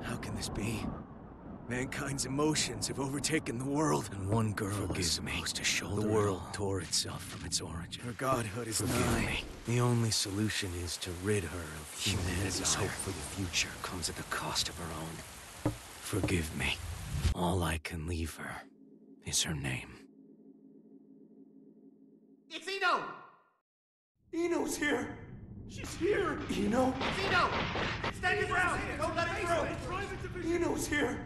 How can this be? Mankind's emotions have overtaken the world, and one girl is supposed to shoulder the world tore itself from its origin. Her godhood is nigh. The only solution is to rid her of humanity's hope for the future comes at the cost of her own. Forgive me. All I can leave her is her name. It's Ino! Ino's here! She's here! Ino! It's Ino! Stand your ground! Don't let it through! Ino's here!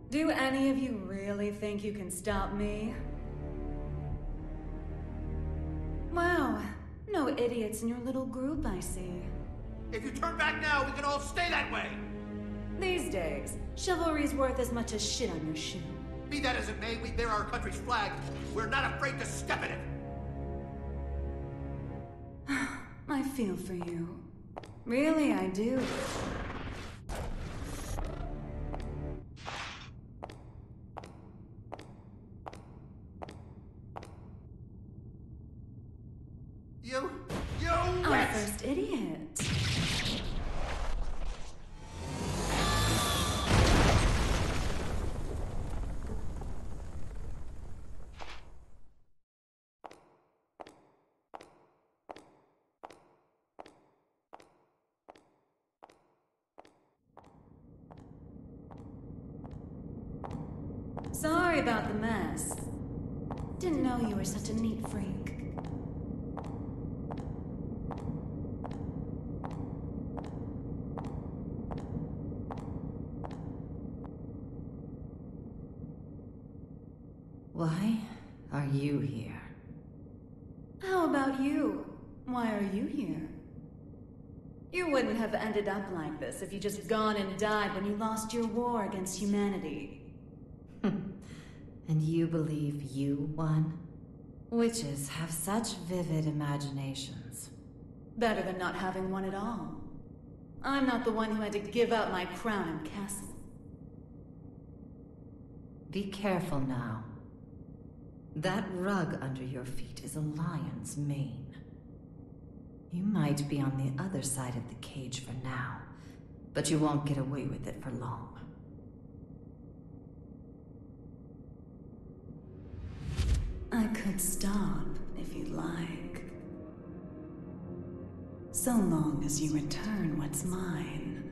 Do any of you really think you can stop me? Wow, no idiots in your little group, I see. If you turn back now, we can all stay that way! These days, chivalry's worth as much as shit on your shoe. Be that as it may, we bear our country's flag. We're not afraid to step in it! I feel for you. Really, I do. You Our first idiot. Sorry about the mess. Didn't know you were such a neat freak. Why are you here? How about you? Why are you here? You wouldn't have ended up like this if you just gone and died when you lost your war against humanity. And you believe you won? Witches have such vivid imaginations. Better than not having one at all. I'm not the one who had to give up my crown and castle. Be careful now. That rug under your feet is a lion's mane. You might be on the other side of the cage for now, but you won't get away with it for long. I could stop if you'd like. So long as you return what's mine.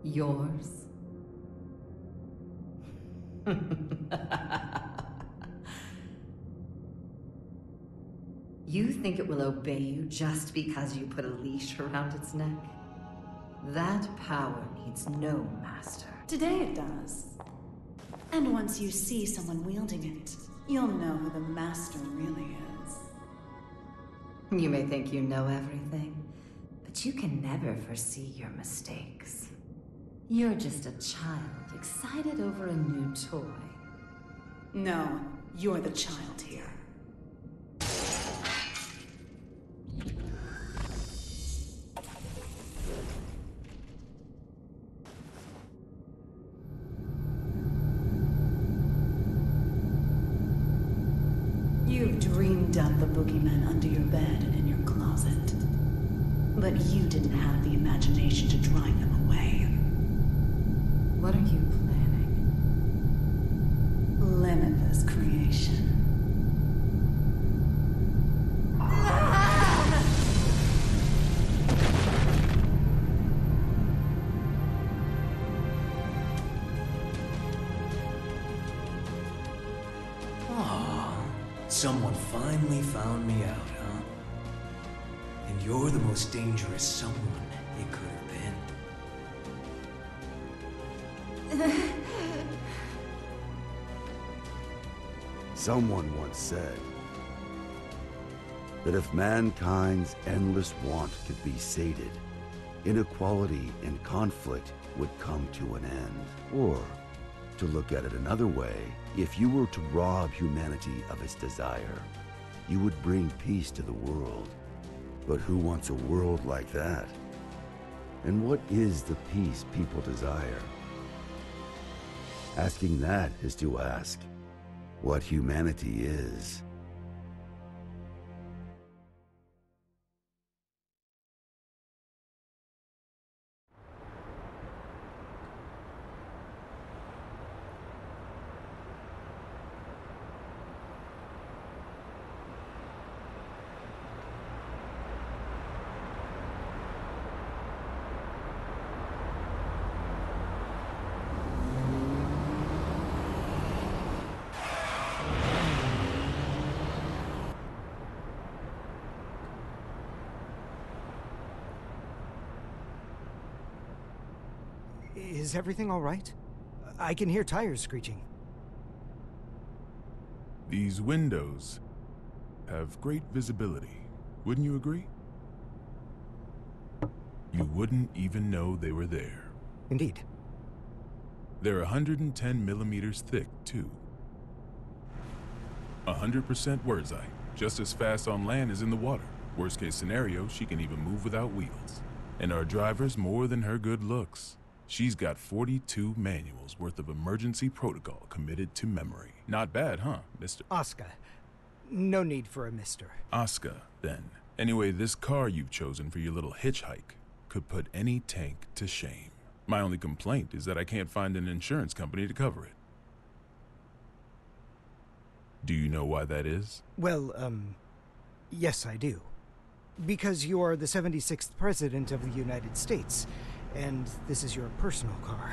Yours? You think it will obey you just because you put a leash around its neck? That power needs no master. Today it does. And once you see someone wielding it, you'll know who the master really is. You may think you know everything, but you can never foresee your mistakes. You're just a child excited over a new toy. No, you're the child here. You've dreamed up the boogeyman under your bed and in your closet. But you didn't have the imagination to drive them away. What are you planning? Limitless creation. Someone finally found me out, huh? And you're the most dangerous someone it could have been. Someone once said that if mankind's endless want could be sated, inequality and conflict would come to an end. Or, to look at it another way, if you were to rob humanity of its desire, you would bring peace to the world. But who wants a world like that? And what is the peace people desire? Asking that is to ask what humanity is. Is everything all right? I can hear tires screeching. These windows have great visibility. Wouldn't you agree? You wouldn't even know they were there. Indeed. They're 110 millimeters thick, too. 100% Wurdzite, just as fast on land as in the water. Worst case scenario, she can even move without wheels. And our driver's more than her good looks. She's got 42 manuals worth of emergency protocol committed to memory. Not bad, huh, Mr. Asuka. No need for a mister. Asuka, then. Anyway, this car you've chosen for your little hitchhike could put any tank to shame. My only complaint is that I can't find an insurance company to cover it. Do you know why that is? Well, yes I do. Because you are the 76th President of the United States, and this is your personal car.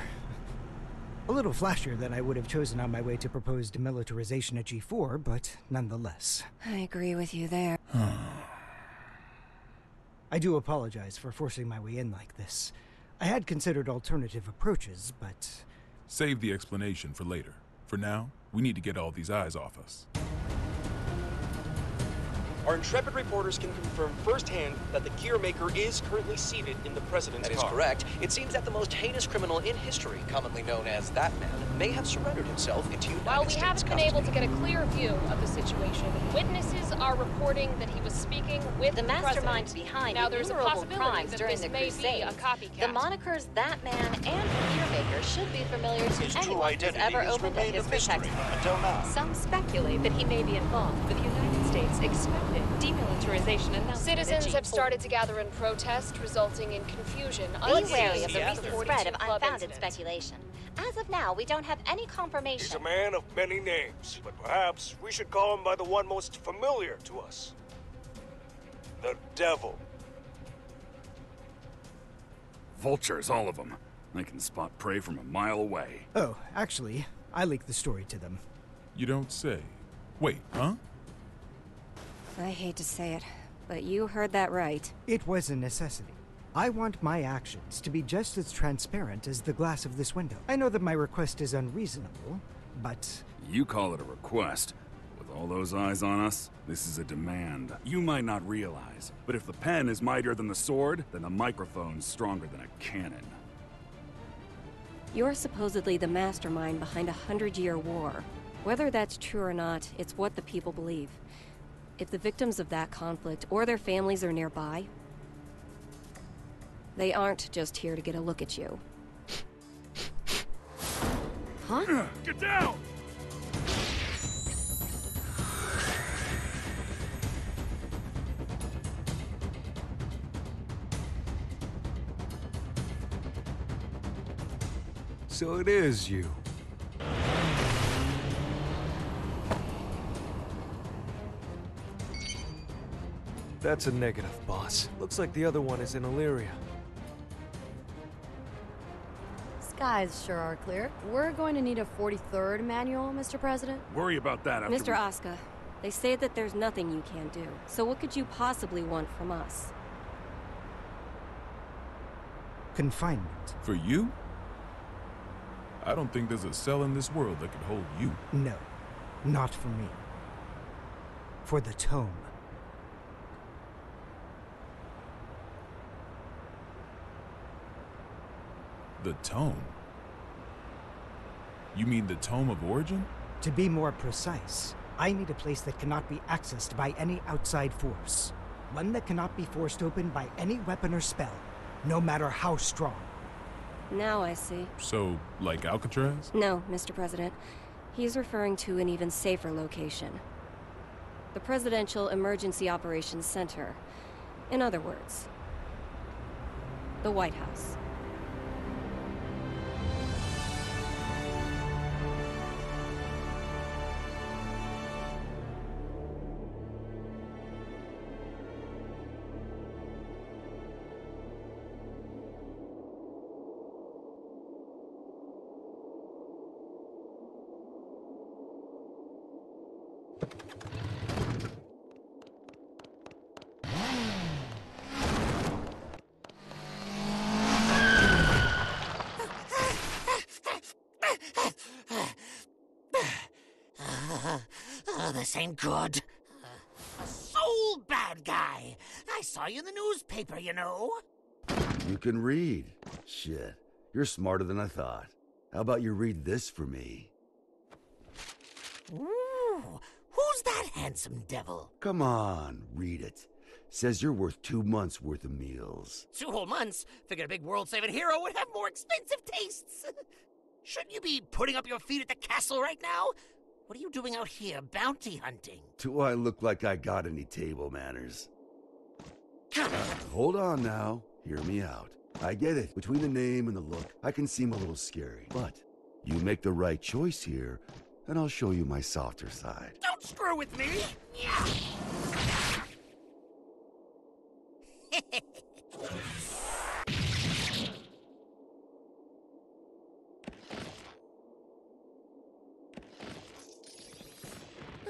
A little flashier than I would have chosen on my way to propose demilitarization at G4, but nonetheless. I agree with you there. I do apologize for forcing my way in like this. I had considered alternative approaches, but... Save the explanation for later. For now, we need to get all these eyes off us. Our intrepid reporters can confirm firsthand that the gear maker is currently seated in the president's car. That is correct. It seems that the most heinous criminal in history, commonly known as that man, may have surrendered himself into United While we States haven't been able to get a clear view of the situation, witnesses are reporting that he was speaking with the mastermind behind now, there's a innumerable possibility crimes that during this the may Crusade. be a copycat. The monikers That Man and Gear Maker should be familiar to anyone who's ever opened a history textbook. Until now. Some speculate that he may be involved with the United States expected demilitarization announcement. Citizens have started to gather in protest, resulting in confusion. Be wary of the recent recent spread of unfounded speculation. As of now, we don't have any confirmation. He's a man of many names, but perhaps we should call him by the one most familiar to us. The Devil. Vultures, all of them. I can spot prey from a mile away. Oh, actually, I leaked the story to them. You don't say. Wait, huh? I hate to say it, but you heard that right. It was a necessity. I want my actions to be just as transparent as the glass of this window. I know that my request is unreasonable, but... You call it a request. With all those eyes on us, this is a demand. You might not realize, but if the pen is mightier than the sword, then the microphone's stronger than a cannon. You're supposedly the mastermind behind a 100-year war. Whether that's true or not, it's what the people believe. If the victims of that conflict or their families are nearby, they aren't just here to get a look at you. Huh? Get down! So it is you. That's a negative, boss. Looks like the other one is in Illyria. Skies sure are clear. We're going to need a 43rd manual, Mr. President. Worry about that after Mr. Asuka, they say that there's nothing you can't do. So what could you possibly want from us? Confinement. For you? I don't think there's a cell in this world that could hold you. No, not for me. For the tome. The Tome? You mean the Tome of Origin? To be more precise, I need a place that cannot be accessed by any outside force. One that cannot be forced open by any weapon or spell, no matter how strong. Now I see. So, like Alcatraz? No, Mr. President. He's referring to an even safer location. The Presidential Emergency Operations Center. In other words, the White House. This ain't good. A soul bad guy. I saw you in the newspaper, you know. You can read. Shit, you're smarter than I thought. How about you read this for me? Ooh, who's that handsome devil? Come on, read it. Says you're worth 2 months' worth of meals. 2 whole months? Figured a big world-saving hero would have more expensive tastes. Shouldn't you be putting up your feet at the castle right now? What are you doing out here, bounty hunting? Do I look like I got any table manners? Hold on now. Hear me out. I get it. Between the name and the look, I can seem a little scary. But you make the right choice here, and I'll show you my softer side. Don't screw with me!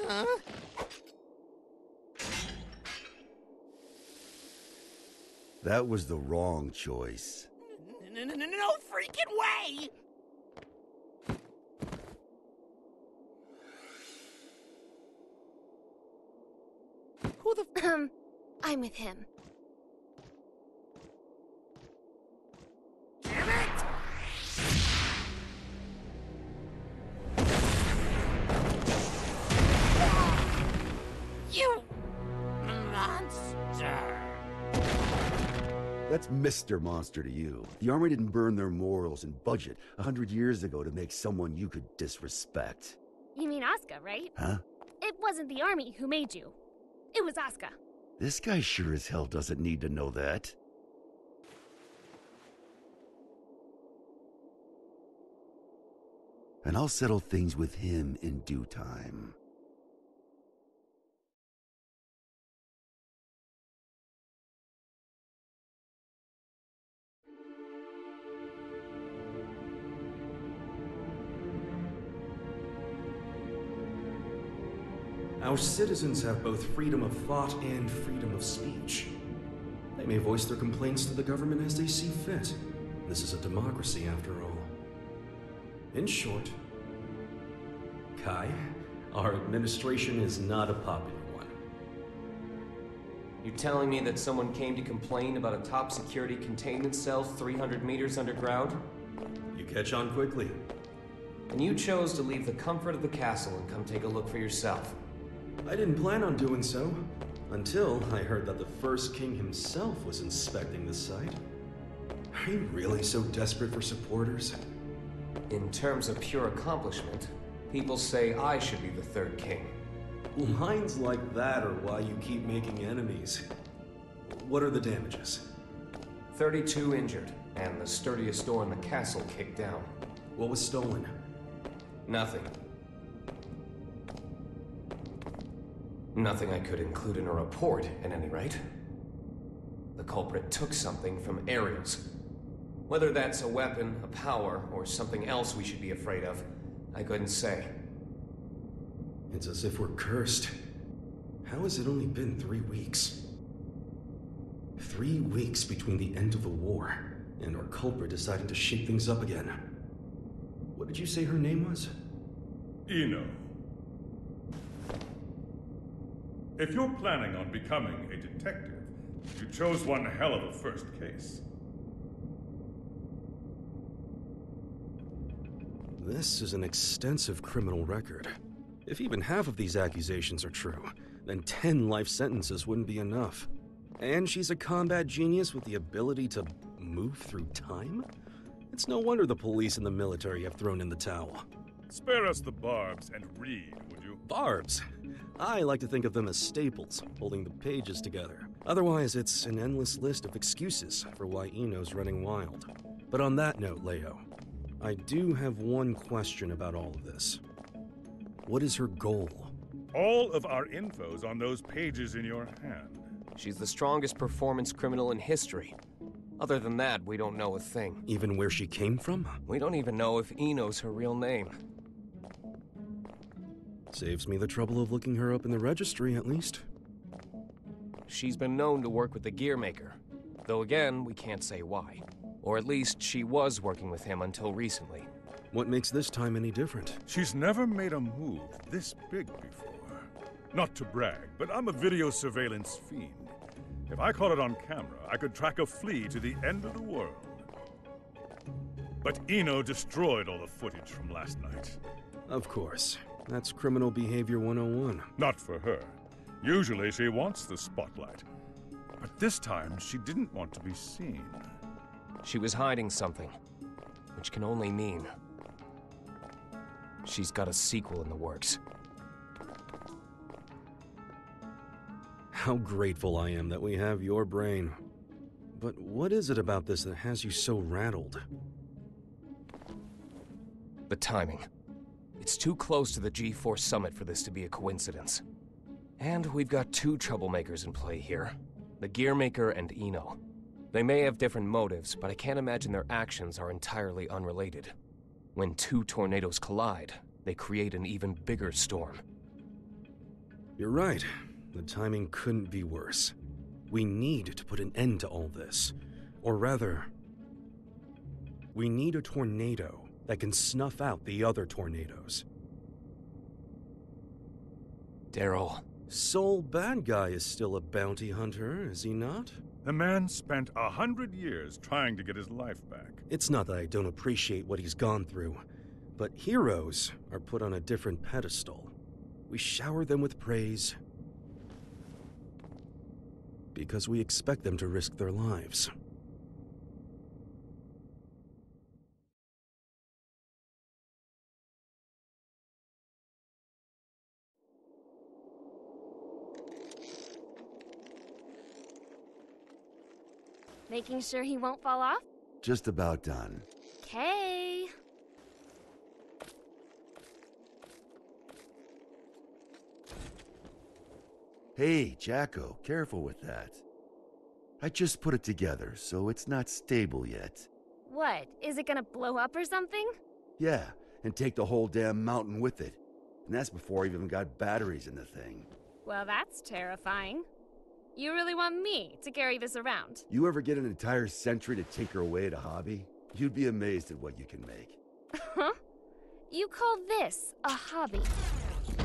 Huh? That was the wrong choice. No freaking way! Who the I'm with him. Damn it! You monster! That's Mr. Monster to you. The Army didn't burn their morals and budget 100 years ago to make someone you could disrespect. You mean Asuka, right? Huh? It wasn't the army who made you. It was Asuka. This guy sure as hell doesn't need to know that. And I'll settle things with him in due time. Our citizens have both freedom of thought and freedom of speech. They may voice their complaints to the government as they see fit. This is a democracy, after all. In short, Kai, our administration is not a popular one. You telling me that someone came to complain about a top security containment cell 300 meters underground? You catch on quickly. And you chose to leave the comfort of the castle and come take a look for yourself. I didn't plan on doing so, until I heard that the first king himself was inspecting the site. Are you really so desperate for supporters? In terms of pure accomplishment, people say I should be the third king. Lines like that are why you keep making enemies. What are the damages? 32 injured, and the sturdiest door in the castle kicked down. What was stolen? Nothing. Nothing I could include in a report, at any rate. The culprit took something from Ares. Whether that's a weapon, a power, or something else we should be afraid of, I couldn't say. It's as if we're cursed. How has it only been 3 weeks? 3 weeks between the end of the war and our culprit deciding to shake things up again. What did you say her name was? Ino. If you're planning on becoming a detective, you chose one hell of a first case. This is an extensive criminal record. If even half of these accusations are true, then 10 life sentences wouldn't be enough. And she's a combat genius with the ability to move through time? It's no wonder the police and the military have thrown in the towel. Spare us the barbs and read, would you? Barbs? I like to think of them as staples, holding the pages together. Otherwise, it's an endless list of excuses for why Eno's running wild. But on that note, Leo, I do have one question about all of this. What is her goal? All of our info's on those pages in your hand. She's the strongest performance criminal in history. Other than that, we don't know a thing. Even where she came from? We don't even know if Eno's her real name. Saves me the trouble of looking her up in the registry, at least. She's been known to work with the Gearmaker. Though again, we can't say why. Or at least she was working with him until recently. What makes this time any different? She's never made a move this big before. Not to brag, but I'm a video surveillance fiend. If I caught it on camera, I could track a flea to the end of the world. But Eno destroyed all the footage from last night. Of course. That's criminal behavior 101. Not for her. Usually she wants the spotlight. But this time, she didn't want to be seen. She was hiding something, which can only mean she's got a sequel in the works. How grateful I am that we have your brain. But what is it about this that has you so rattled? The timing. It's too close to the G4 summit for this to be a coincidence. And we've got two troublemakers in play here. The Gearmaker and Eno. They may have different motives, but I can't imagine their actions are entirely unrelated. When two tornadoes collide, they create an even bigger storm. You're right. The timing couldn't be worse. We need to put an end to all this. Or rather, we need a tornado that can snuff out the other tornadoes. Daryl. Sole bad guy is still a bounty hunter, is he not? The man spent 100 years trying to get his life back. It's not that I don't appreciate what he's gone through, but heroes are put on a different pedestal. We shower them with praise because we expect them to risk their lives. Making sure he won't fall off? Just about done. Okay. Hey, Jacko, careful with that. I just put it together, so it's not stable yet. What? Is it gonna blow up or something? Yeah, and take the whole damn mountain with it. And that's before I even got batteries in the thing. Well, that's terrifying. You really want me to carry this around? You ever get an entire century to tinker away at a hobby? You'd be amazed at what you can make. Huh? You call this a hobby?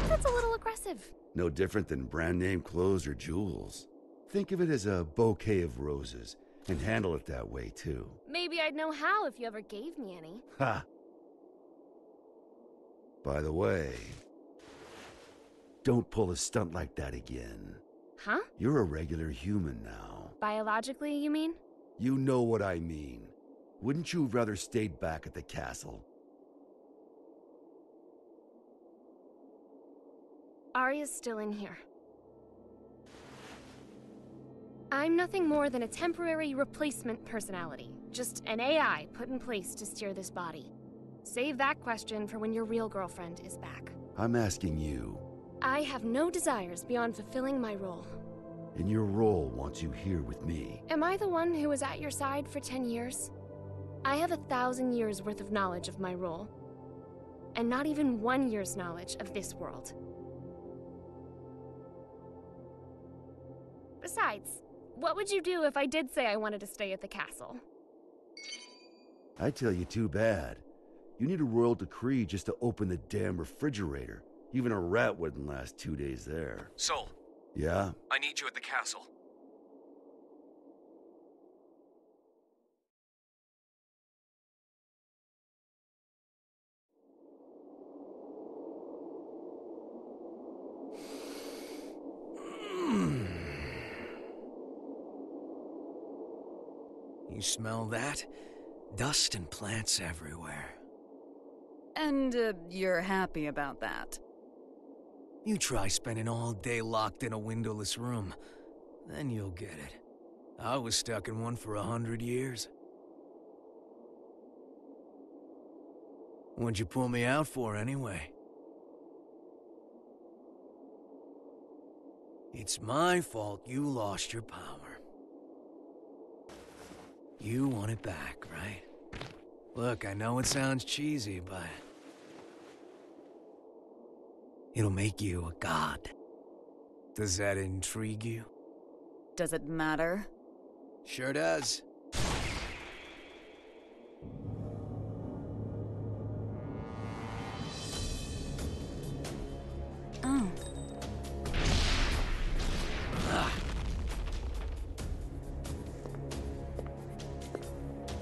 That's a little aggressive. No different than brand name clothes or jewels. Think of it as a bouquet of roses, and handle it that way too. Maybe I'd know how if you ever gave me any. Ha! By the way, don't pull a stunt like that again. Huh? You're a regular human now. Biologically, you mean? You know what I mean. Wouldn't you have rather stayed back at the castle? Arya's still in here. I'm nothing more than a temporary replacement personality. Just an AI put in place to steer this body. Save that question for when your real girlfriend is back. I'm asking you. I have no desires beyond fulfilling my role. And your role wants you here with me. Am I the one who was at your side for 10 years? I have 1,000 years worth of knowledge of my role. And not even 1 year's knowledge of this world. Besides, what would you do if I did say I wanted to stay at the castle? I tell you, too bad. You need a royal decree just to open the damn refrigerator. Even a rat wouldn't last 2 days there. Sol. Yeah? I need you at the castle. You smell that? Dust and plants everywhere. And, you're happy about that? You try spending all day locked in a windowless room. Then you'll get it. I was stuck in one for 100 years. What'd you pull me out for, anyway? It's my fault you lost your power. You want it back, right? Look, I know it sounds cheesy, but... it'll make you a god. Does that intrigue you? Does it matter? Sure does. Oh.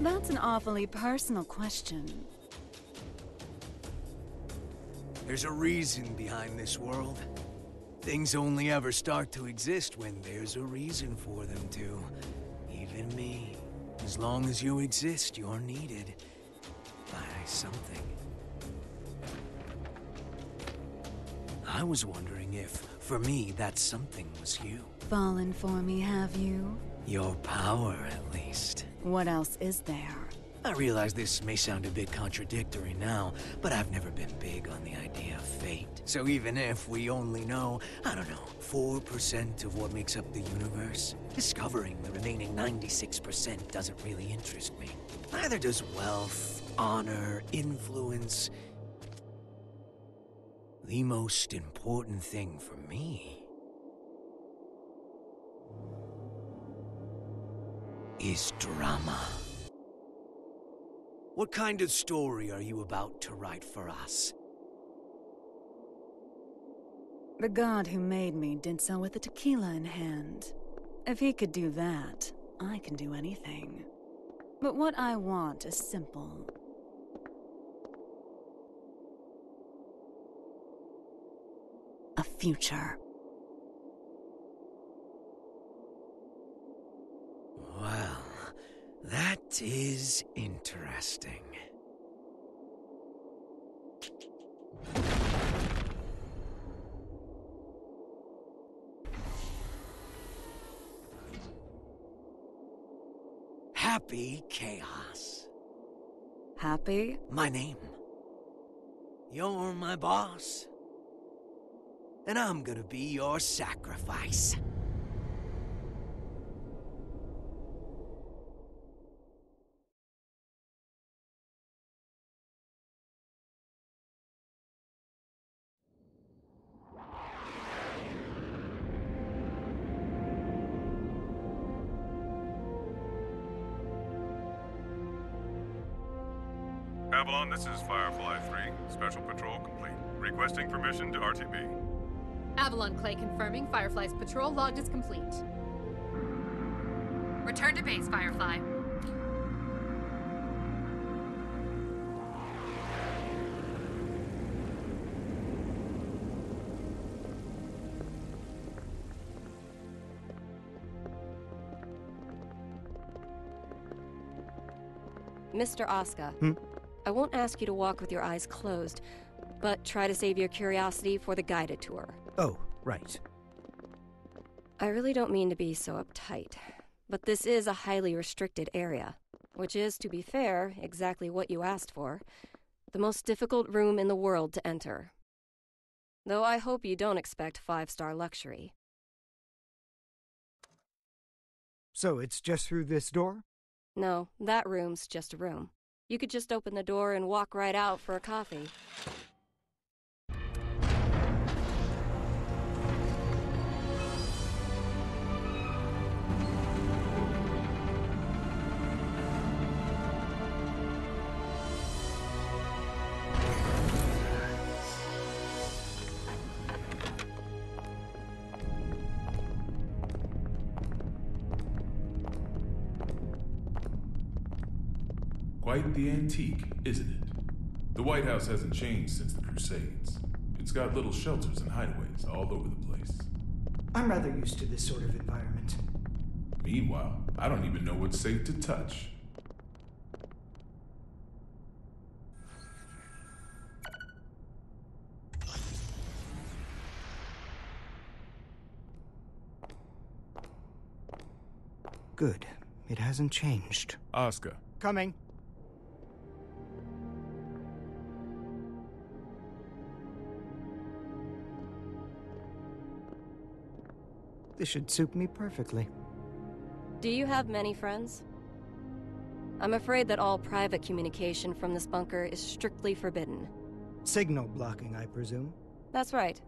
That's an awfully personal question. There's a reason behind this world. Things only ever start to exist when there's a reason for them to. Even me. As long as you exist, you're needed by something. I was wondering if, for me, that something was you. Fallen for me, have you? Your power, at least. What else is there? I realize this may sound a bit contradictory now, but I've never been big on the idea of fate. So even if we only know, I don't know, 4% of what makes up the universe, discovering the remaining 96% doesn't really interest me. Neither does wealth, honor, influence. The most important thing for me is drama. What kind of story are you about to write for us? The god who made me did so with a tequila in hand. If he could do that, I can do anything. But what I want is simple. A future. Well, that is interesting. Happy Chaos. Happy? My name. You're my boss. And I'm gonna be your sacrifice. Avalon, this is Firefly 3. Special patrol complete. Requesting permission to RTB. Avalon Clay confirming Firefly's patrol logged is complete. Return to base, Firefly. Mr. Asuka, I won't ask you to walk with your eyes closed, but try to save your curiosity for the guided tour. Oh, right. I really don't mean to be so uptight, but this is a highly restricted area, which is, to be fair, exactly what you asked for. The most difficult room in the world to enter. Though I hope you don't expect 5-star luxury. So it's just through this door? No, that room's just a room. You could just open the door and walk right out for a coffee. Quite the antique, isn't it? The White House hasn't changed since the Crusades. It's got little shelters and hideaways all over the place. I'm rather used to this sort of environment. Me Meanwhile, I don't even know what's safe to touch. Good. It hasn't changed. Oscar. Coming. This should suit me perfectly. Do you have many friends? I'm afraid that all private communication from this bunker is strictly forbidden. Signal blocking, I presume? That's right.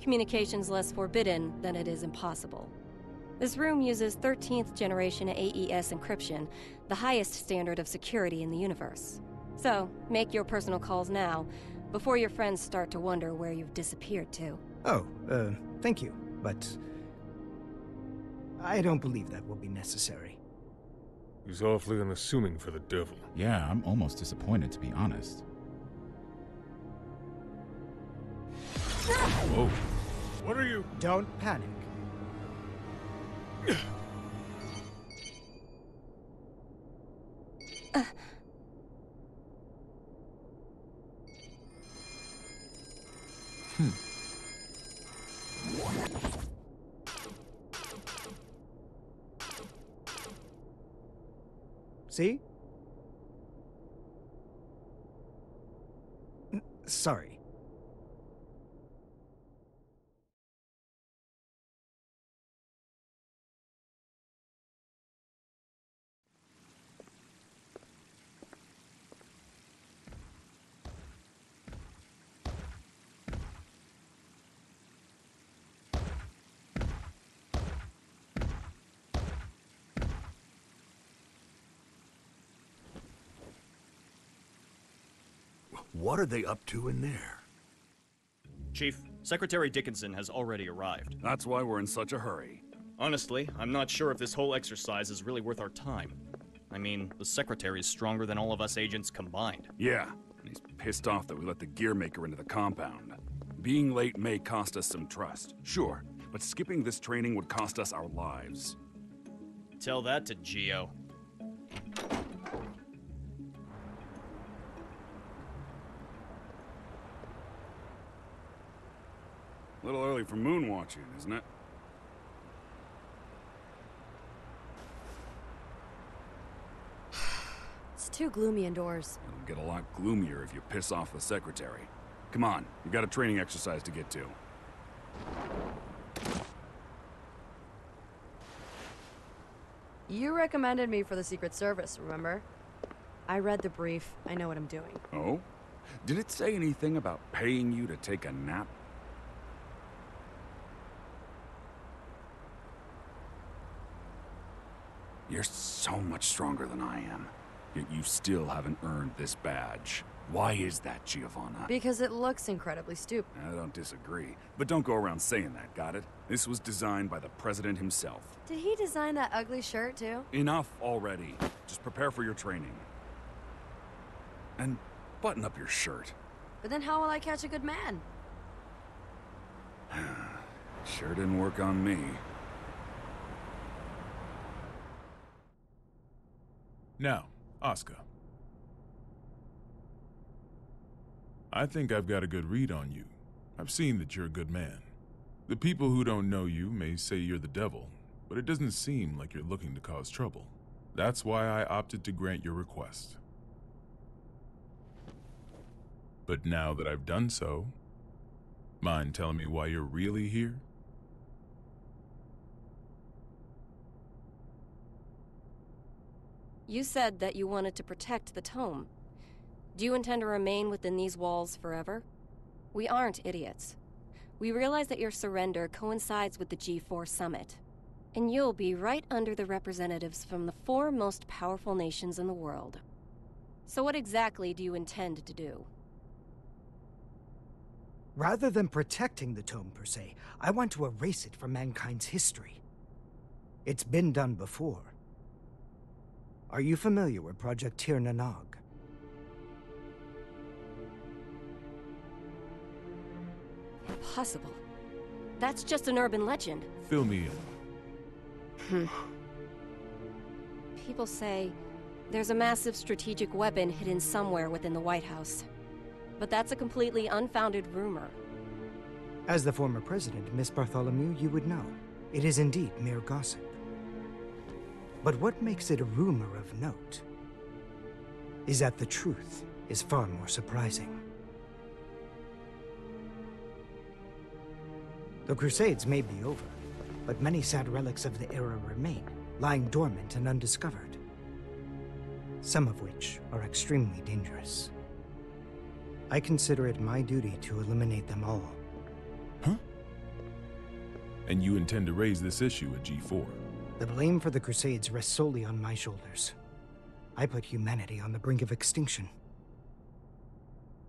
Communication's less forbidden than it is impossible. This room uses 13th generation AES encryption, the highest standard of security in the universe. So, make your personal calls now, before your friends start to wonder where you've disappeared to. Oh, thank you, but I don't believe that will be necessary. He's awfully unassuming for the devil. Yeah, I'm almost disappointed, to be honest. Whoa. What are you? Don't panic. See? Sorry. What are they up to in there? Chief, Secretary Dickinson has already arrived. That's why we're in such a hurry. Honestly, I'm not sure if this whole exercise is really worth our time. I mean, the Secretary's stronger than all of us agents combined. Yeah, and he's pissed off that we let the gear maker into the compound. Being late may cost us some trust, sure, but skipping this training would cost us our lives. Tell that to Geo. A little early for moon watching, isn't it? It's too gloomy indoors. It'll get a lot gloomier if you piss off the Secretary. Come on, you got a training exercise to get to. You recommended me for the Secret Service, remember? I read the brief. I know what I'm doing. Oh? Did it say anything about paying you to take a nap? You're so much stronger than I am, yet you still haven't earned this badge. Why is that, Giovanna? Because it looks incredibly stupid. I don't disagree, but don't go around saying that, got it? This was designed by the President himself. Did he design that ugly shirt, too? Enough already. Just prepare for your training. And button up your shirt. But then how will I catch a good man? Sure didn't work on me. Now, Oscar. I think I've got a good read on you. I've seen that you're a good man. The people who don't know you may say you're the devil, but it doesn't seem like you're looking to cause trouble. That's why I opted to grant your request. But now that I've done so, mind telling me why you're really here? You said that you wanted to protect the tome. Do you intend to remain within these walls forever? We aren't idiots. We realize that your surrender coincides with the G4 summit, and you'll be right under the representatives from the 4 most powerful nations in the world. So what exactly do you intend to do? Rather than protecting the tome per se, I want to erase it from mankind's history. It's been done before. Are you familiar with Project Tir Na Nog? Impossible. That's just an urban legend. Fill me in. People say there's a massive strategic weapon hidden somewhere within the White House. But that's a completely unfounded rumor. As the former president, Miss Bartholomew, you would know. It is indeed mere gossip. But what makes it a rumor of note is that the truth is far more surprising. The Crusades may be over, but many sad relics of the era remain, lying dormant and undiscovered. Some of which are extremely dangerous. I consider it my duty to eliminate them all. Huh? And you intend to raise this issue at G4? The blame for the Crusades rests solely on my shoulders. I put humanity on the brink of extinction.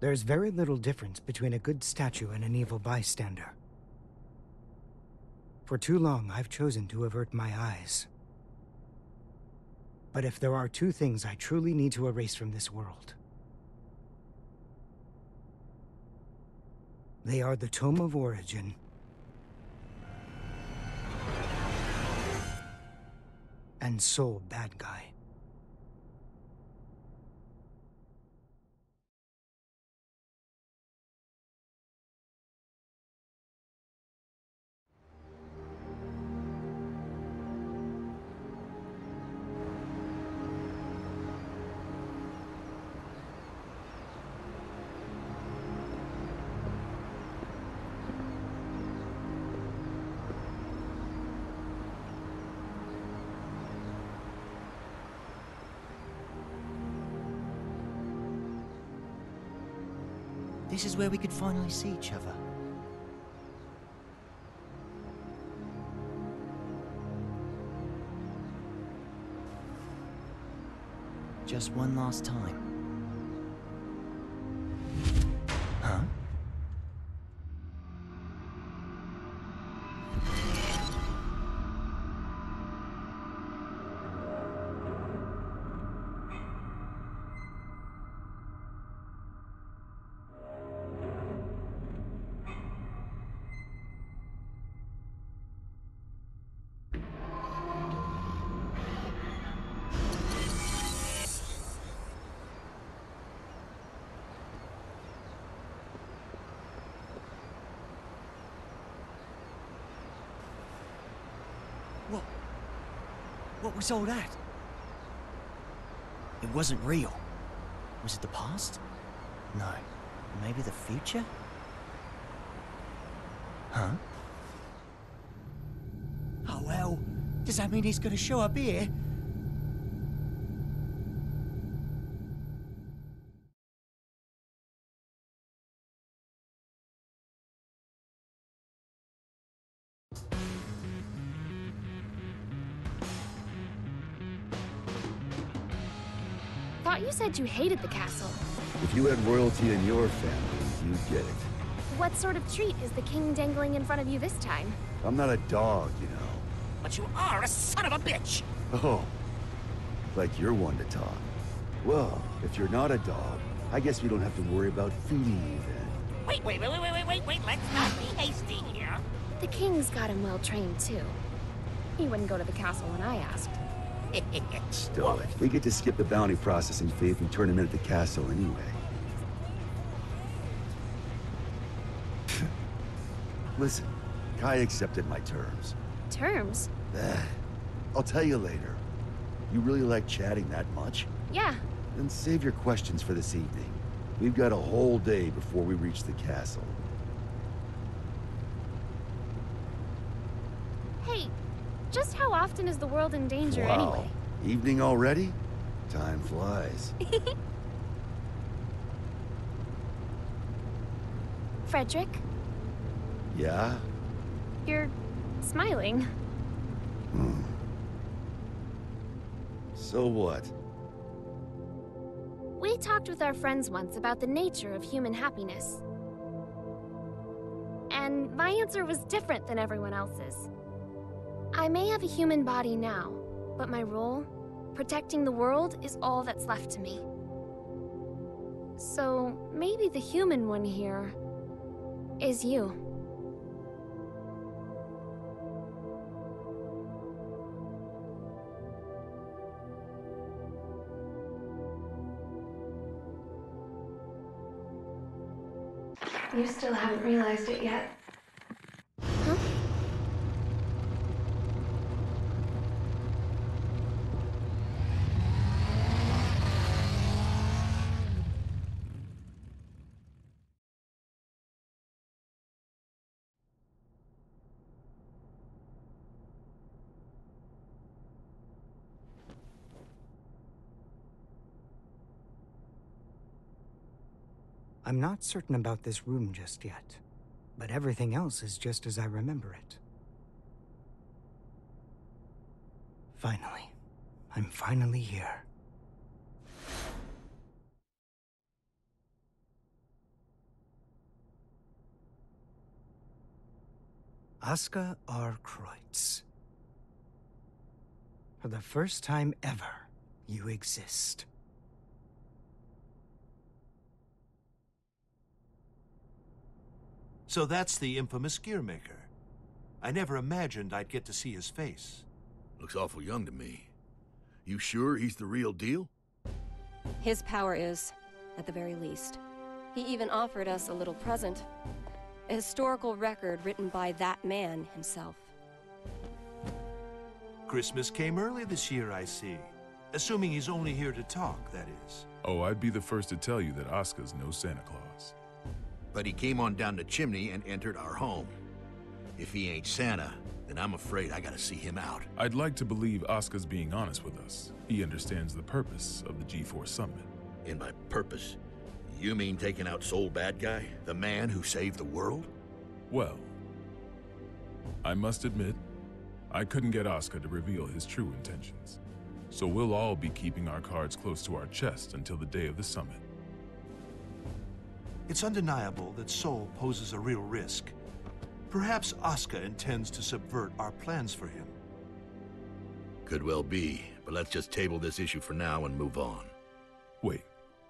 There's very little difference between a good statue and an evil bystander. For too long, I've chosen to avert my eyes. But if there are two things I truly need to erase from this world, they are the Tome of Origin and Soul Bad Guy. This is where we could finally see each other. Just one last time. Huh? What was all that? It wasn't real. Was it the past? No. Maybe the future? Huh? Oh well, does that mean he's gonna show up here? Thought you said you hated the castle. If you had royalty in your family, you'd get it. What sort of treat is the king dangling in front of you this time? I'm not a dog, you know. But you are a son of a bitch! Oh, like you're one to talk. Well, if you're not a dog, I guess we don't have to worry about feeding you then. Wait, let's not be hasty here. The king's got him well trained too. He wouldn't go to the castle when I asked. Stow it. We get to skip the bounty processing fee and turn him in at the castle anyway. Listen, Kai accepted my terms. Terms? I'll tell you later. You really like chatting that much? Yeah. Then save your questions for this evening. We've got a whole day before we reach the castle. Hey, just how often is the world in danger Wow. anyway? Evening already? Time flies. Frederick, Yeah? you're smiling. So what? We talked with our friends once about the nature of human happiness. And my answer was different than everyone else's. I may have a human body now, but my role, protecting the world, is all that's left to me. So maybe the human one here is you. You still haven't realized it yet. Huh? I'm not certain about this room just yet, but everything else is just as I remember it. Finally. I'm finally here. Aska R. Kreutz. For the first time ever, you exist. So that's the infamous Gearmaker. I never imagined I'd get to see his face. Looks awful young to me. You sure he's the real deal? His power is, at the very least. He even offered us a little present. A historical record written by that man himself. Christmas came early this year, I see. Assuming he's only here to talk, that is. Oh, I'd be the first to tell you that Aska's no Santa Claus. But he came on down the chimney and entered our home. If he ain't Santa, then I'm afraid I gotta see him out. I'd like to believe Aska's being honest with us. He understands the purpose of the G4 Summit. And by purpose, you mean taking out Soul Bad Guy? The man who saved the world? Well, I must admit, I couldn't get Aska to reveal his true intentions. So we'll all be keeping our cards close to our chest until the day of the summit. It's undeniable that Soul poses a real risk. Perhaps Aska intends to subvert our plans for him. Could well be, but let's just table this issue for now and move on. Wait,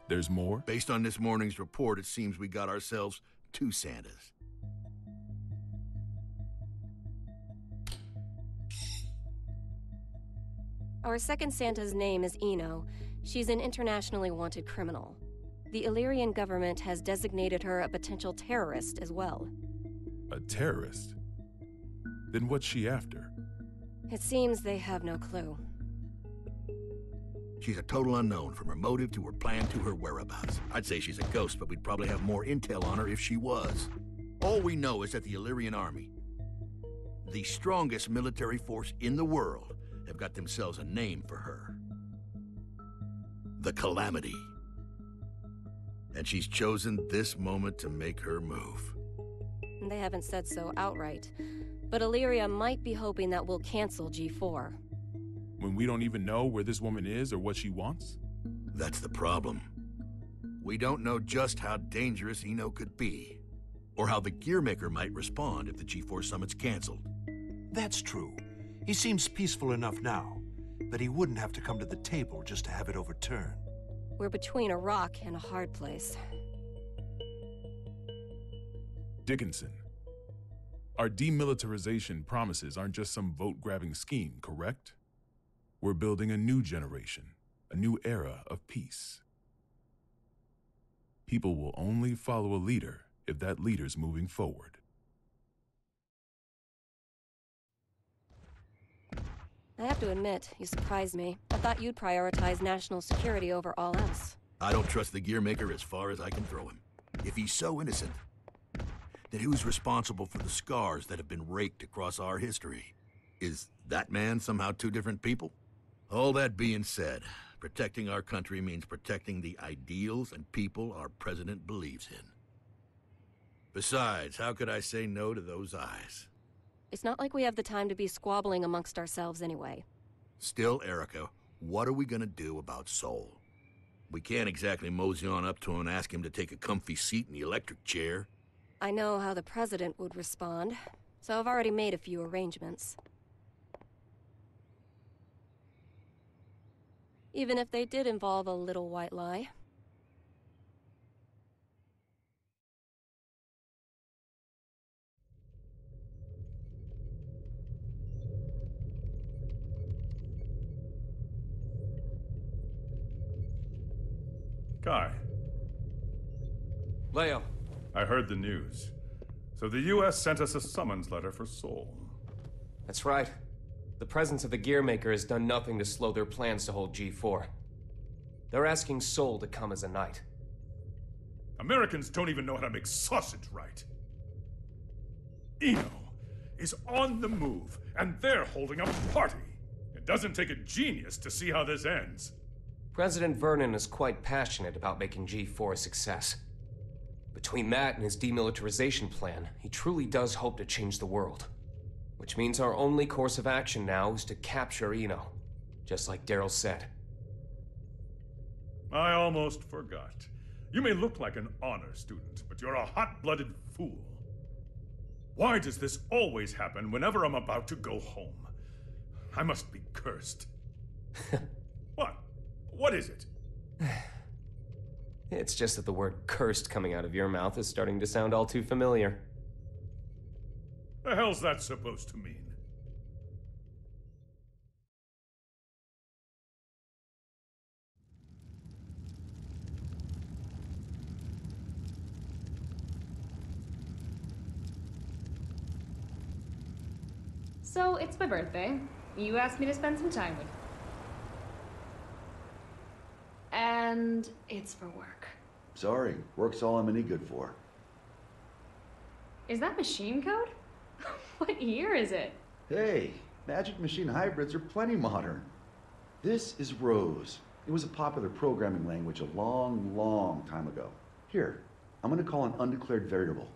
there's more? Based on this morning's report, it seems we got ourselves 2 Santas. Our second Santa's name is Eno. She's an internationally wanted criminal. The Illyrian government has designated her a potential terrorist as well. A terrorist? Then what's she after? It seems they have no clue. She's a total unknown, from her motive to her plan to her whereabouts. I'd say she's a ghost, but we'd probably have more intel on her if she was. All we know is that the Illyrian army, the strongest military force in the world, have got themselves a name for her. The Calamity. And she's chosen this moment to make her move. They haven't said so outright, but Illyria might be hoping that we'll cancel G4. When we don't even know where this woman is or what she wants? That's the problem. We don't know just how dangerous Eno could be, or how the Gearmaker might respond if the G4 Summit's canceled. That's true. He seems peaceful enough now, but he wouldn't have to come to the table just to have it overturned. We're between a rock and a hard place. Dickinson, our demilitarization promises aren't just some vote-grabbing scheme, correct? We're building a new generation, a new era of peace. People will only follow a leader if that leader's moving forward. I have to admit, you surprised me. I thought you'd prioritize national security over all else. I don't trust the Gearmaker as far as I can throw him. If he's so innocent, then who's responsible for the scars that have been raked across our history? Is that man somehow 2 different people? All that being said, protecting our country means protecting the ideals and people our president believes in. Besides, how could I say no to those eyes? It's not like we have the time to be squabbling amongst ourselves anyway. Still, Erica, what are we gonna do about Soul? We can't exactly mosey on up to him and ask him to take a comfy seat in the electric chair. I know how the president would respond, so I've already made a few arrangements. Even if they did involve a little white lie. Guy. Leo, I heard the news. So the US sent us a summons letter for Sol. That's right. The presence of the Gearmaker has done nothing to slow their plans to hold G4. They're asking Sol to come as a knight. Americans don't even know how to make sausage right. Eno is on the move, and they're holding a party. It doesn't take a genius to see how this ends. President Vernon is quite passionate about making G4 a success. Between that and his demilitarization plan, he truly does hope to change the world. Which means our only course of action now is to capture Eno, just like Daryl said. I almost forgot. You may look like an honor student, but you're a hot-blooded fool. Why does this always happen whenever I'm about to go home? I must be cursed. What? What is it? It's just that the word cursed coming out of your mouth is starting to sound all too familiar. The hell's that supposed to mean? So, it's my birthday. You asked me to spend some time with you. And it's for work. Sorry, work's all I'm any good for. Is that machine code? What year is it? Hey, Magic Machine hybrids are plenty modern. This is Rose. It was a popular programming language a long, long time ago. Here, I'm gonna call an undeclared variable.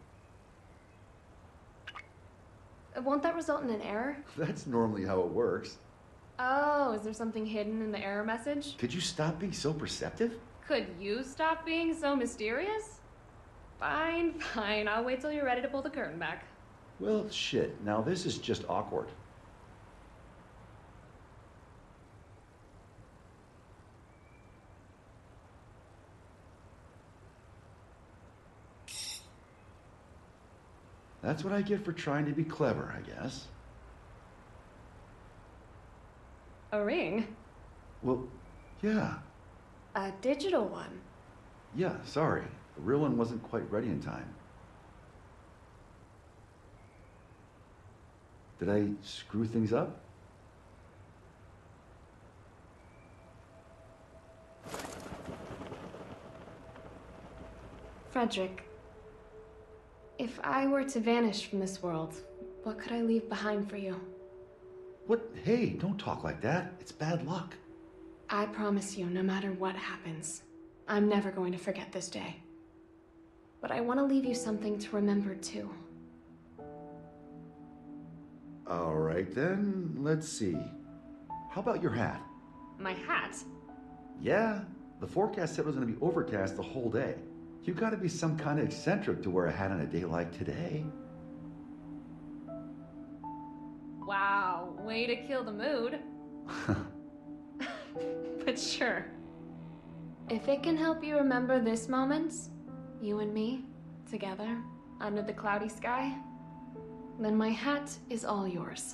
Won't that result in an error? That's normally how it works. Oh, is there something hidden in the error message? Could you stop being so perceptive? Could you stop being so mysterious? Fine, fine. I'll wait till you're ready to pull the curtain back. Well, shit. Now this is just awkward. That's what I get for trying to be clever, I guess. A ring? Well, yeah. A digital one? Yeah, sorry. The real one wasn't quite ready in time. Did I screw things up? Frederick, if I were to vanish from this world, what could I leave behind for you? What? Hey, don't talk like that. It's bad luck. I promise you, no matter what happens, I'm never going to forget this day. But I want to leave you something to remember too. All right then, let's see. How about your hat? My hat? Yeah, the forecast said it was going to be overcast the whole day. You gotta be some kind of eccentric to wear a hat on a day like today. Wow, way to kill the mood. But sure. If it can help you remember this moment, you and me, together, under the cloudy sky, then my hat is all yours.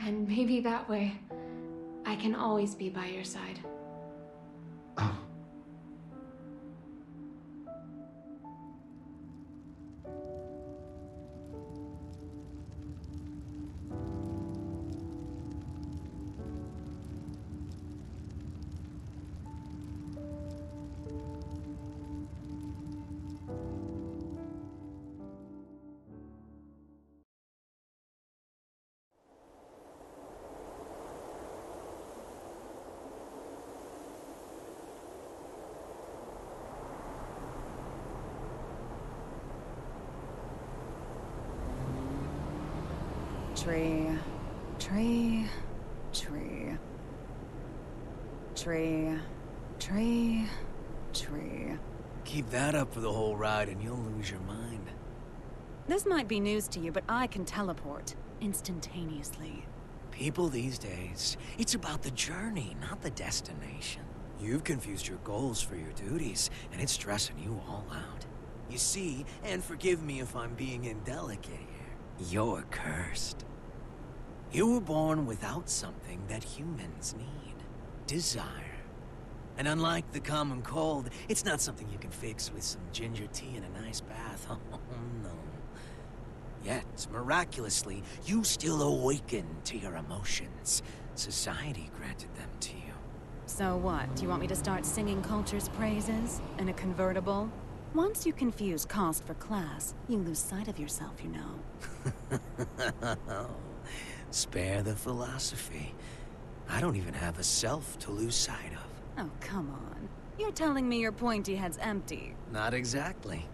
And maybe that way, I can always be by your side. Tree, tree, tree. Tree, tree, tree. Keep that up for the whole ride and you'll lose your mind. This might be news to you, but I can teleport instantaneously. People these days, it's about the journey, not the destination. You've confused your goals for your duties, and it's stressing you all out. You see, and forgive me if I'm being indelicate here, you're cursed. You were born without something that humans need. Desire. And unlike the common cold, it's not something you can fix with some ginger tea and a nice bath. Oh, no. Yet, miraculously, you still awaken to your emotions. Society granted them to you. So what? Do you want me to start singing culture's praises? In a convertible? Once you confuse cost for class, you lose sight of yourself, you know. Spare the philosophy. I don't even have a self to lose sight of. Oh, come on. You're telling me your pointy head's empty. Not exactly.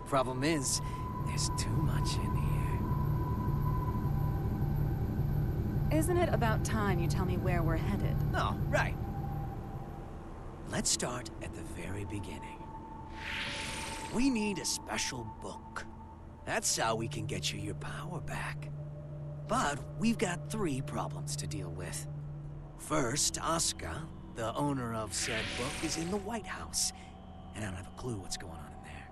Problem is, there's too much in here. Isn't it about time you tell me where we're headed? Oh, right. Let's start at the very beginning. We need a special book. That's how we can get you your power back. But we've got 3 problems to deal with. First, Oscar, the owner of said book, is in the White House, and I don't have a clue what's going on in there.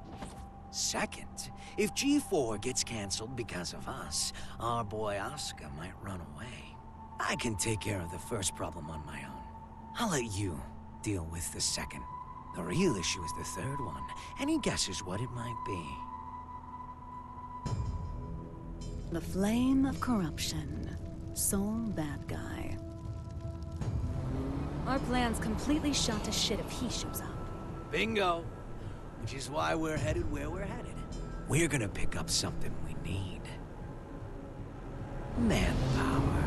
Second, if G4 gets canceled because of us, our boy Oscar might run away. I can take care of the first problem on my own. I'll let you deal with the second. The real issue is the third one. Any guesses what it might be? The flame of corruption. Sole bad guy. Our plan's completely shot to shit if he shows up. Bingo! Which is why we're headed where we're headed. We're gonna pick up something we need. Manpower.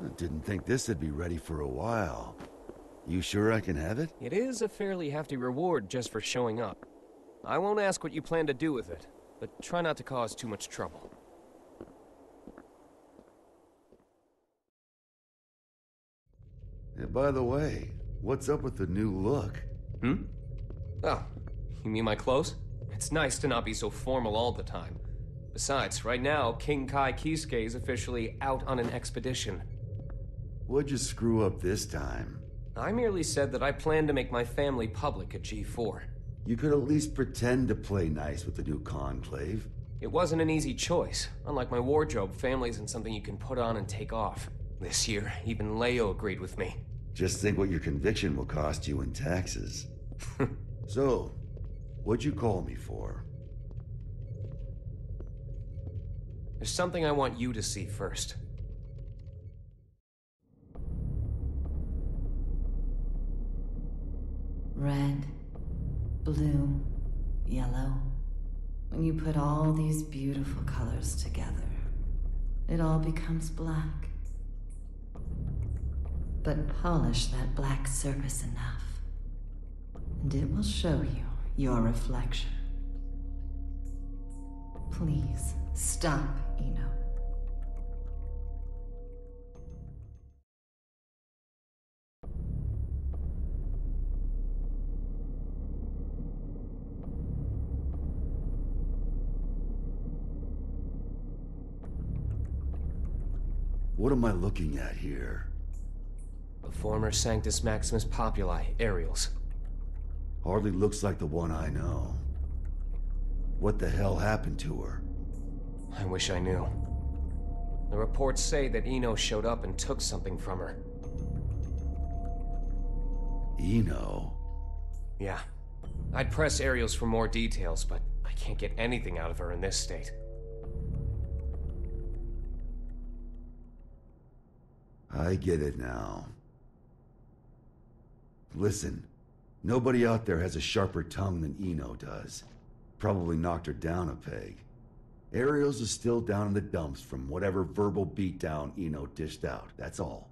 I didn't think this would be ready for a while. You sure I can have it? It is a fairly hefty reward just for showing up. I won't ask what you plan to do with it, but try not to cause too much trouble. By the way, what's up with the new look? Hmm? Oh, you mean my clothes? It's nice to not be so formal all the time. Besides, right now, King Kai Kisuke is officially out on an expedition. What'd you screw up this time? I merely said that I plan to make my family public at G4. You could at least pretend to play nice with the new conclave. It wasn't an easy choice. Unlike my wardrobe, family isn't something you can put on and take off. This year, even Leo agreed with me. Just think what your conviction will cost you in taxes. So, what'd you call me for? There's something I want you to see first. Red, blue, yellow. When you put all these beautiful colors together, it all becomes black. But polish that black surface enough, and it will show you your reflection. Please, stop, Eno. What am I looking at here? The former Sanctus Maximus Populi, Aerials. Hardly looks like the one I know. What the hell happened to her? I wish I knew. The reports say that Eno showed up and took something from her. Eno? Yeah. I'd press Aerials for more details, but I can't get anything out of her in this state. I get it now. Listen, nobody out there has a sharper tongue than Eno does. Probably knocked her down a peg. Aerials is still down in the dumps from whatever verbal beatdown Eno dished out, that's all.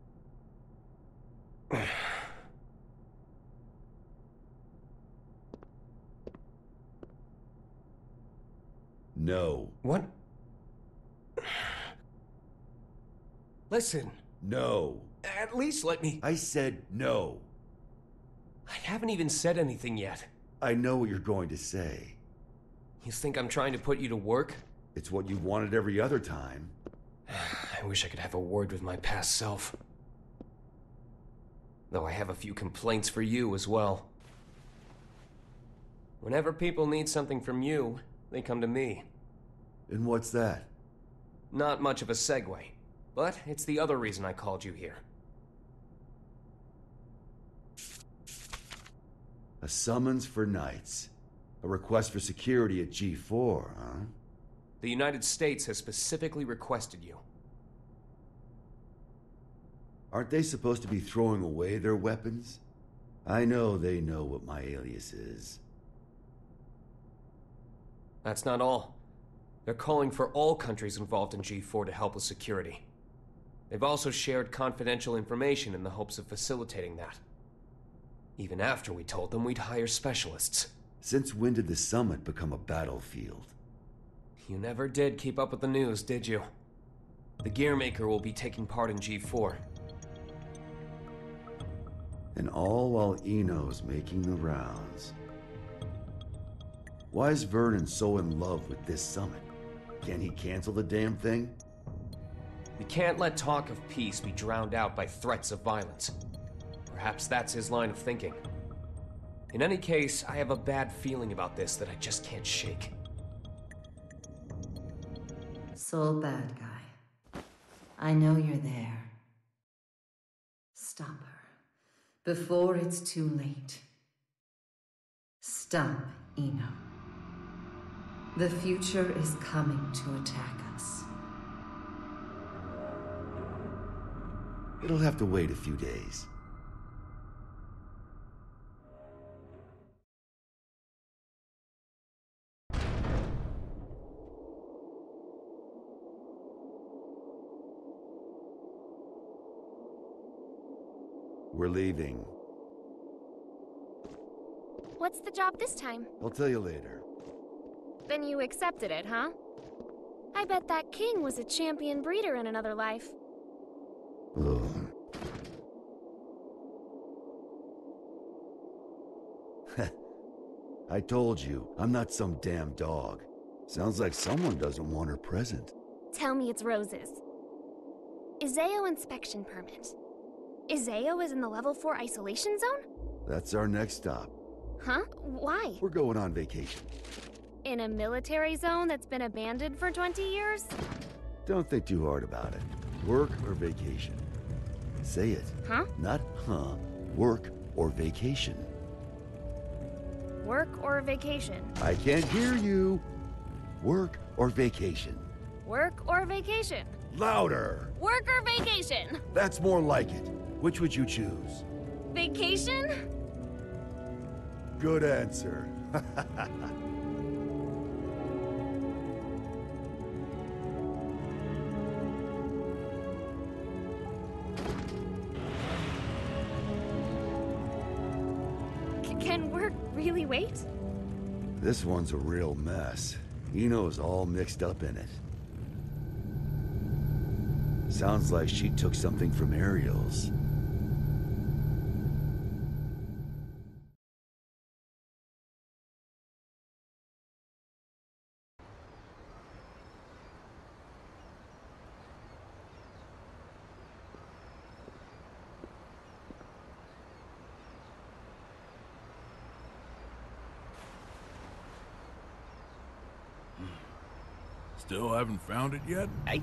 No. What? Listen. No. At least let me... I said no. I haven't even said anything yet. I know what you're going to say. You think I'm trying to put you to work? It's what you've wanted every other time. I wish I could have a word with my past self. Though I have a few complaints for you as well. Whenever people need something from you, they come to me. And what's that? Not much of a segue, but it's the other reason I called you here. A summons for Knights. A request for security at G4, huh? The United States has specifically requested you. Aren't they supposed to be throwing away their weapons? I know they know what my alias is. That's not all. They're calling for all countries involved in G4 to help with security. They've also shared confidential information in the hopes of facilitating that. Even after we told them we'd hire specialists. Since when did the summit become a battlefield? You never did keep up with the news, did you? The Gearmaker will be taking part in G4. And all while Eno's making the rounds. Why is Vernon so in love with this summit? Can he cancel the damn thing? We can't let talk of peace be drowned out by threats of violence. Perhaps that's his line of thinking. In any case, I have a bad feeling about this that I just can't shake. Soul bad guy. I know you're there. Stop her. Before it's too late. Stop Eno. The future is coming to attack us. It'll have to wait a few days. We're leaving. What's the job this time? I'll tell you later. Then you accepted it, huh? I bet that king was a champion breeder in another life. Ugh. I told you, I'm not some damn dog. Sounds like someone doesn't want her present. Tell me it's Rose's. Izeo inspection permit. Izeo is in the level 4 isolation zone? That's our next stop. Huh? Why? We're going on vacation. In a military zone that's been abandoned for 20 years? Don't think too hard about it. Work or vacation? Say it. Huh? Not huh. Work or vacation. Work or vacation? I can't hear you. Work or vacation? Work or vacation? Louder! Work or vacation? That's more like it. Which would you choose? Vacation? Good answer. Can work really wait? This one's a real mess. Eno's all mixed up in it. Sounds like she took something from Ariel's. Still haven't found it yet? Hey.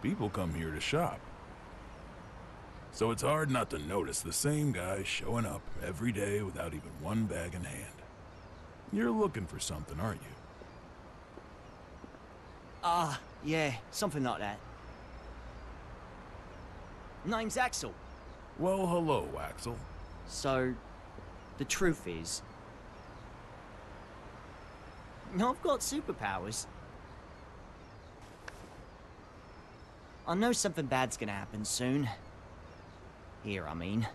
People come here to shop. So it's hard not to notice the same guy showing up every day without even one bag in hand. You're looking for something, aren't you? Yeah, something like that. Name's Axel. Well, hello, Axel. So, the truth is, I've got superpowers. I know something bad's gonna happen soon. Here, I mean.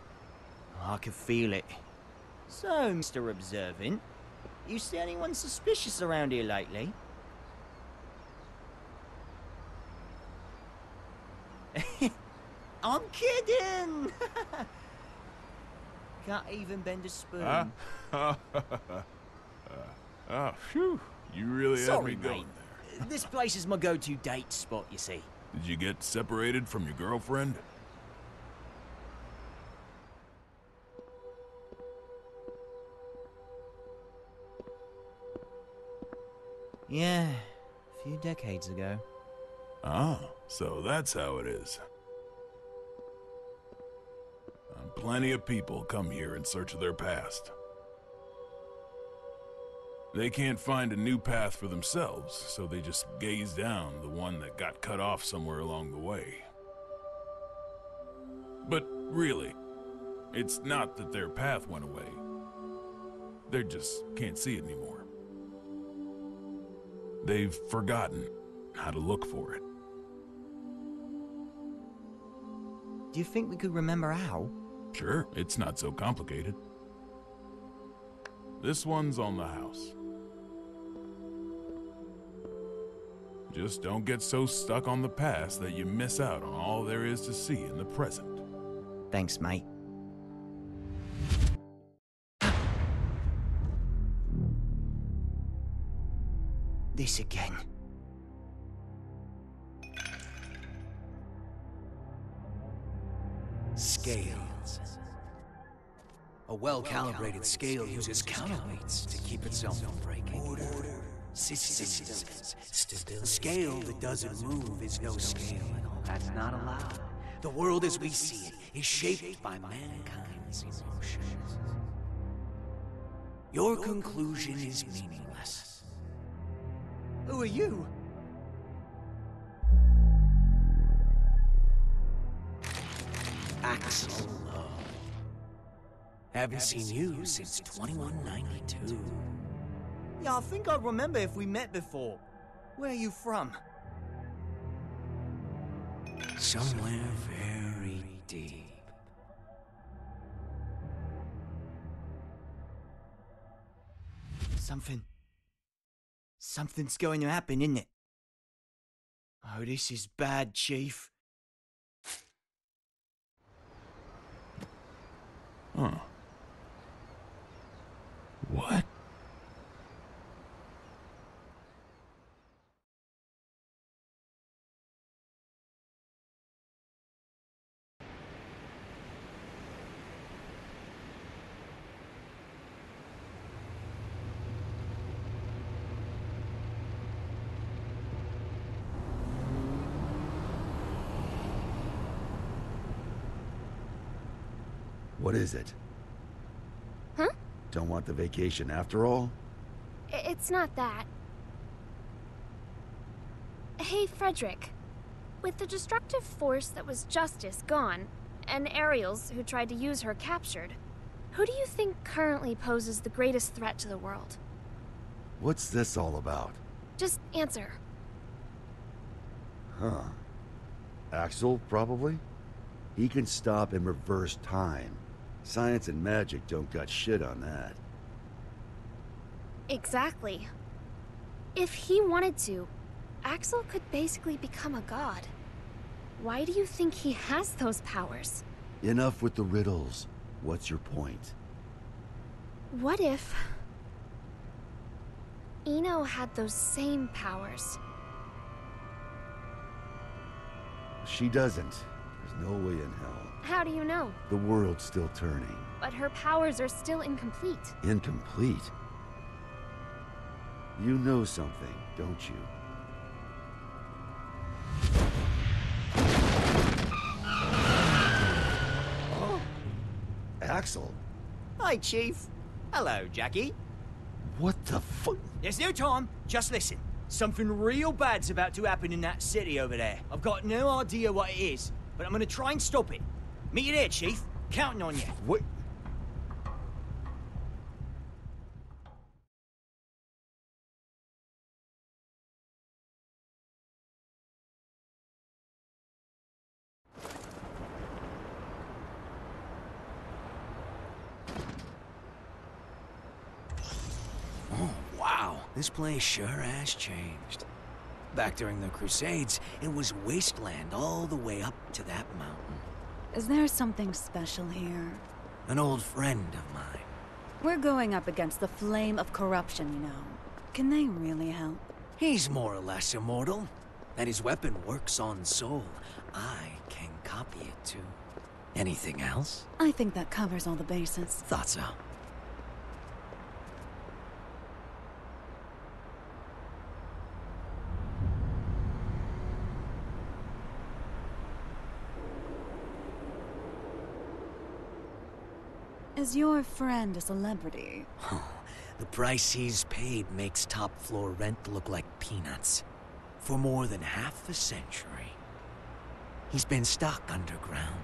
I can feel it. So, Mr. Observant, you see anyone suspicious around here lately? I'm kidding! Can't even bend a spoon. Oh, phew. You really had me Sorry, going mate. there. This place is my go-to date spot, you see. Did you get separated from your girlfriend? Yeah, a few decades ago. Ah, so that's how it is. Plenty of people come here in search of their past. They can't find a new path for themselves, so they just gaze down the one that got cut off somewhere along the way. But really, it's not that their path went away. They just can't see it anymore. They've forgotten how to look for it. Do you think we could remember how? Sure, it's not so complicated. This one's on the house. Just don't get so stuck on the past that you miss out on all there is to see in the present. Thanks, mate. This again. Scales. A well-calibrated scale uses counterweights to keep itself from breaking. Order, systems, stability. A scale that doesn't move is no scale at all. That's not allowed. The world as we see it is shaped by mankind's emotions. Your conclusion is meaningless. Who are you? Axel Love. Haven't seen you since 2192. Yeah, I think I remember if we met before. Where are you from? Somewhere very deep. Something's going to happen, isn't it? Oh, this is bad, Chief. Huh. What? What is it? Huh? Don't want the vacation after all? It's not that. Hey, Frederick. With the destructive force that was Justice gone, and Ariels, who tried to use her, captured, who do you think currently poses the greatest threat to the world? What's this all about? Just answer. Huh. Axel, probably? He can stop and reverse time. Science and magic don't got shit on that. Exactly. If he wanted to, Axel could basically become a god. Why do you think he has those powers? Enough with the riddles. What's your point? What if... Eno had those same powers? She doesn't. There's no way in hell. How do you know? The world's still turning. But her powers are still incomplete. Incomplete? You know something, don't you? Oh. Axel? Hi, Chief. Hello, Jackie. What the fuck? There's no time. Just listen. Something real bad's about to happen in that city over there. I've got no idea what it is, but I'm gonna try and stop it. Meet you there, Chief. Counting on you. What? Oh, wow. This place sure has changed. Back during the Crusades, it was wasteland all the way up to that mountain. Is there something special here? An old friend of mine. We're going up against the flame of corruption, you know. Can they really help? He's more or less immortal, and his weapon works on soul. I can copy it too. Anything else? I think that covers all the bases. Thought so. Is your friend a celebrity? The price he's paid makes top floor rent look like peanuts. For more than half a century, he's been stuck underground.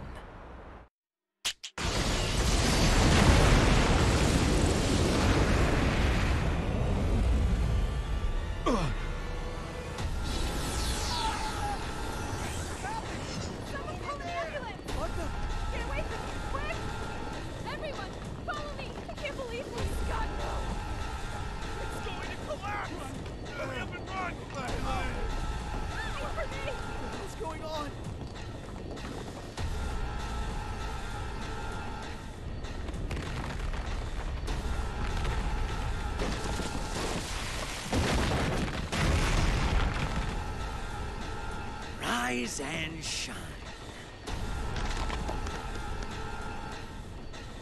Rise and shine.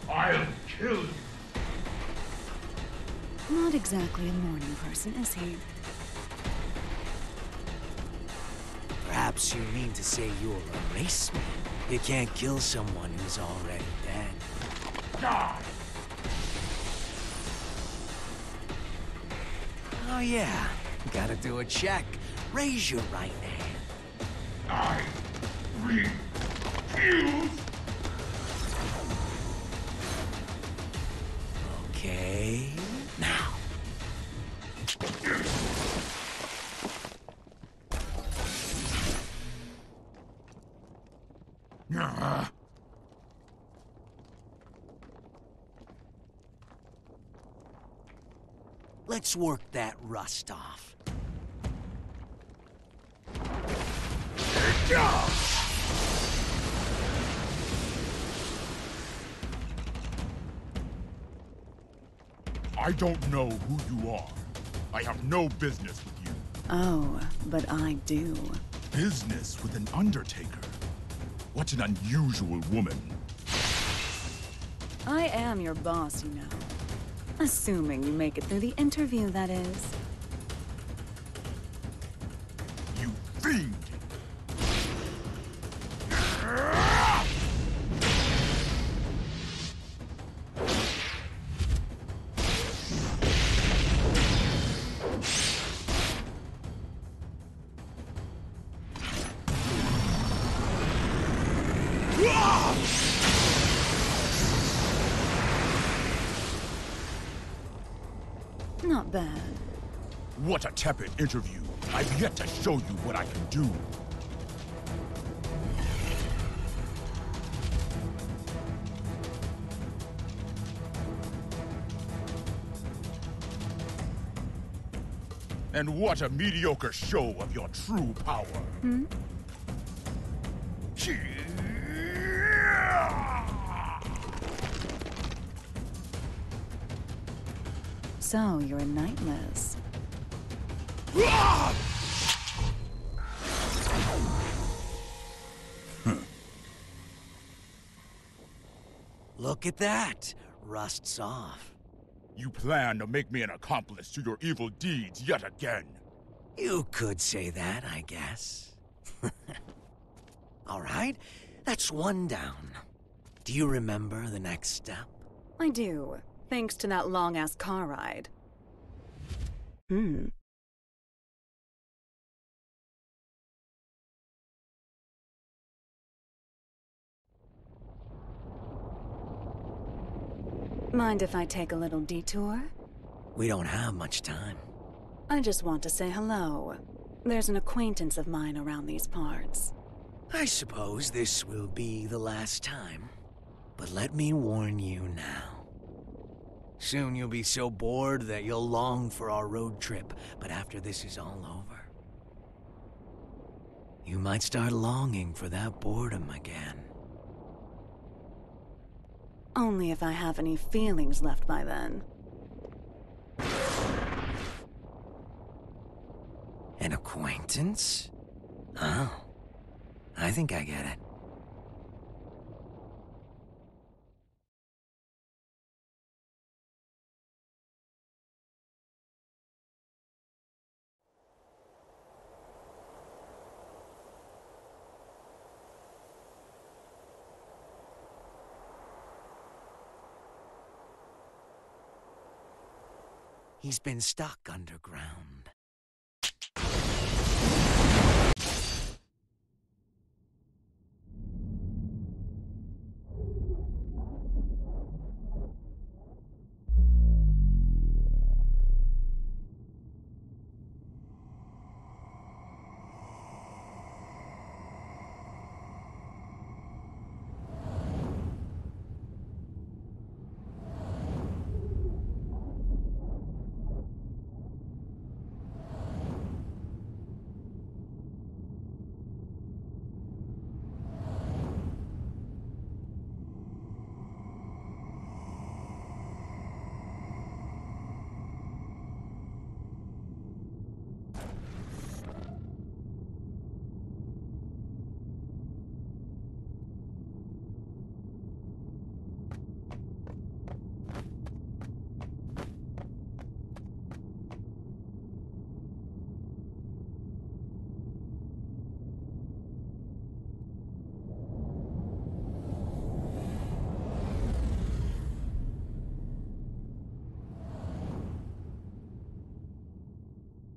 I'll kill you. Not exactly a morning person, is he? Perhaps you mean to say you're a raceman. You can't kill someone who's already dead. Die! Oh yeah, gotta do a check. Raise your right hand. I refuse! Okay, now. Let's work that rust off. I don't know who you are. I have no business with you. Oh, but I do. Business with an Undertaker? What an unusual woman. I am your boss, you know. Assuming you make it through the interview, that is. You fiend! Not bad. What a tepid interview. I've yet to show you what I can do. And what a mediocre show of your true power. Hmm? So, you're a Knightless. Look at that. Rust's off. You plan to make me an accomplice to your evil deeds yet again. You could say that, I guess. All right, that's one down. Do you remember the next step? I do, thanks to that long-ass car ride. Mind if I take a little detour? We don't have much time. I just want to say hello. There's an acquaintance of mine around these parts. I suppose this will be the last time. But let me warn you now. Soon you'll be so bored that you'll long for our road trip, but after this is all over, you might start longing for that boredom again. Only if I have any feelings left by then. An acquaintance? Oh, I think I get it. He's been stuck underground.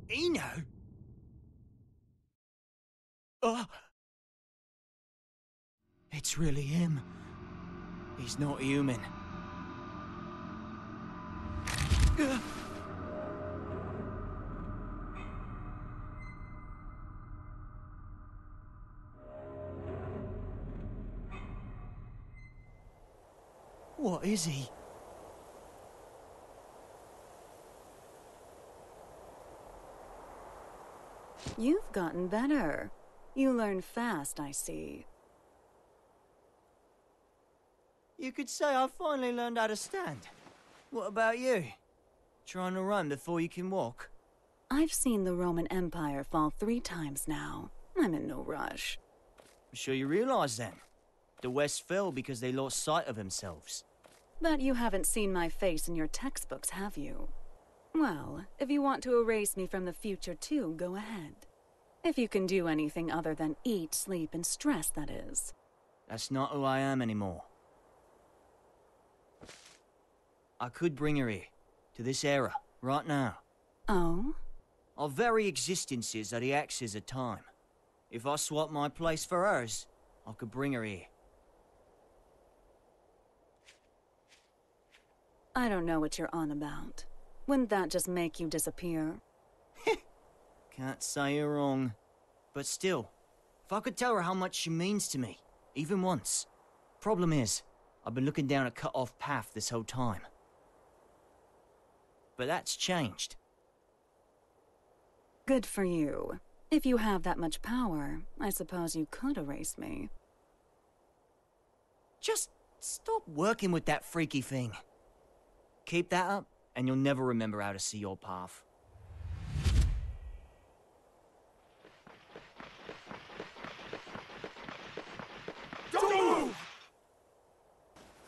Eno? Oh! It's really him. He's not human. What is he? You've gotten better. You learn fast, I see. You could say I finally learned how to stand. What about you? Trying to run before you can walk? I've seen the Roman Empire fall 3 times now. I'm in no rush. I'm sure you realize then. The West fell because they lost sight of themselves. But you haven't seen my face in your textbooks, have you? Well, if you want to erase me from the future too, go ahead. If you can do anything other than eat, sleep, and stress, that is. That's not who I am anymore. I could bring her here, to this era, right now. Oh? Our very existences are the axes of time. If I swap my place for hers, I could bring her here. I don't know what you're on about. Wouldn't that just make you disappear? Can't say you're wrong. But still, if I could tell her how much she means to me, even once. Problem is, I've been looking down a cut-off path this whole time. But that's changed. Good for you. If you have that much power, I suppose you could erase me. Just stop working with that freaky thing. Keep that up, and you'll never remember how to see your path.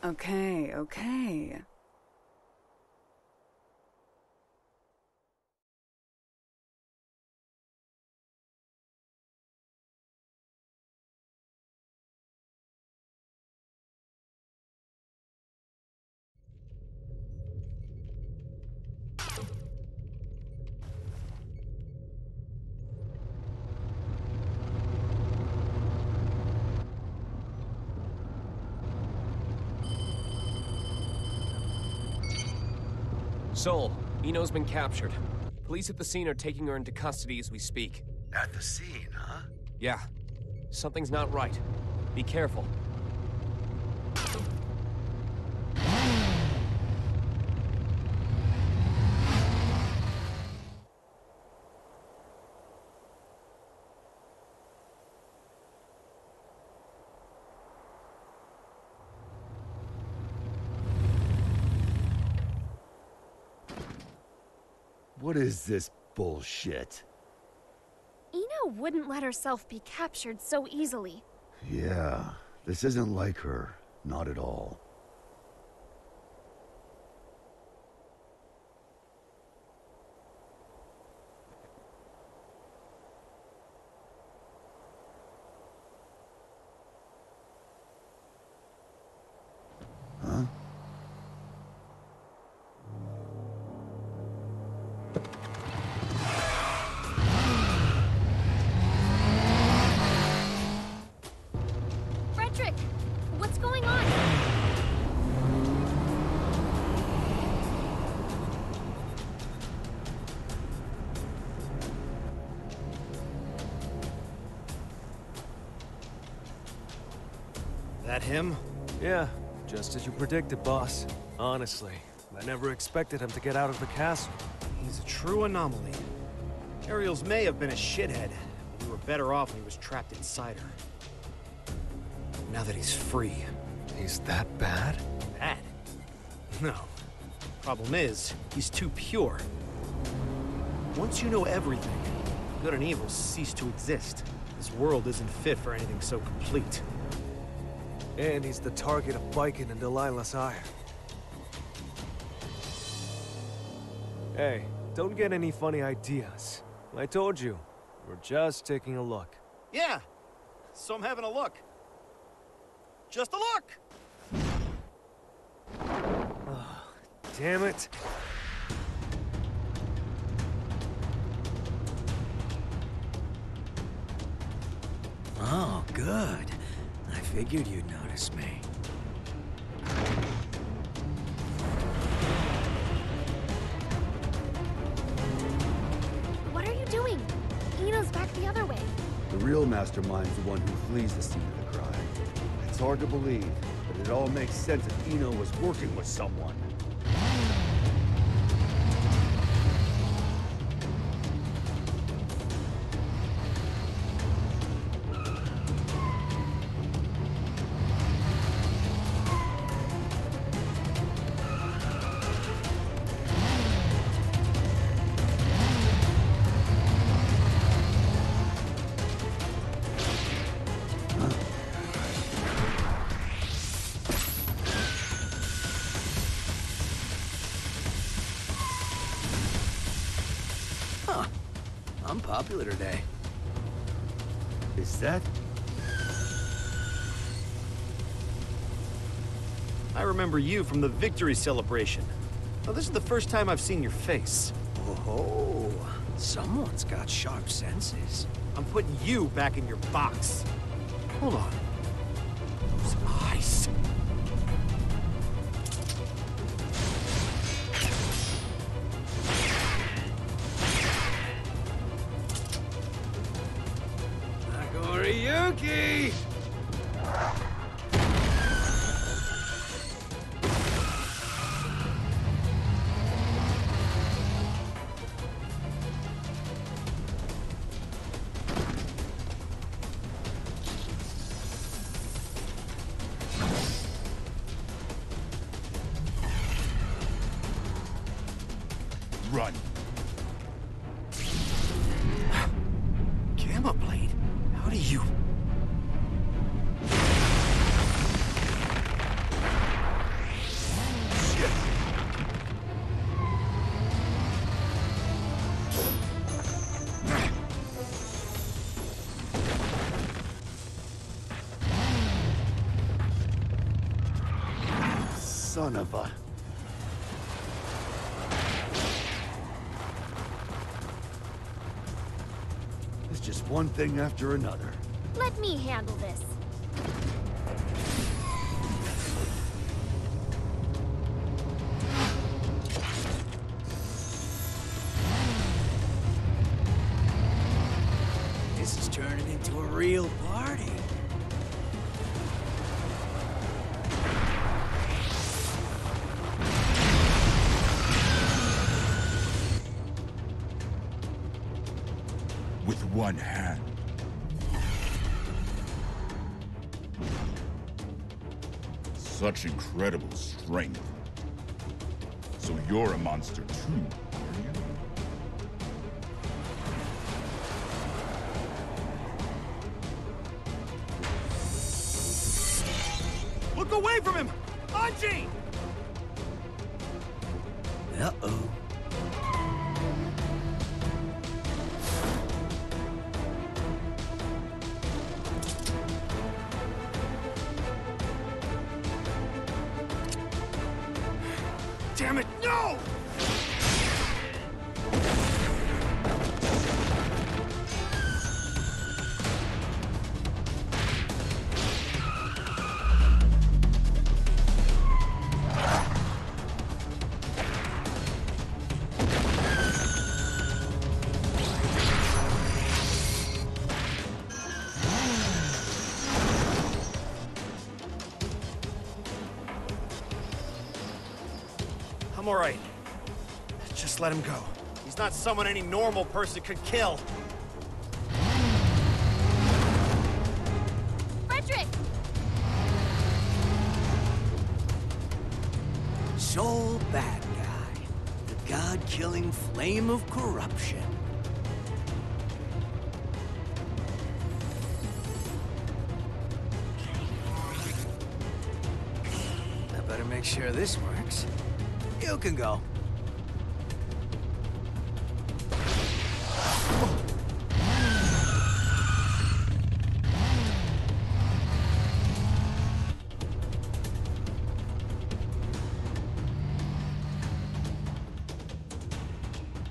Okay, okay. Sol, Eno's been captured. Police at the scene are taking her into custody as we speak. At the scene, huh? Yeah. Something's not right. Be careful. What is this bullshit? Ina wouldn't let herself be captured so easily. Yeah, this isn't like her. Not at all. Huh? Frederick! What's going on? That him? Yeah, just as you predicted, boss. Honestly, I never expected him to get out of the castle. He's a true anomaly. Ariels may have been a shithead, but we were better off when he was trapped inside her. Now that he's free... He's that bad? Bad? No. Problem is, he's too pure. Once you know everything, good and evil cease to exist. This world isn't fit for anything so complete. And he's the target of Viking and Delilah's ire. Hey, don't get any funny ideas. I told you, we're just taking a look. Yeah, so I'm having a look. Just a look! Oh, damn it. Oh, good. I figured you'd notice me. What are you doing? Ina's back the other way. The real mastermind's the one who flees the scene of the crime. It's hard to believe, but it all makes sense if Ina was working with someone. I'm popular today. Is that? I remember you from the victory celebration. Now, this is the first time I've seen your face. Oh, someone's got sharp senses. I'm putting you back in your box. Hold on. Those eyes. Yuki! Run. Gamma Blade? How do you... Son of a... It's just one thing after another. Let me handle this. This is turning into a real party. With one hand. Such incredible strength. So you're a monster too, are you? Look away from him! Anji! Uh-oh. Damn it, no! I'm alright. Just let him go. He's not someone any normal person could kill. Frederick! Sole bad guy. The god-killing flame of corruption. I better make sure this works. You can go.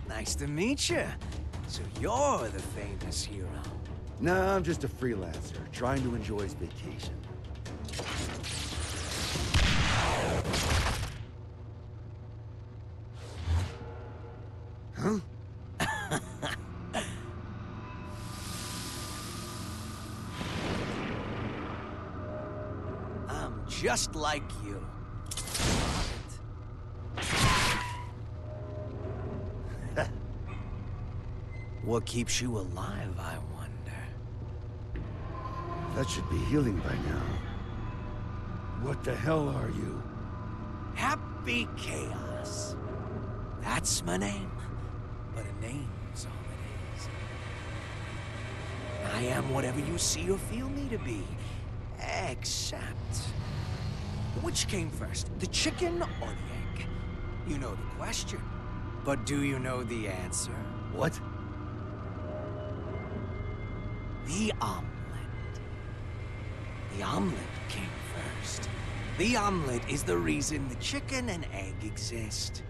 Nice to meet you. So you're the famous hero. Nah, I'm just a freelancer, trying to enjoy his vacation. Huh? I'm just like you. What keeps you alive, I wonder? That should be healing by now. What the hell are you? Happy Chaos. That's my name. But a name's all it is. I am whatever you see or feel me to be. Except... which came first, the chicken or the egg? You know the question. But do you know the answer? What? The omelet. The omelet came first. The omelet is the reason the chicken and egg exist.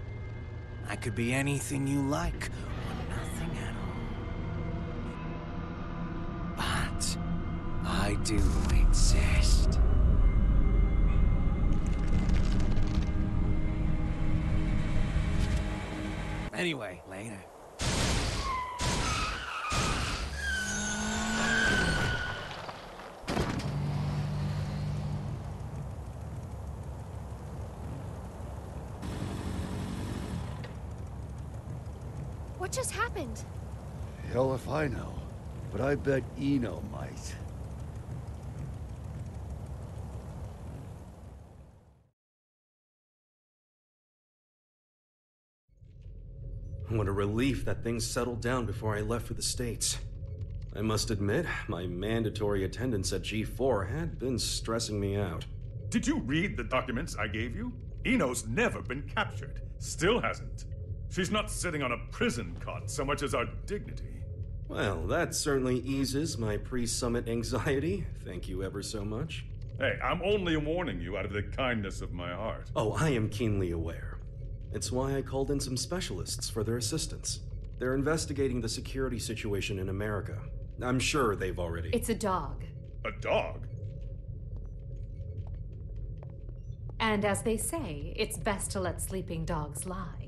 I could be anything you like, or nothing at all. But I do exist. Anyway, later. What just happened? Hell if I know. But I bet Eno might. What a relief that things settled down before I left for the States. I must admit, my mandatory attendance at G4 had been stressing me out. Did you read the documents I gave you? Eno's never been captured. Still hasn't. She's not sitting on a prison cot so much as our dignity. Well, that certainly eases my pre-summit anxiety. Thank you ever so much. Hey, I'm only warning you out of the kindness of my heart. Oh, I am keenly aware. It's why I called in some specialists for their assistance. They're investigating the security situation in America. I'm sure they've already... It's a dog. A dog? And as they say, it's best to let sleeping dogs lie.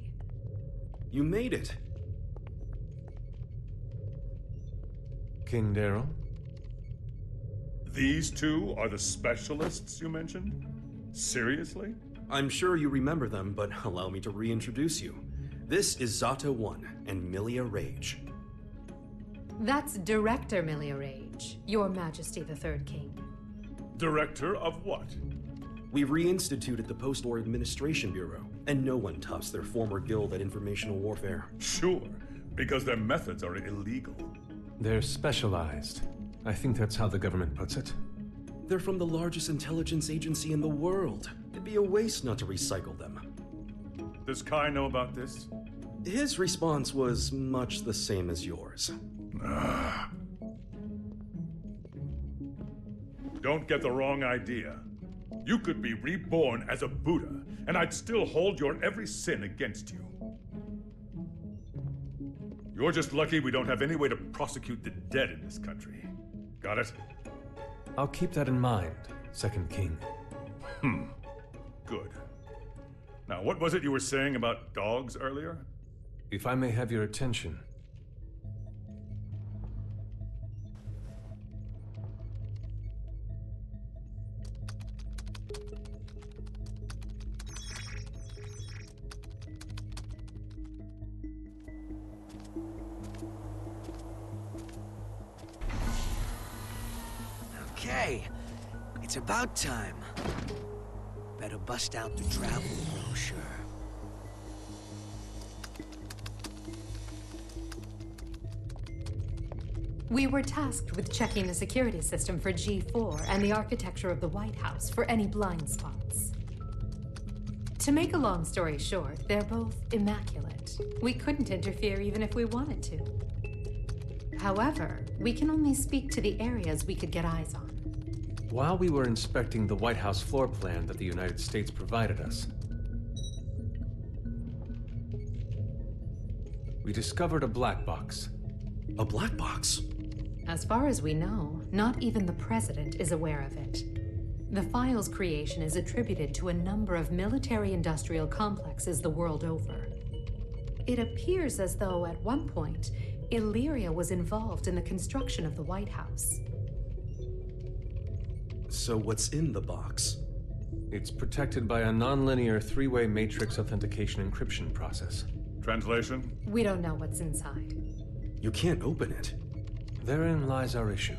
You made it. King Daryl? These two are the specialists you mentioned? Seriously? I'm sure you remember them, but allow me to reintroduce you. This is Zata 1 and Milia Rage. That's Director Milia Rage, Your Majesty the Third King. Director of what? We reinstituted the Post-War Administration Bureau, and no one tops their former guild at informational warfare. Sure, because their methods are illegal. They're specialized. I think that's how the government puts it. They're from the largest intelligence agency in the world. It'd be a waste not to recycle them. Does Kai know about this? His response was much the same as yours. Don't get the wrong idea. You could be reborn as a Buddha, and I'd still hold your every sin against you. You're just lucky we don't have any way to prosecute the dead in this country. Got it? I'll keep that in mind, Second King. Good. Now, what was it you were saying about dogs earlier? If I may have your attention. Okay, it's about time. Better bust out the travel brochure. We were tasked with checking the security system for G4 and the architecture of the White House for any blind spots. To make a long story short, they're both immaculate. We couldn't interfere even if we wanted to. However, we can only speak to the areas we could get eyes on. While we were inspecting the White House floor plan that the United States provided us, we discovered a black box. A black box? As far as we know, not even the president is aware of it. The file's creation is attributed to a number of military-industrial complexes the world over. It appears as though, at one point, Illyria was involved in the construction of the White House. So what's in the box? It's protected by a nonlinear three-way matrix authentication encryption process. Translation? We don't know what's inside. You can't open it. Therein lies our issue.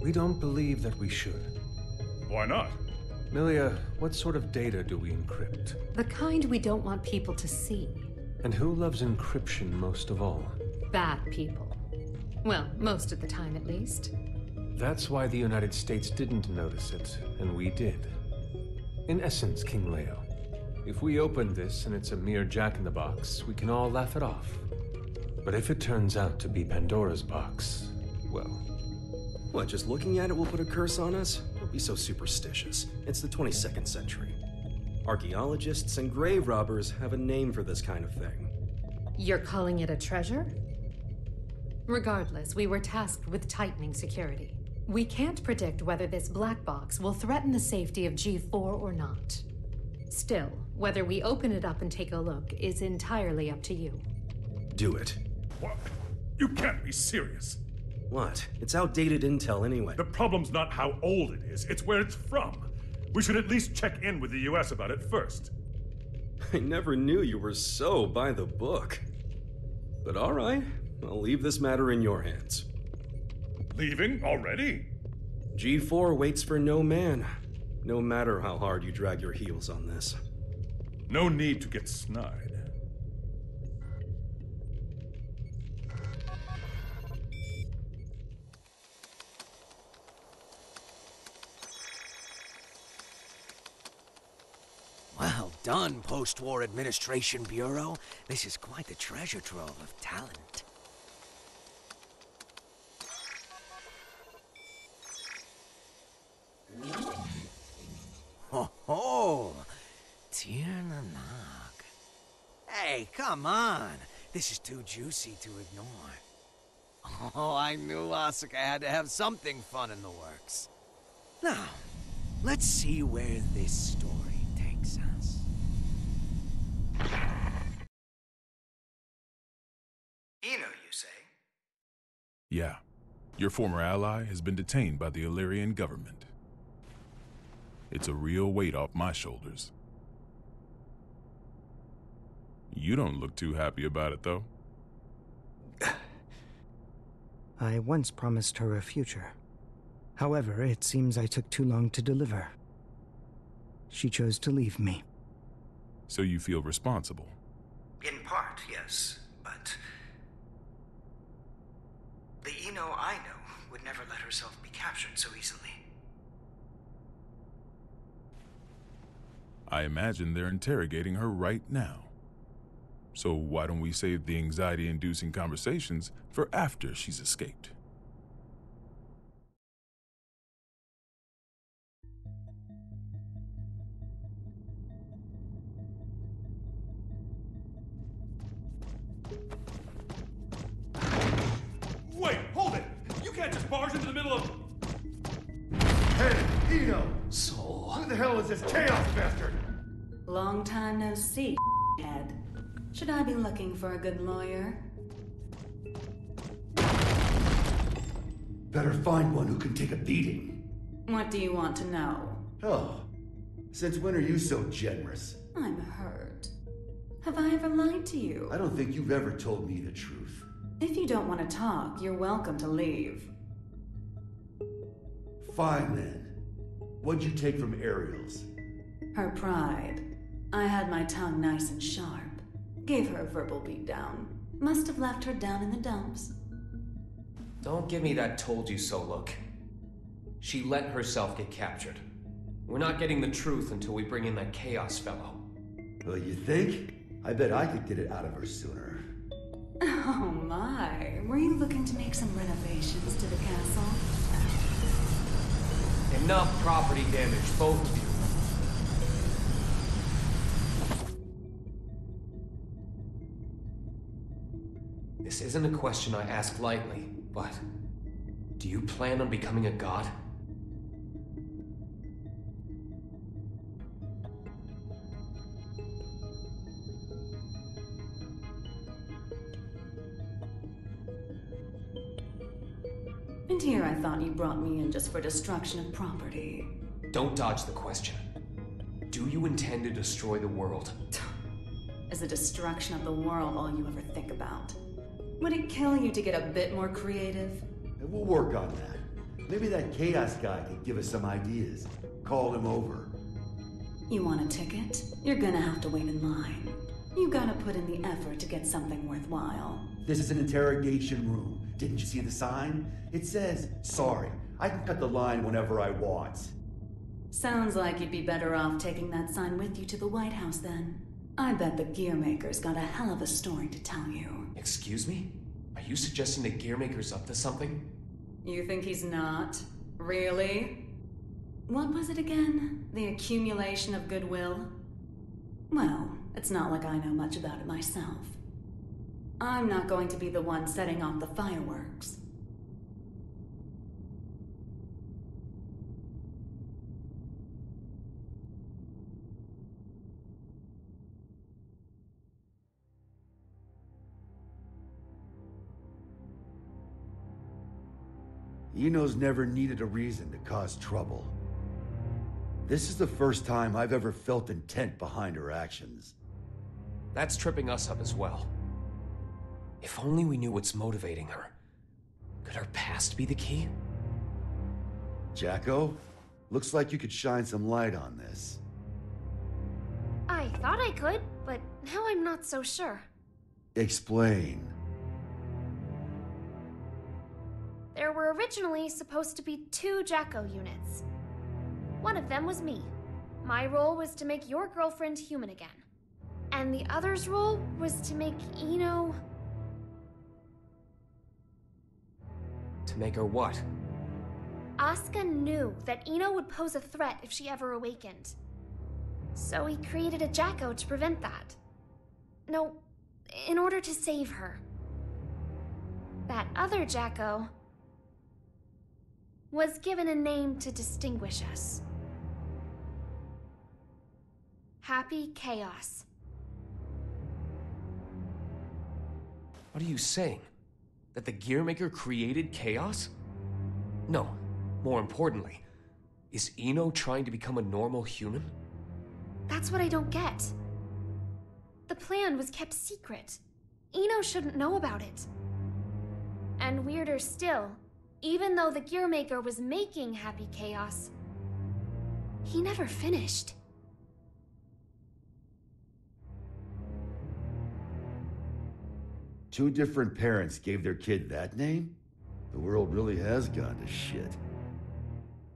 We don't believe that we should. Why not? Milia, what sort of data do we encrypt? The kind we don't want people to see. And who loves encryption most of all? Bad people. Well, most of the time at least. That's why the United States didn't notice it, and we did. In essence, King Leo, if we open this and it's a mere jack-in-the-box, we can all laugh it off. But if it turns out to be Pandora's box, well... What, just looking at it will put a curse on us? Don't be so superstitious. It's the 22nd century. Archaeologists and grave robbers have a name for this kind of thing. You're calling it a treasure? Regardless, we were tasked with tightening security. We can't predict whether this black box will threaten the safety of G4 or not. Still, whether we open it up and take a look is entirely up to you. Do it. What? You can't be serious. What? It's outdated intel anyway. The problem's not how old it is, it's where it's from. We should at least check in with the US about it first. I never knew you were so by the book. But all right, I'll leave this matter in your hands. Leaving already? G4 waits for no man, no matter how hard you drag your heels on this. No need to get snide. Well done, Post-War Administration Bureau. This is quite the treasure trove of talent. Ho ho! Tirnanak. Hey, come on! This is too juicy to ignore. Oh, I knew Asuka had to have something fun in the works. Now, let's see where this story takes us. Ino, you say? Yeah. Your former ally has been detained by the Illyrian government. It's a real weight off my shoulders. You don't look too happy about it, though. I once promised her a future. However, it seems I took too long to deliver. She chose to leave me. So you feel responsible? In part, yes, but... the Ino I know would never let herself be captured so easily. I imagine they're interrogating her right now. So why don't we save the anxiety-inducing conversations for after she's escaped? Wait, hold it! You can't just barge into the middle of... Hey, Eno! Soul. Who the hell is this chaos bastard? Long time no see, head. Should I be looking for a good lawyer? Better find one who can take a beating. What do you want to know? Oh, since when are you so generous? I'm hurt. Have I ever lied to you? I don't think you've ever told me the truth. If you don't want to talk, you're welcome to leave. Fine then. What'd you take from Ariel's? Her pride. I had my tongue nice and sharp. Gave her a verbal beatdown. Must have left her down in the dumps. Don't give me that told you so look. She let herself get captured. We're not getting the truth until we bring in that Chaos fellow. Well, you think? I bet I could get it out of her sooner. Oh my. Were you looking to make some renovations to the castle? Enough property damage, both of you. This isn't a question I ask lightly, but do you plan on becoming a god? And here I thought you brought me in just for destruction of property. Don't dodge the question. Do you intend to destroy the world? Is the destruction of the world all you ever think about? Would it kill you to get a bit more creative? We'll work on that. Maybe that Chaos guy could give us some ideas. Call him over. You want a ticket? You're gonna have to wait in line. You gotta put in the effort to get something worthwhile. This is an interrogation room. Didn't you see the sign? It says, sorry, I can cut the line whenever I want. Sounds like you'd be better off taking that sign with you to the White House then. I bet the Gearmaker's got a hell of a story to tell you. Excuse me? Are you suggesting the Gearmaker's up to something? You think he's not? Really? What was it again? The accumulation of goodwill? Well, it's not like I know much about it myself. I'm not going to be the one setting off the fireworks. Eno's never needed a reason to cause trouble. This is the first time I've ever felt intent behind her actions. That's tripping us up as well. If only we knew what's motivating her. Could her past be the key? Jacko, looks like you could shine some light on this. I thought I could, but now I'm not so sure. Explain. There were originally supposed to be 2 Jacko units. One of them was me. My role was to make your girlfriend human again. And the other's role was to make Eno... To make her what? Asuka knew that Eno would pose a threat if she ever awakened. So he created a Jacko to prevent that. No, in order to save her. That other Jacko was given a name to distinguish us. Happy Chaos. What are you saying? That the Gearmaker created Chaos? No, more importantly, is Eno trying to become a normal human? That's what I don't get. The plan was kept secret. Eno shouldn't know about it. And weirder still, even though the Gearmaker was making Happy Chaos, he never finished. Two different parents gave their kid that name? The world really has gone to shit.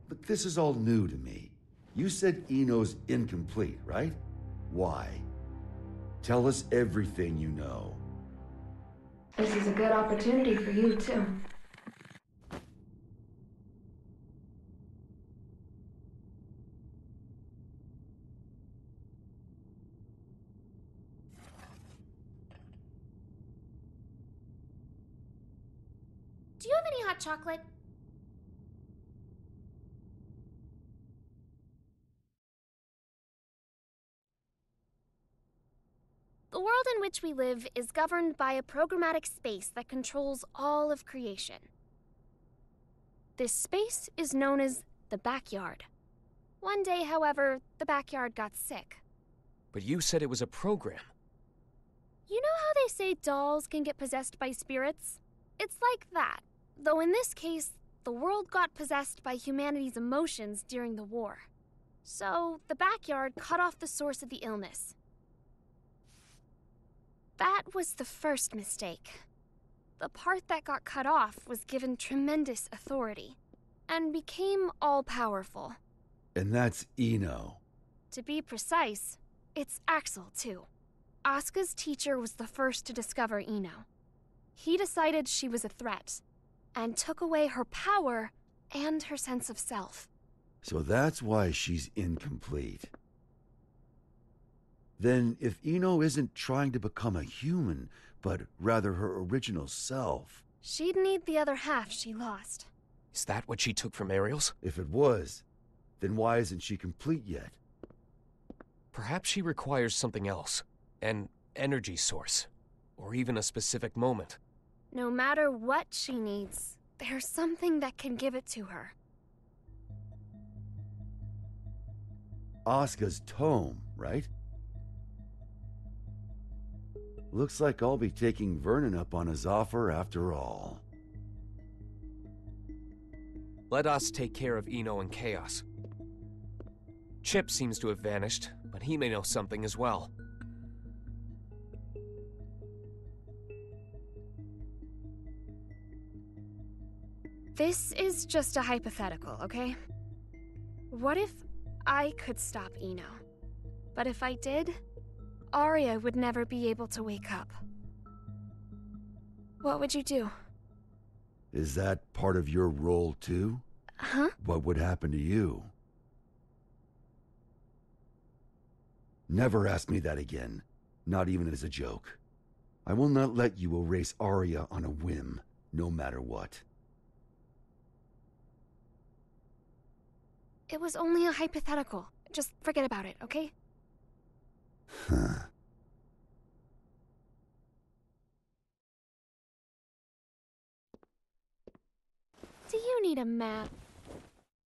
But this is all new to me. You said Eno's incomplete, right? Why? Tell us everything you know. This is a good opportunity for you, too. Do you have any hot chocolate? The world in which we live is governed by a programmatic space that controls all of creation. This space is known as the backyard. One day, however, the backyard got sick. But you said it was a program. You know how they say dolls can get possessed by spirits? It's like that, though in this case, the world got possessed by humanity's emotions during the war. So, the backyard cut off the source of the illness. That was the first mistake. The part that got cut off was given tremendous authority, and became all-powerful. And that's Eno. To be precise, it's Axel, too. Asuka's teacher was the first to discover Eno. He decided she was a threat, and took away her power and her sense of self. So that's why she's incomplete. Then, if Eno isn't trying to become a human, but rather her original self... She'd need the other half she lost. Is that what she took from Ariel's? If it was, then why isn't she complete yet? Perhaps she requires something else. An energy source. Or even a specific moment. No matter what she needs, there's something that can give it to her. Asuka's tome, right? Looks like I'll be taking Vernon up on his offer after all. Let us take care of Eno and Chaos. Chip seems to have vanished, but he may know something as well. This is just a hypothetical, okay? What if I could stop Eno? But if I did, Arya would never be able to wake up. What would you do? Is that part of your role too? Huh? What would happen to you? Never ask me that again. Not even as a joke. I will not let you erase Arya on a whim, no matter what. It was only a hypothetical. Just forget about it, okay? Huh. Do you need a map?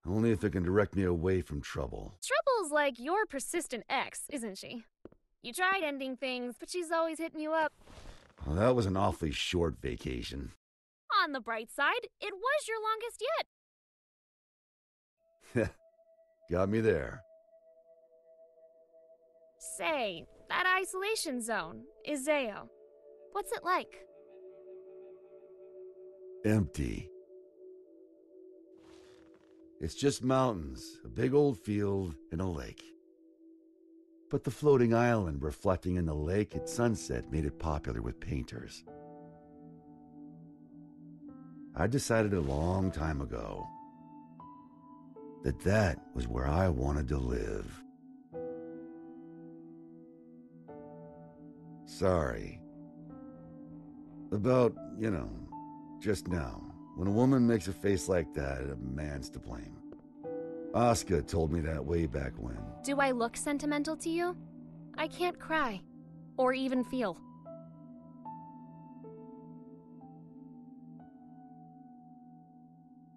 Only if it can direct me away from trouble. Trouble's like your persistent ex, isn't she? You tried ending things, but she's always hitting you up. Well, that was an awfully short vacation. On the bright side, it was your longest yet. Got me there. Say, that isolation zone, Izeo. What's it like? Empty. It's just mountains, a big old field, and a lake. But the floating island reflecting in the lake at sunset made it popular with painters. I decided a long time ago that that was where I wanted to live. Sorry. About, just now. When a woman makes a face like that, a man's to blame. Asuka told me that way back when. Do I look sentimental to you? I can't cry. Or even feel.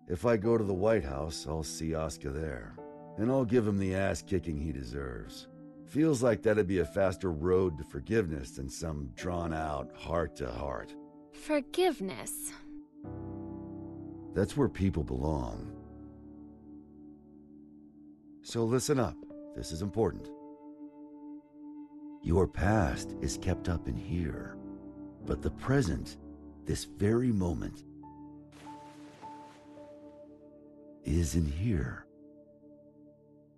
If I go to the White House, I'll see Asuka there. And I'll give him the ass-kicking he deserves. Feels like that'd be a faster road to forgiveness than some drawn-out heart-to-heart. Forgiveness? That's where people belong. So listen up. This is important. Your past is kept up in here. But the present, this very moment, is in here.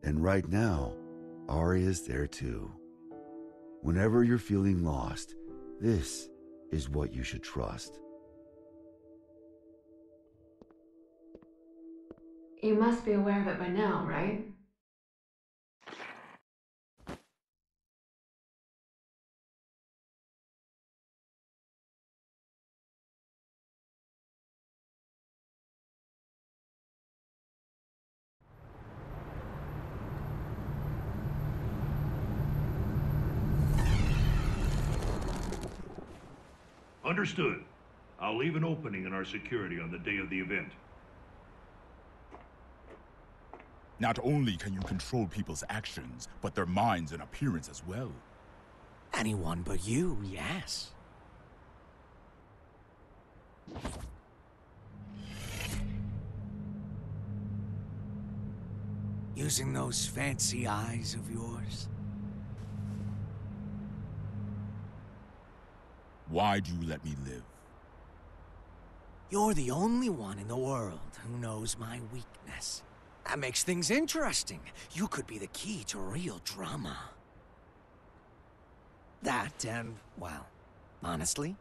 And right now, Arya's there too. Whenever you're feeling lost, this is what you should trust. You must be aware of it by now, right? Understood. I'll leave an opening in our security on the day of the event. Not only can you control people's actions, but their minds and appearance as well. Anyone but you, yes. Using those fancy eyes of yours? Why do you let me live? You're the only one in the world who knows my weakness. That makes things interesting. You could be the key to real drama. That, and, well, honestly,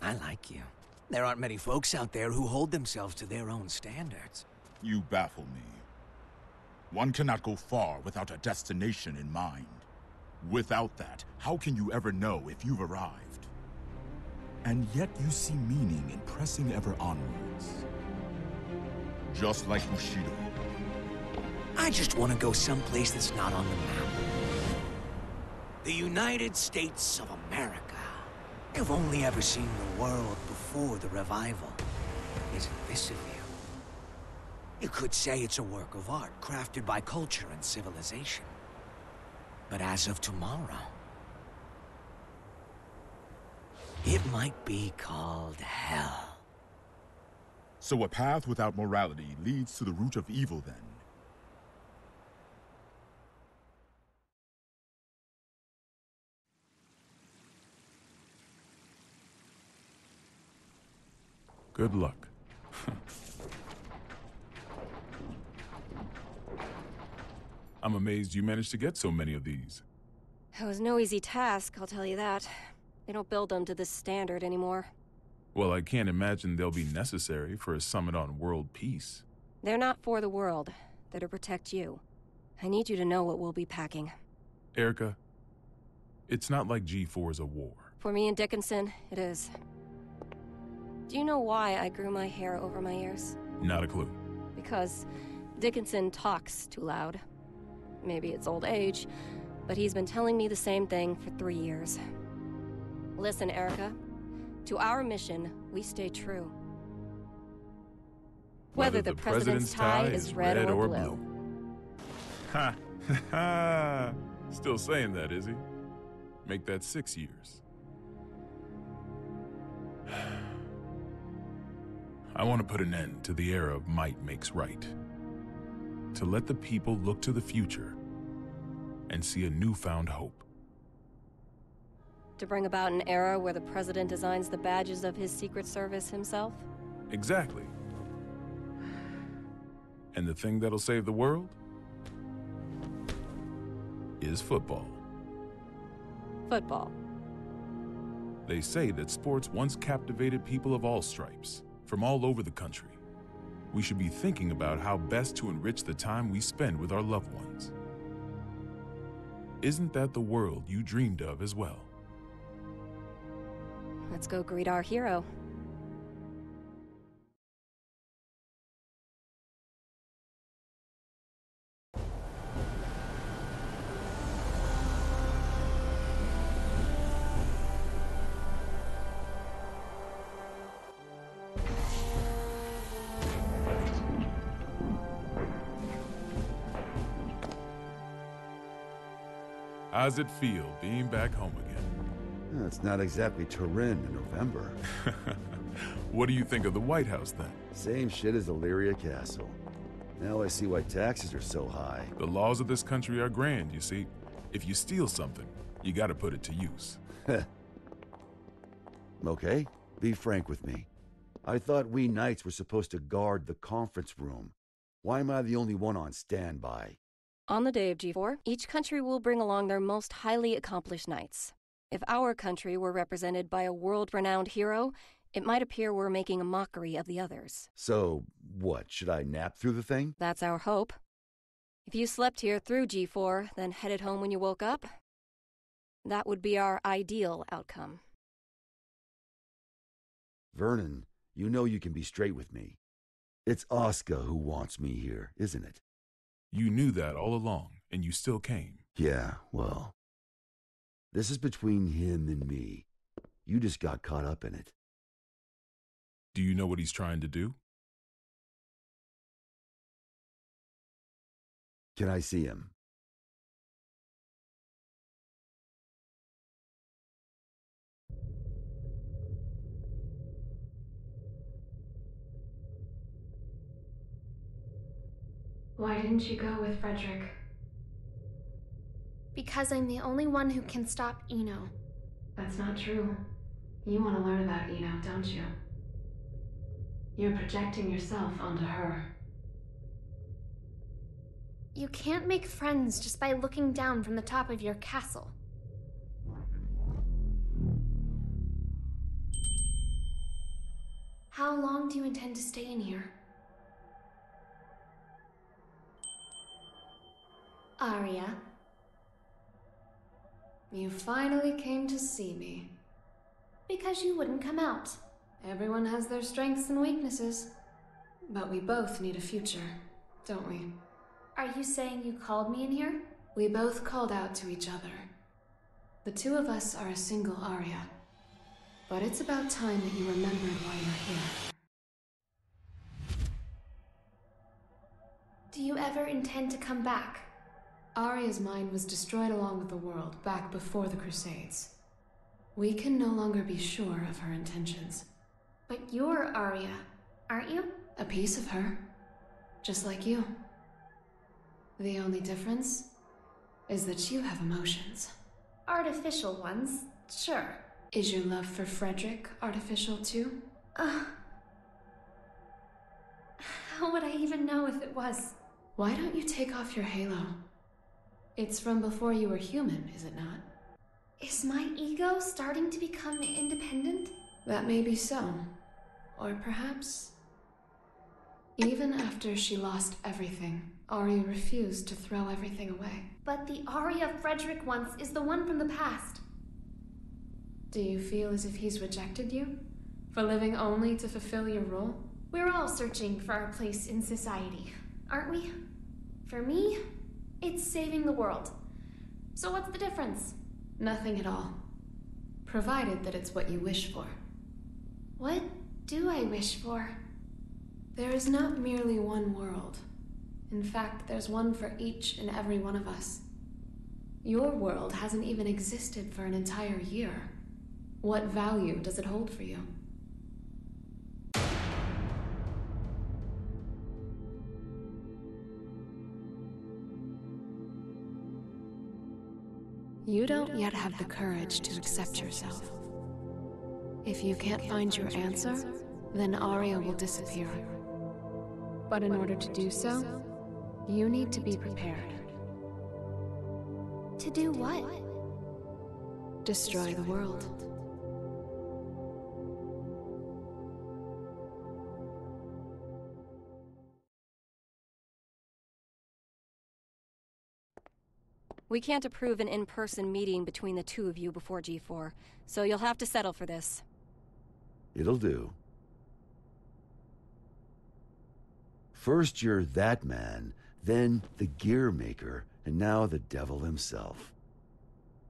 I like you. There aren't many folks out there who hold themselves to their own standards. You baffle me. One cannot go far without a destination in mind. Without that, how can you ever know if you've arrived? And yet you see meaning in pressing ever onwards. Just like Bushido. I just want to go someplace that's not on the map. The United States of America. You've only ever seen the world before the revival. Isn't this a view? You could say it's a work of art, crafted by culture and civilization. But as of tomorrow, it might be called hell. So a path without morality leads to the root of evil, then? Good luck. I'm amazed you managed to get so many of these. It was no easy task, I'll tell you that. They don't build them to this standard anymore. Well, I can't imagine they'll be necessary for a summit on world peace. They're not for the world. They're to protect you. I need you to know what we'll be packing. Erica, it's not like G4 is a war. For me and Dickinson, it is. Do you know why I grew my hair over my ears? Not a clue. Because Dickinson talks too loud. Maybe it's old age, but he's been telling me the same thing for 3 years. Listen, Erica. To our mission, we stay true. Whether the president's tie is red or blue. Ha! Ha! Still saying that, is he? Make that 6 years. I want to put an end to the era of might makes right. To let the people look to the future and see a newfound hope. To bring about an era where the president designs the badges of his Secret Service himself? Exactly. And the thing that'll save the world is football. Football. They say that sports once captivated people of all stripes, from all over the country. We should be thinking about how best to enrich the time we spend with our loved ones. Isn't that the world you dreamed of as well? Let's go greet our hero. How's it feel being back home again? It's not exactly Turin in November. What do you think of the White House, then? Same shit as Illyria Castle. Now I see why taxes are so high. The laws of this country are grand, you see. If you steal something, you gotta put it to use. Okay, be frank with me. I thought we knights were supposed to guard the conference room. Why am I the only one on standby? On the day of G4, each country will bring along their most highly accomplished knights. If our country were represented by a world-renowned hero, it might appear we're making a mockery of the others. So, what, should I nap through the thing? That's our hope. If you slept here through G4, then headed home when you woke up, that would be our ideal outcome. Vernon, you know you can be straight with me. It's Oscar who wants me here, isn't it? You knew that all along, and you still came. Yeah, well, this is between him and me. You just got caught up in it. Do you know what he's trying to do? Can I see him? Why didn't you go with Frederick? Because I'm the only one who can stop Eno. That's not true. You want to learn about Eno, don't you? You're projecting yourself onto her. You can't make friends just by looking down from the top of your castle. How long do you intend to stay in here? Arya. You finally came to see me. Because you wouldn't come out. Everyone has their strengths and weaknesses. But we both need a future, don't we? Are you saying you called me in here? We both called out to each other. The two of us are a single Arya. But it's about time that you remembered why you're here. Do you ever intend to come back? Arya's mind was destroyed along with the world back before the Crusades. We can no longer be sure of her intentions. But you're Arya, aren't you? A piece of her. Just like you. The only difference is that you have emotions. Artificial ones, sure. Is your love for Frederick artificial too? How would I even know if it was? Why don't you take off your halo? It's from before you were human, is it not? Is my ego starting to become independent? That may be so. Or perhaps... Even after she lost everything, Arya refused to throw everything away. But the Arya Frederick once is the one from the past. Do you feel as if he's rejected you? For living only to fulfill your role? We're all searching for our place in society, aren't we? For me, it's saving the world. So what's the difference? Nothing at all. Provided that it's what you wish for. What do I wish for? There is not merely one world. In fact, there's one for each and every one of us. Your world hasn't even existed for an entire year. What value does it hold for you? You don't yet have the courage to accept yourself. If you can't find your answer, then Arya will disappear. But in order to do so, you need to be prepared. To do what? Destroy the world. We can't approve an in-person meeting between the two of you before G4, so you'll have to settle for this. It'll do. First you're that man, then the gear maker, and now the devil himself.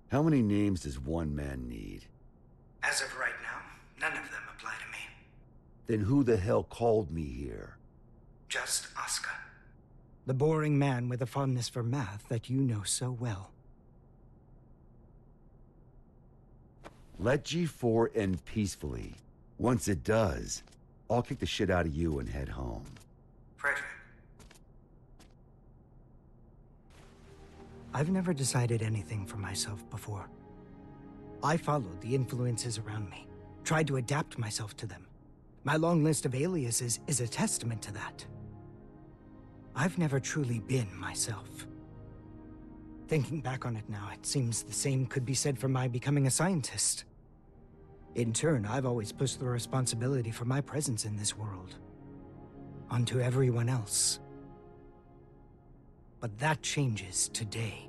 How many names does one man need? As of right now, none of them apply to me. Then who the hell called me here? Just Oscar. The boring man with a fondness for math that you know so well. Let G4 end peacefully. Once it does, I'll kick the shit out of you and head home. Frederick. I've never decided anything for myself before. I followed the influences around me, tried to adapt myself to them. My long list of aliases is a testament to that. I've never truly been myself. Thinking back on it now, it seems the same could be said for my becoming a scientist. In turn, I've always pushed the responsibility for my presence in this world onto everyone else. But that changes today.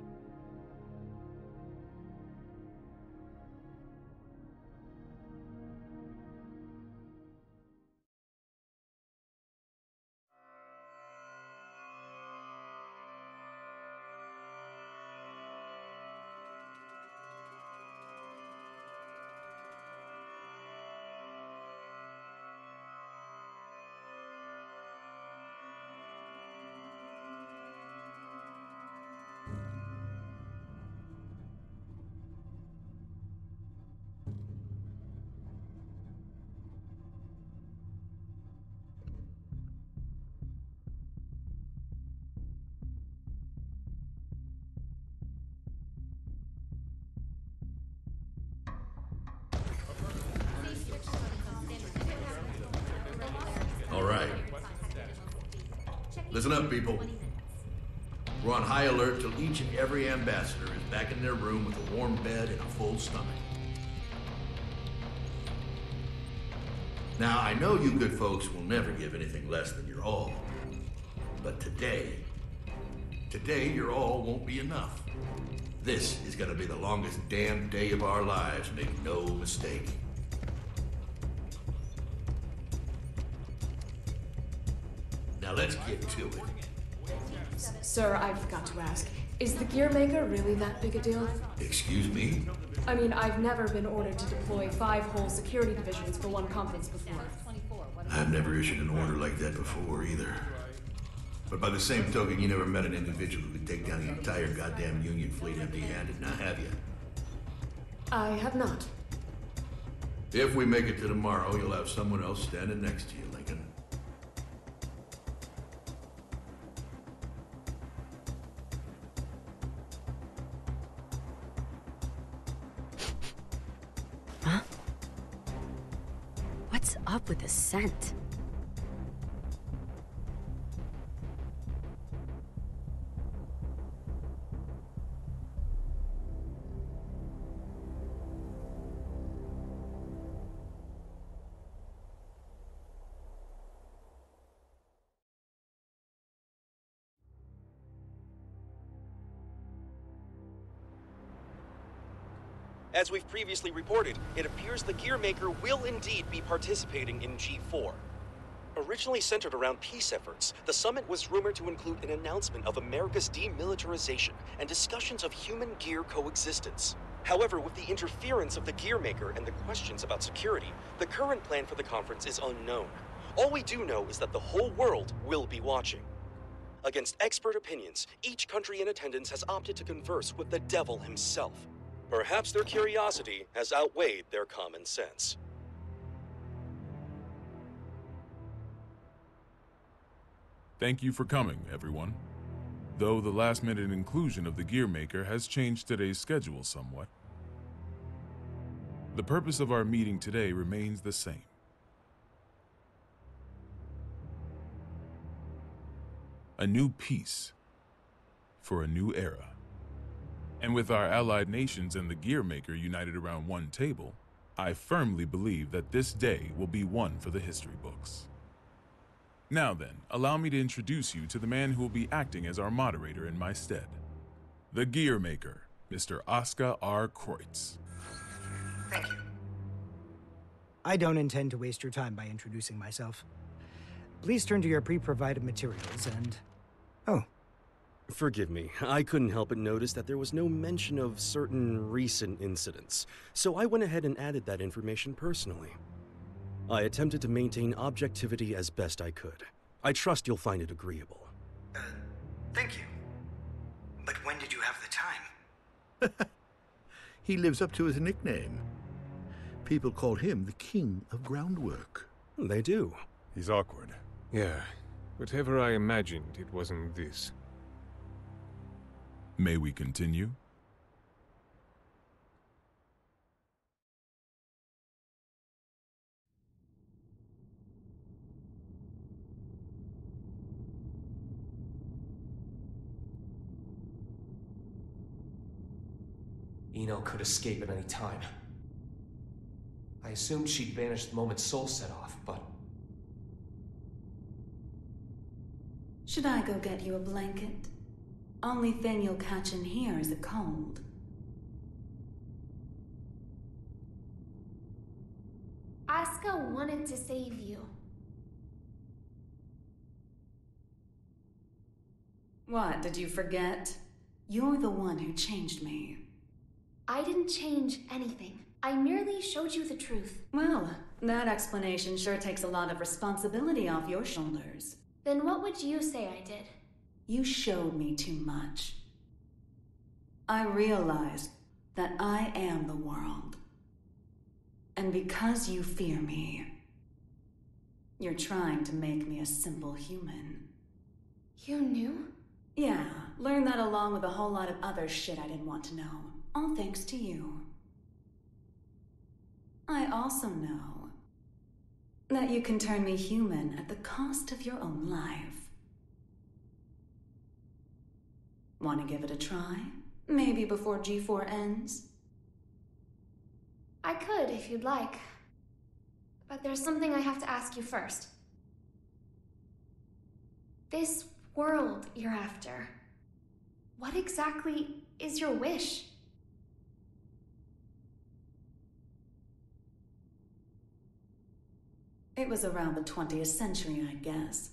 All right. Listen up, people. We're on high alert till each and every ambassador is back in their room with a warm bed and a full stomach. Now, I know you good folks will never give anything less than your all. But today, your all won't be enough. This is gonna be the longest damn day of our lives, make no mistake. Now let's get to it. Sir, I forgot to ask. Is the Gear Maker really that big a deal? Excuse me? I mean, I've never been ordered to deploy 5 whole security divisions for one conference before. I've never issued an order like that before either. But by the same token, you never met an individual who could take down the entire goddamn Union fleet empty-handed, now have you? I have not. If we make it to tomorrow, you'll have someone else standing next to you, Lincoln. Huh? What's up with the scent? As we've previously reported, it appears the Gear Maker will indeed be participating in G4. Originally centered around peace efforts, the summit was rumored to include an announcement of America's demilitarization and discussions of human-gear coexistence. However, with the interference of the Gear Maker and the questions about security, the current plan for the conference is unknown. All we do know is that the whole world will be watching. Against expert opinions, each country in attendance has opted to converse with the devil himself. Perhaps their curiosity has outweighed their common sense. Thank you for coming, everyone. Though the last-minute inclusion of the Gear Maker has changed today's schedule somewhat. The purpose of our meeting today remains the same. A new peace for a new era. And with our allied nations and the Gear Maker united around one table, I firmly believe that this day will be one for the history books. Now then, allow me to introduce you to the man who will be acting as our moderator in my stead. The Gear Maker, Mr. Oscar R. Kreutz. Thank you. I don't intend to waste your time by introducing myself. Please turn to your pre-provided materials and... Oh. Forgive me, I couldn't help but notice that there was no mention of certain recent incidents, so I went ahead and added that information personally. I attempted to maintain objectivity as best I could. I trust you'll find it agreeable. Thank you. But when did you have the time? He lives up to his nickname. People call him the King of Groundwork. They do. He's awkward. Yeah, whatever I imagined, it wasn't this. May we continue? Eno could escape at any time. I assumed she'd vanished the moment Soul set off, but... Should I go get you a blanket? Only thing you'll catch in here is a cold. Asuka wanted to save you. What, did you forget? You're the one who changed me. I didn't change anything. I merely showed you the truth. Well, that explanation sure takes a lot of responsibility off your shoulders. Then what would you say I did? You showed me too much. I realized that I am the world. And because you fear me, you're trying to make me a simple human. You knew? Yeah, learned that along with a whole lot of other shit I didn't want to know. All thanks to you. I also know that you can turn me human at the cost of your own life. Want to give it a try? Maybe before G4 ends? I could, if you'd like. But there's something I have to ask you first. This world you're after, what exactly is your wish? It was around the 20th century, I guess.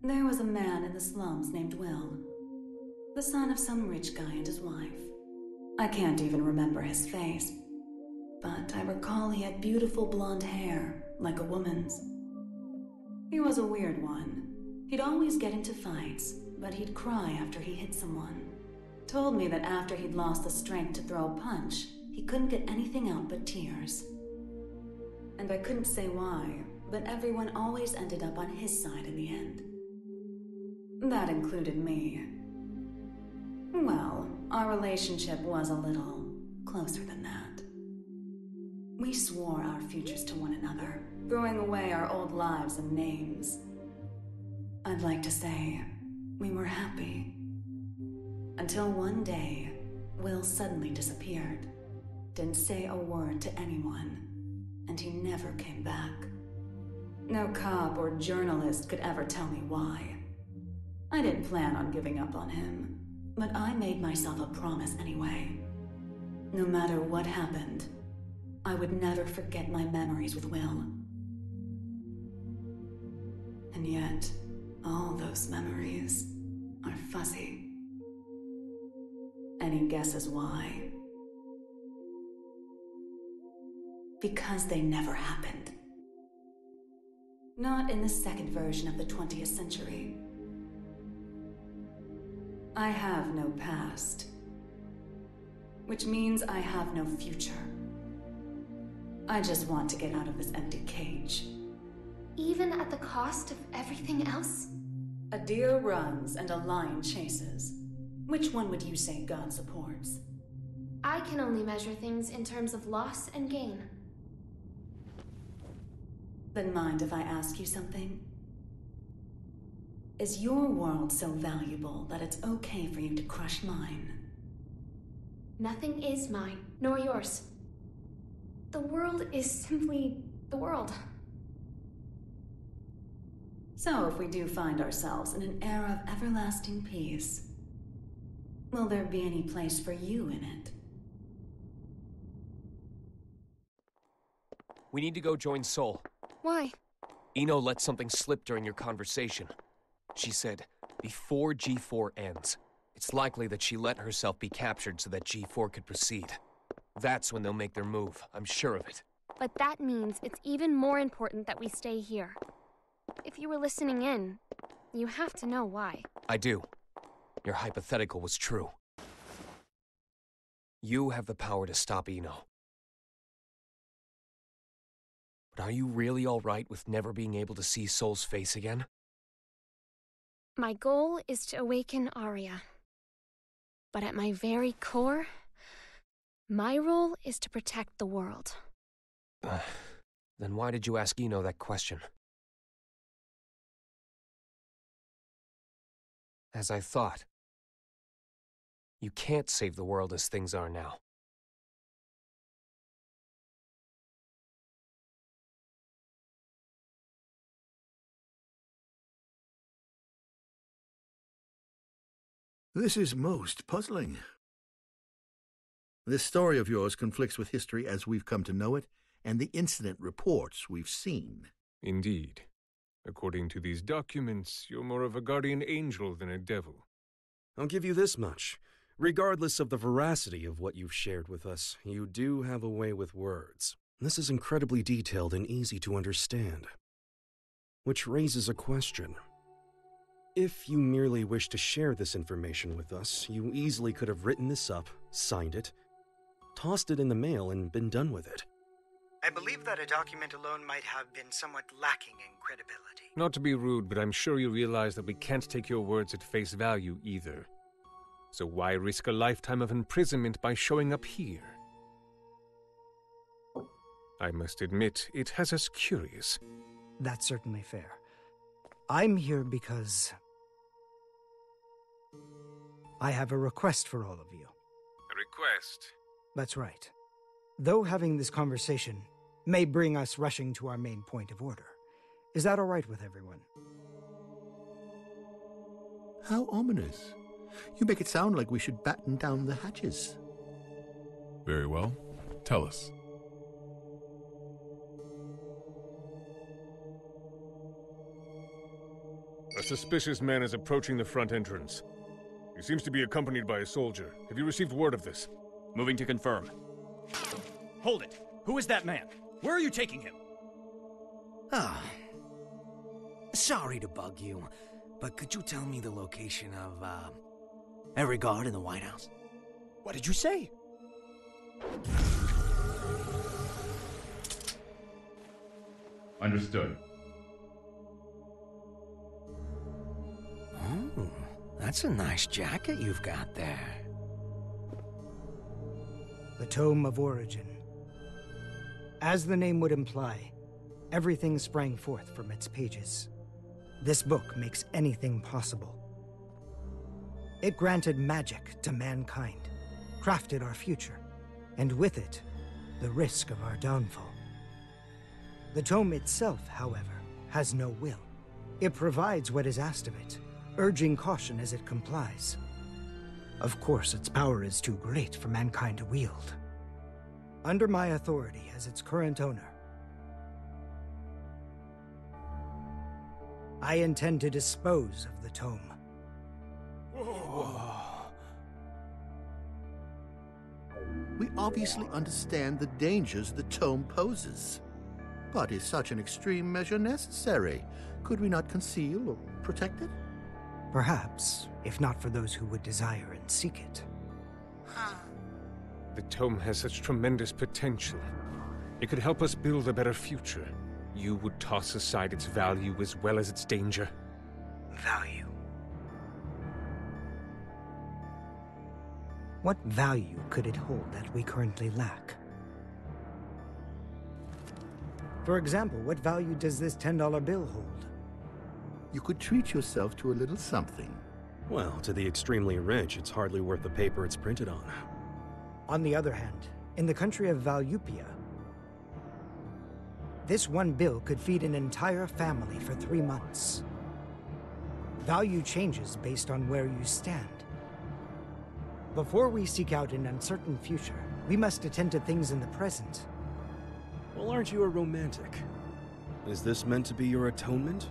There was a man in the slums named Will, the son of some rich guy and his wife. I can't even remember his face, but I recall he had beautiful blonde hair, like a woman's. He was a weird one. He'd always get into fights, but he'd cry after he hit someone. Told me that after he'd lost the strength to throw a punch, he couldn't get anything out but tears. And I couldn't say why, but everyone always ended up on his side in the end. That included me. Well, our relationship was a little closer than that. We swore our futures to one another, throwing away our old lives and names. I'd like to say we were happy. Until one day, Will suddenly disappeared. Didn't say a word to anyone, and he never came back. No cop or journalist could ever tell me why. I didn't plan on giving up on him, but I made myself a promise anyway. No matter what happened, I would never forget my memories with Will. And yet, all those memories are fuzzy. Any guesses why? Because they never happened. Not in the second version of the 20th century. I have no past, which means I have no future. I just want to get out of this empty cage. Even at the cost of everything else? A deer runs and a lion chases. Which one would you say God supports? I can only measure things in terms of loss and gain. Then mind if I ask you something? Is your world so valuable that it's okay for you to crush mine? Nothing is mine, nor yours. The world is simply the world. So if we do find ourselves in an era of everlasting peace, will there be any place for you in it? We need to go join Soul. Why? Eno let something slip during your conversation. She said, before G4 ends. It's likely that she let herself be captured so that G4 could proceed. That's when they'll make their move, I'm sure of it. But that means it's even more important that we stay here. If you were listening in, you have to know why. I do. Your hypothetical was true. You have the power to stop Eno. But are you really all right with never being able to see Soul's face again? My goal is to awaken Arya. But at my very core, my role is to protect the world. Then why did you ask Eno that question? As I thought, you can't save the world as things are now. This is most puzzling. This story of yours conflicts with history as we've come to know it, and the incident reports we've seen. Indeed. According to these documents, you're more of a guardian angel than a devil. I'll give you this much. Regardless of the veracity of what you've shared with us, you do have a way with words. This is incredibly detailed and easy to understand. Which raises a question. If you merely wish to share this information with us, you easily could have written this up, signed it, tossed it in the mail, and been done with it. I believe that a document alone might have been somewhat lacking in credibility. Not to be rude, but I'm sure you realize that we can't take your words at face value either. So why risk a lifetime of imprisonment by showing up here? I must admit, it has us curious. That's certainly fair. I'm here because I have a request for all of you. A request? That's right. Though having this conversation may bring us rushing to our main point of order, is that all right with everyone? How ominous. You make it sound like we should batten down the hatches. Very well. Tell us. A suspicious man is approaching the front entrance. He seems to be accompanied by a soldier. Have you received word of this? Moving to confirm. Hold it! Who is that man? Where are you taking him? Ah. Sorry to bug you, but could you tell me the location of, every guard in the White House? What did you say? Understood. Oh, that's a nice jacket you've got there. The Tome of Origin. As the name would imply, everything sprang forth from its pages. This book makes anything possible. It granted magic to mankind, crafted our future, and with it, the risk of our downfall. The tome itself, however, has no will. It provides what is asked of it, urging caution as it complies. Of course, its power is too great for mankind to wield. Under my authority as its current owner, I intend to dispose of the tome. We obviously understand the dangers the tome poses. But is such an extreme measure necessary? Could we not conceal or protect it? Perhaps, if not for those who would desire and seek it. The tome has such tremendous potential. It could help us build a better future. You would toss aside its value as well as its danger. Value. What value could it hold that we currently lack? For example, what value does this $10 bill hold? You could treat yourself to a little something. Well, to the extremely rich, it's hardly worth the paper it's printed on. On the other hand, in the country of Valyupia, this one bill could feed an entire family for 3 months. Value changes based on where you stand. Before we seek out an uncertain future, we must attend to things in the present. Well, aren't you a romantic? Is this meant to be your atonement?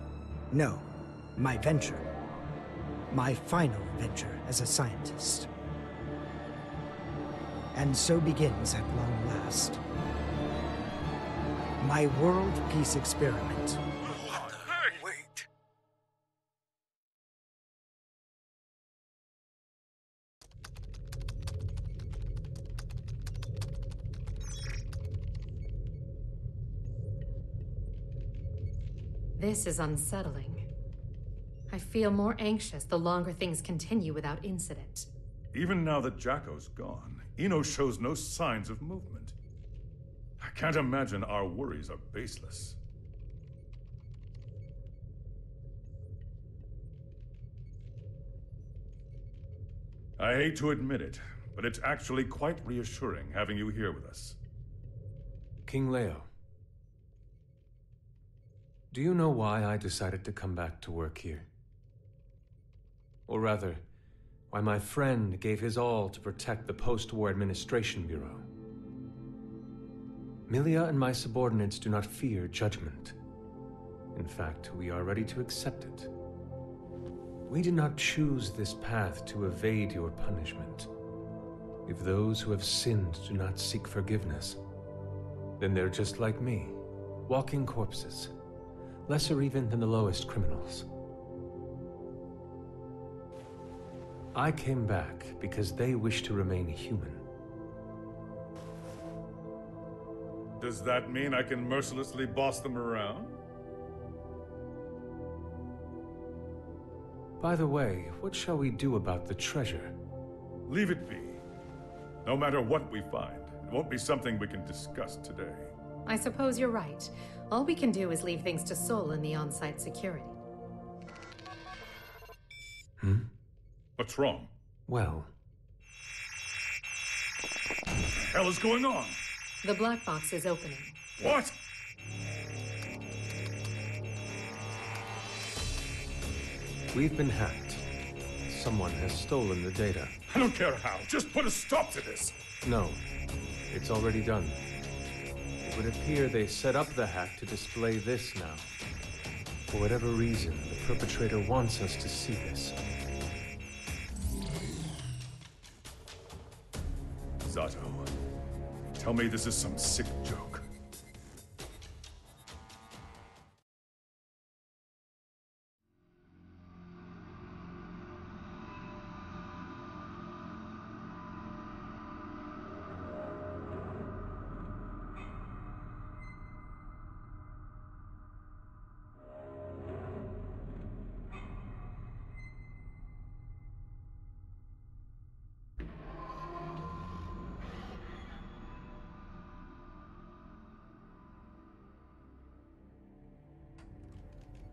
No, my venture. My final venture as a scientist. And so begins at long last my world peace experiment. Hey, wait. This is unsettling. I feel more anxious the longer things continue without incident. Even now that Jacko's gone, Eno shows no signs of movement. I can't imagine our worries are baseless. I hate to admit it, but it's actually quite reassuring having you here with us. King Leo, do you know why I decided to come back to work here? Or rather, Why my friend gave his all to protect the Post-War Administration Bureau. Milia and my subordinates do not fear judgment. In fact, we are ready to accept it. We did not choose this path to evade your punishment. If those who have sinned do not seek forgiveness, then they're just like me, walking corpses, lesser even than the lowest criminals. I came back because they wish to remain human. Does that mean I can mercilessly boss them around? By the way, what shall we do about the treasure? Leave it be. No matter what we find, it won't be something we can discuss today. I suppose you're right. All we can do is leave things to Sol and the on-site security. What's wrong? Well... What the hell is going on? The black box is opening. What? We've been hacked. Someone has stolen the data. I don't care how. Just put a stop to this. No. It's already done. It would appear they set up the hack to display this now. For whatever reason, the perpetrator wants us to see this. Zato, tell me this is some sick joke.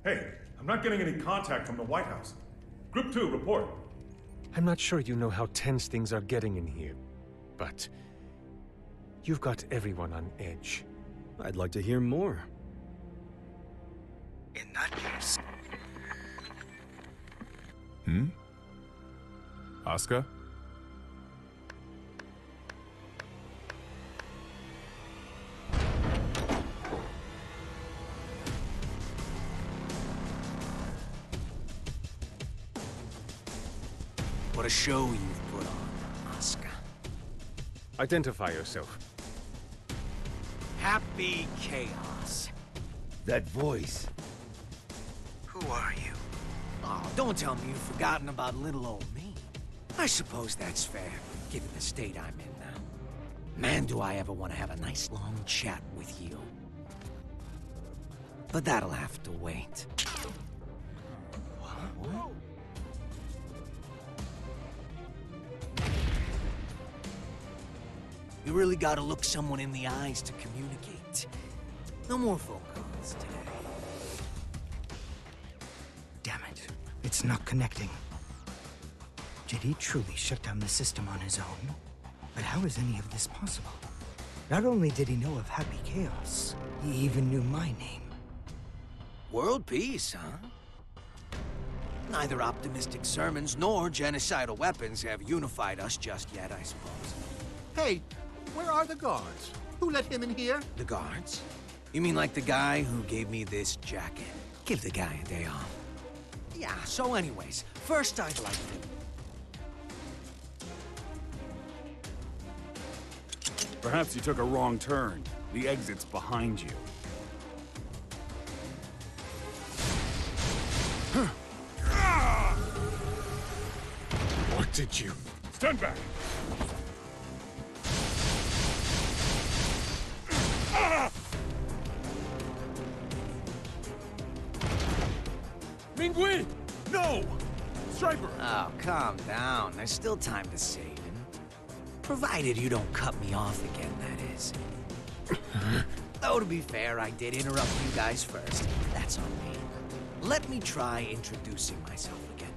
Hey, I'm not getting any contact from the White House. Group 2, report. I'm not sure you know how tense things are getting in here, but you've got everyone on edge. I'd like to hear more. In that case... Oscar? What a show you've put on, Oscar. Identify yourself. Happy Chaos. That voice. Who are you? Oh, don't tell me you've forgotten about little old me. I suppose that's fair, given the state I'm in now. Man, do I ever want to have a nice long chat with you. But that'll have to wait. What? You really gotta look someone in the eyes to communicate. No more phone calls today. Damn it. It's not connecting. Did he truly shut down the system on his own? But how is any of this possible? Not only did he know of Happy Chaos, he even knew my name. World peace, huh? Neither optimistic sermons nor genocidal weapons have unified us just yet, I suppose. Hey, where are the guards? Who let him in here? The guards? You mean like the guy who gave me this jacket? Give the guy a day off. Yeah, so anyways, first I'd like to... Perhaps you took a wrong turn. The exit's behind you. What did you... Stand back! Minghui! No! Striper! Oh, calm down. There's still time to save him. Provided you don't cut me off again, that is. Though, to be fair, I did interrupt you guys first. That's on me. Let me try introducing myself again.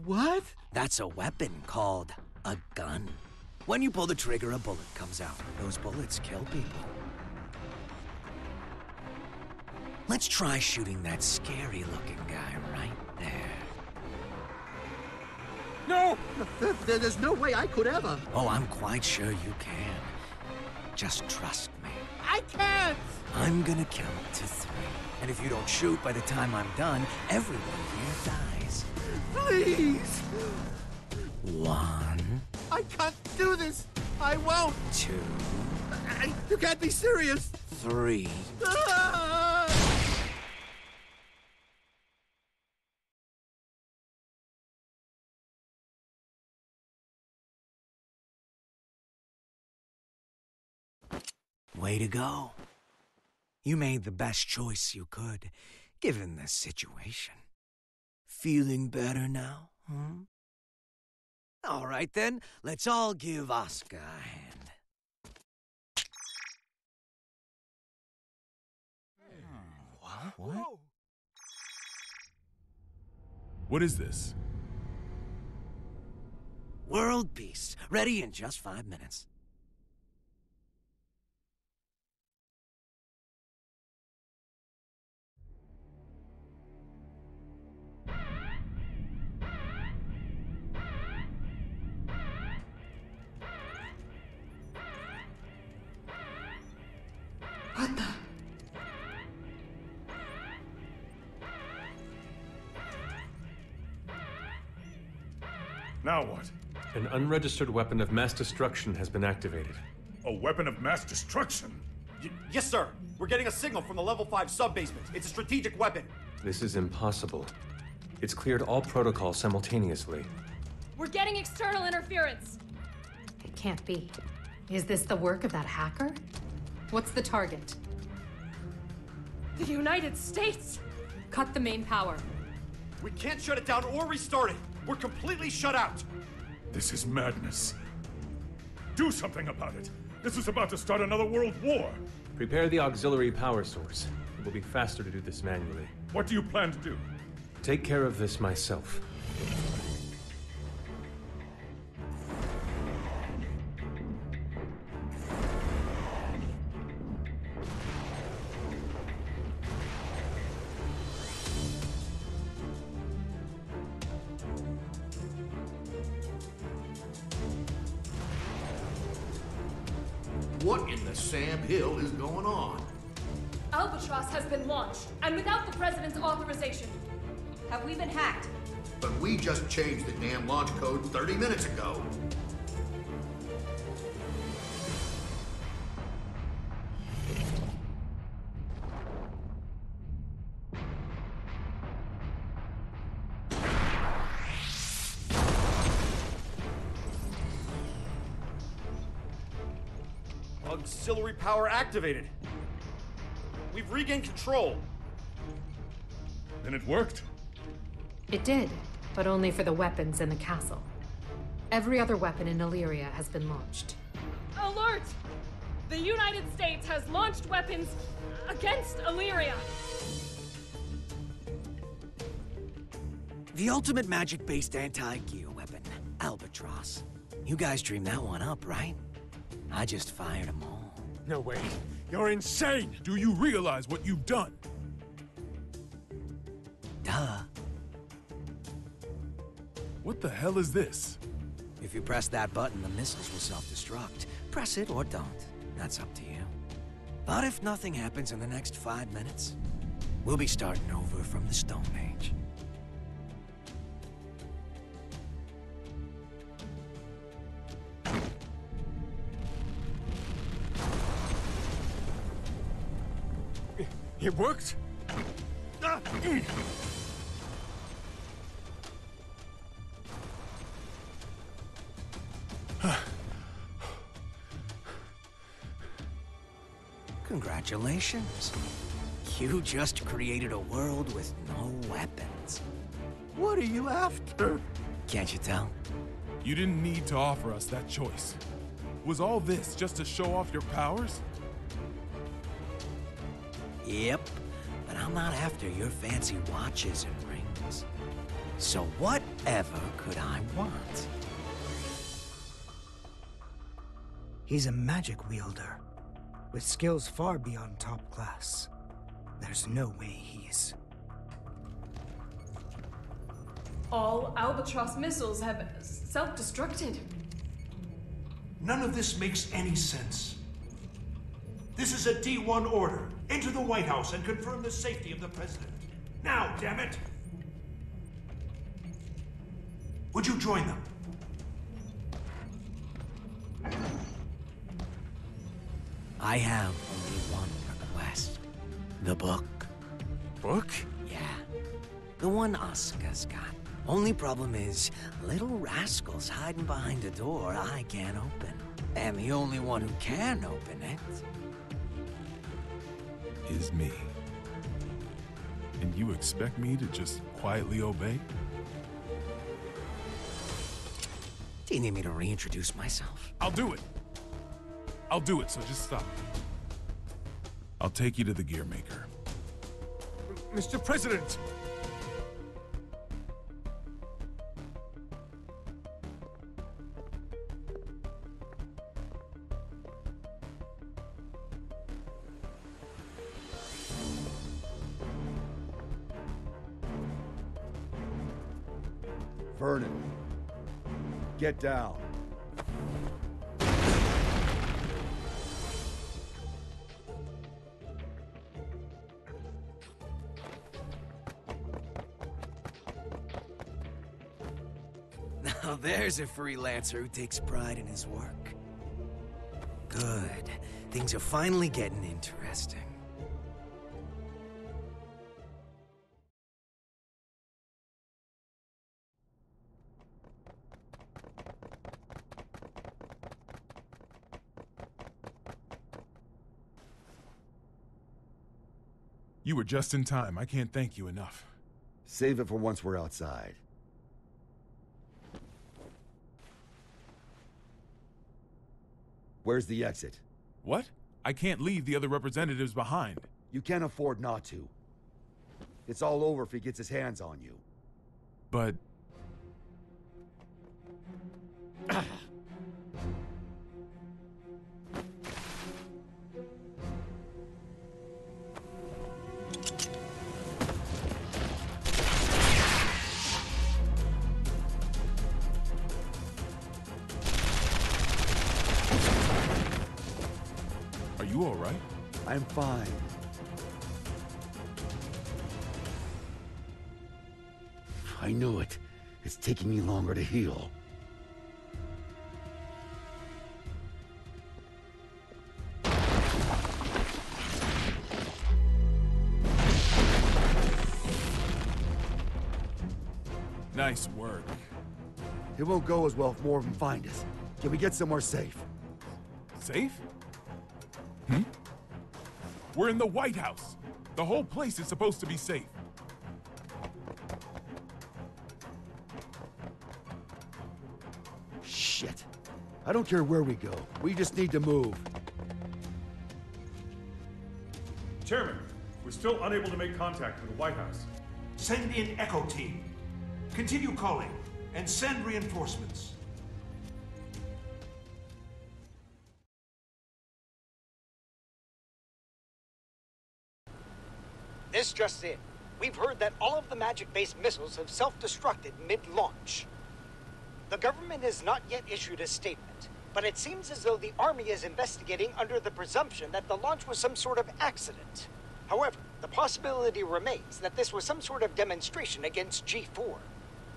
What? That's a weapon called a gun. When you pull the trigger, a bullet comes out. Those bullets kill people. Let's try shooting that scary-looking guy right there. No! There's no way I could ever. Oh, I'm quite sure you can. Just trust me. I can't! I'm gonna count to 3. And if you don't shoot by the time I'm done, everyone here dies. Please! 1. I can't do this! I won't! 2. You can't be serious! 3. Ah! Way to go. You made the best choice you could, given the situation. Feeling better now, huh? All right then, let's all give Oscar a hand. What? What is this? World peace, ready in just 5 minutes. What the? Now what? An unregistered weapon of mass destruction has been activated. A weapon of mass destruction? Yes, sir. We're getting a signal from the level 5 sub-basement. It's a strategic weapon. This is impossible. It's cleared all protocols simultaneously. We're getting external interference. It can't be. Is this the work of that hacker? What's the target? The United States! Cut the main power. We can't shut it down or restart it. We're completely shut out. This is madness. Do something about it. This is about to start another world war. Prepare the auxiliary power source. It will be faster to do this manually. What do you plan to do? Take care of this myself. What in the Sam Hill is going on? Albatross has been launched, and without the President's authorization. Have we been hacked? But we just changed the damn launch code 30 minutes ago. Auxiliary power activated. We've regained control. Then it worked? It did, but only for the weapons in the castle. Every other weapon in Illyria has been launched. Alert! The United States has launched weapons against Illyria. The ultimate magic-based anti-gear weapon, Albatross. You guys dreamed that one up, right? I just fired them all. No way. You're insane! Do you realize what you've done? Duh. What the hell is this? If you press that button, the missiles will self-destruct. Press it or don't. That's up to you. But if nothing happens in the next 5 minutes, we'll be starting over from the Stone Age. It worked? Congratulations. You just created a world with no weapons. What are you after? Can't you tell? You didn't need to offer us that choice. Was all this just to show off your powers? Yep, but I'm not after your fancy watches and rings. So whatever could I want? He's a magic wielder, with skills far beyond top class. There's no way he's... All Albatross missiles have self-destructed. None of this makes any sense. This is a D1 order. Enter the White House and confirm the safety of the president. Now, damn it! Would you join them? I have only one request. The book. Book? Yeah. The one Asuka's got. Only problem is, little rascal's hiding behind a door I can't open. And the only one who can open it... is me. And you expect me to just quietly obey? Do you need me to reintroduce myself? I'll do it. I'll do it, so just stop. I'll take you to the gear maker. Mr. President! Vernon, get down. Now there's a freelancer who takes pride in his work. Good. Things are finally getting interesting. You were just in time. I can't thank you enough. Save it for once we're outside. Where's the exit? What? I can't leave the other representatives behind. You can't afford not to. It's all over if he gets his hands on you. But... Are you all right? I'm fine. I knew it. It's taking me longer to heal. Nice work. It won't go as well if more of them find us. Can we get somewhere safe? Safe? Hmm? We're in the White House. The whole place is supposed to be safe. Shit. I don't care where we go. We just need to move. Chairman, we're still unable to make contact with the White House. Send in Echo Team. Continue calling, and send reinforcements. This just in. We've heard that all of the magic-based missiles have self-destructed mid-launch. The government has not yet issued a statement, but it seems as though the Army is investigating under the presumption that the launch was some sort of accident. However, the possibility remains that this was some sort of demonstration against G4.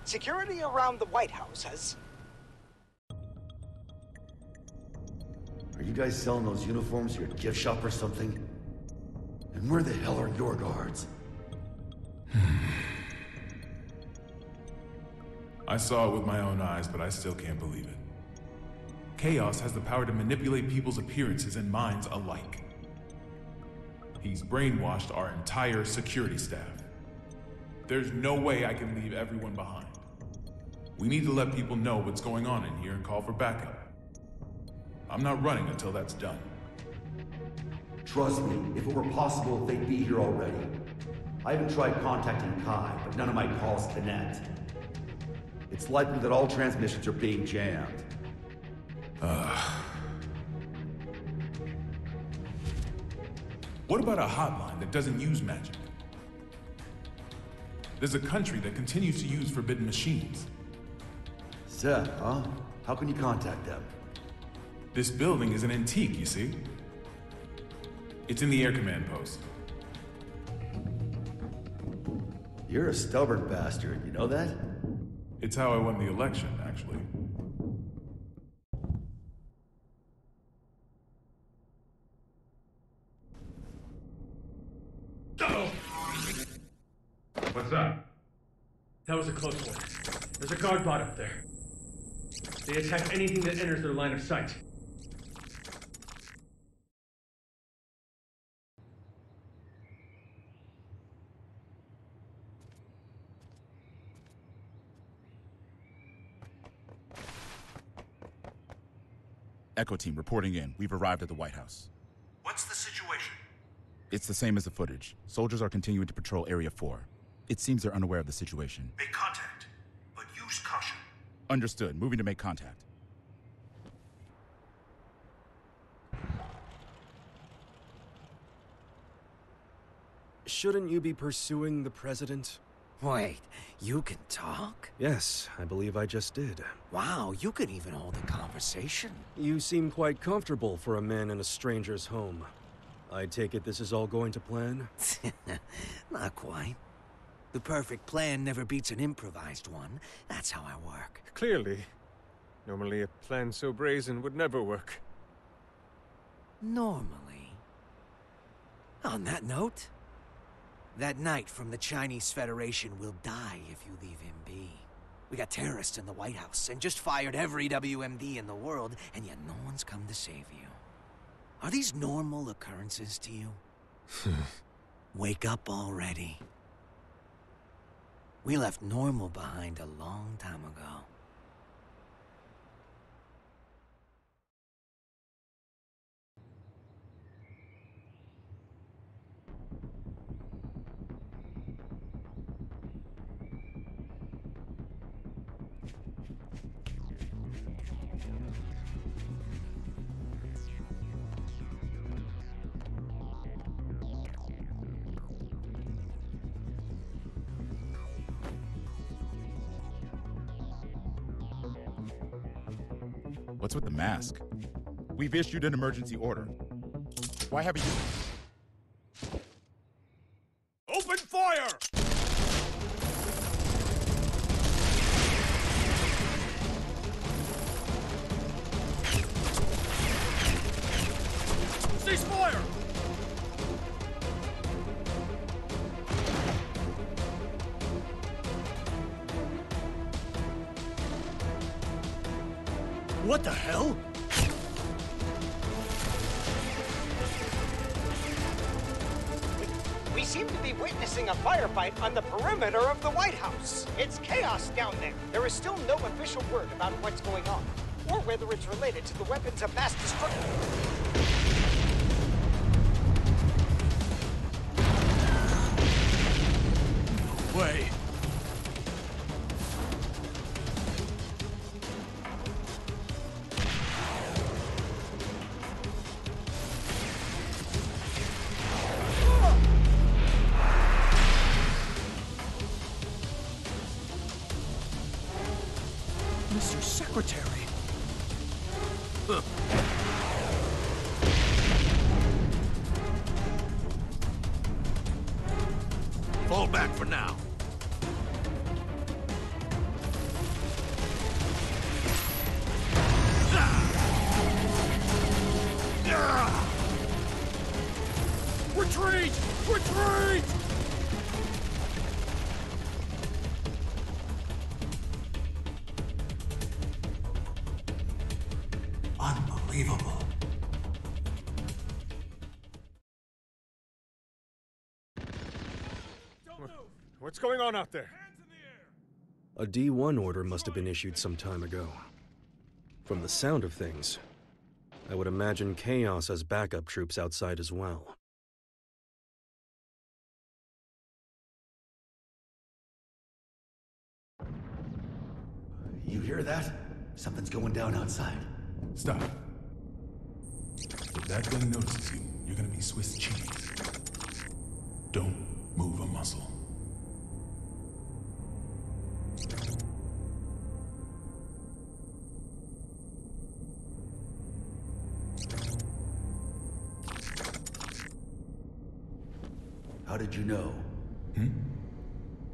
Security around the White House has... Are you guys selling those uniforms to your gift shop or something? And where the hell are your guards? I saw it with my own eyes, but I still can't believe it. Chaos has the power to manipulate people's appearances and minds alike. He's brainwashed our entire security staff. There's no way I can leave everyone behind. We need to let people know what's going on in here and call for backup. I'm not running until that's done. Trust me, if it were possible, they'd be here already. I haven't tried contacting Kai, but none of my calls connect. It's likely that all transmissions are being jammed. What about a hotline that doesn't use magic? There's a country that continues to use forbidden machines. Seth, huh? How can you contact them? This building is an antique, you see? It's in the air command post. You're a stubborn bastard, you know that? It's how I won the election, actually. What's up? That was a close one. There's a guard bot up there. They attack anything that enters their line of sight. Echo team reporting in. We've arrived at the White House. What's the situation? It's the same as the footage. Soldiers are continuing to patrol Area 4. It seems they're unaware of the situation. Make contact, but use caution. Understood. Moving to make contact. Shouldn't you be pursuing the president? Wait, you can talk? Yes, I believe I just did. Wow, you can even hold a conversation. You seem quite comfortable for a man in a stranger's home. I take it this is all going to plan? Not quite. The perfect plan never beats an improvised one. That's how I work. Clearly. Normally a plan so brazen would never work. Normally. On that note, that knight from the Chinese Federation will die if you leave him be. We got terrorists in the White House and just fired every WMD in the world, and yet no one's come to save you. Are these normal occurrences to you? Wake up already. We left normal behind a long time ago. What's with the mask? We've issued an emergency order. Why haven't you... Open fire! Cease fire! What the hell? We seem to be witnessing a firefight on the perimeter of the White House. It's chaos down there. There is still no official word about what's going on, or whether it's related to the weapons of mass destruction. Wait. Mr. Secretary. Fall back for now. Retreat! Retreat! Unbelievable. What's going on out there? A D1 order must have been issued some time ago. From the sound of things, I would imagine Chaos has backup troops outside as well. You hear that? Something's going down outside. Stop. If that gun notices you, you're gonna be Swiss cheese. Don't move a muscle. How did you know?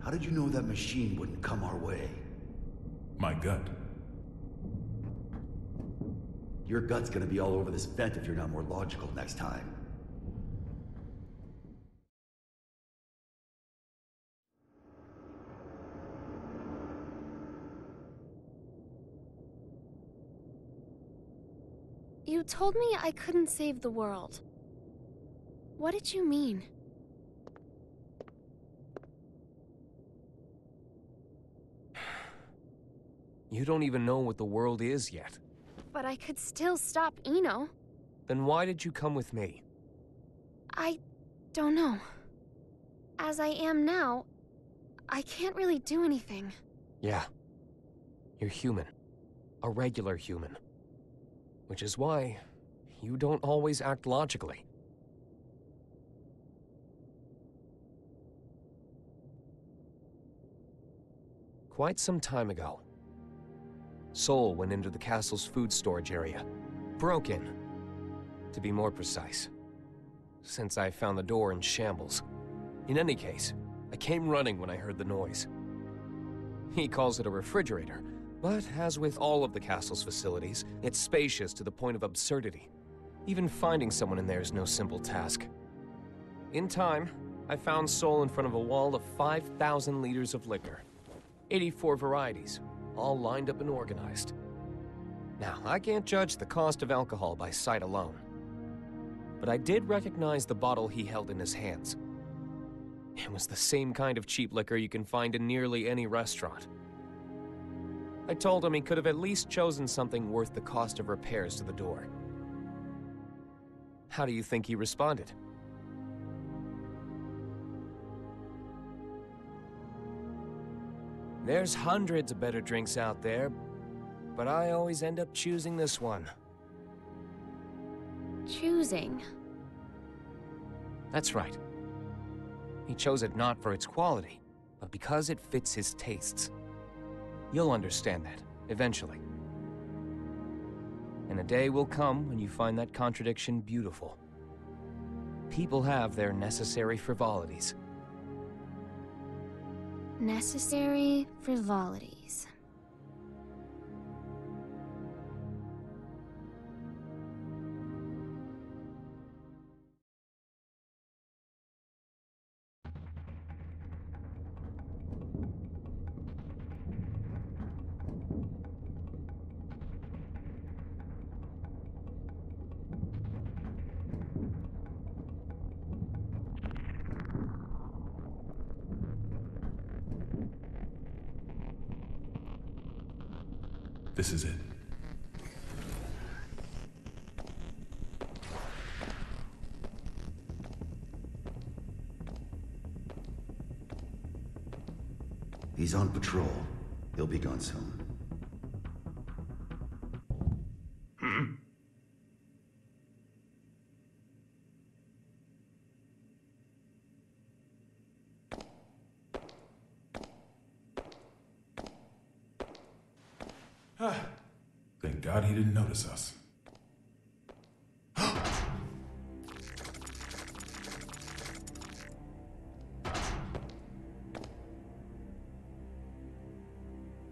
How did you know that machine wouldn't come our way? My gut. Your gut's gonna be all over this vent if you're not more logical next time. You told me I couldn't save the world. What did you mean? You don't even know what the world is yet. But I could still stop Eno. Then why did you come with me? I don't know. As I am now, I can't really do anything. Yeah. You're human. A regular human. Which is why you don't always act logically. Quite some time ago, Sol went into the castle's food storage area. Broke in, to be more precise. Since I found the door in shambles. In any case, I came running when I heard the noise. He calls it a refrigerator, but as with all of the castle's facilities, it's spacious to the point of absurdity. Even finding someone in there is no simple task. In time, I found Sol in front of a wall of 5,000 liters of liquor. 84 varieties, all lined up and organized. Now, I can't judge the cost of alcohol by sight alone. But I did recognize the bottle he held in his hands. It was the same kind of cheap liquor you can find in nearly any restaurant. I told him he could have at least chosen something worth the cost of repairs to the door. How do you think he responded? There's hundreds of better drinks out there, but I always end up choosing this one. Choosing? That's right. He chose it not for its quality, but because it fits his tastes. You'll understand that, eventually. And a day will come when you find that contradiction beautiful. People have their necessary frivolities. Necessary frivolities. This is it. He's on patrol. He'll be gone soon. Thank God he didn't notice us.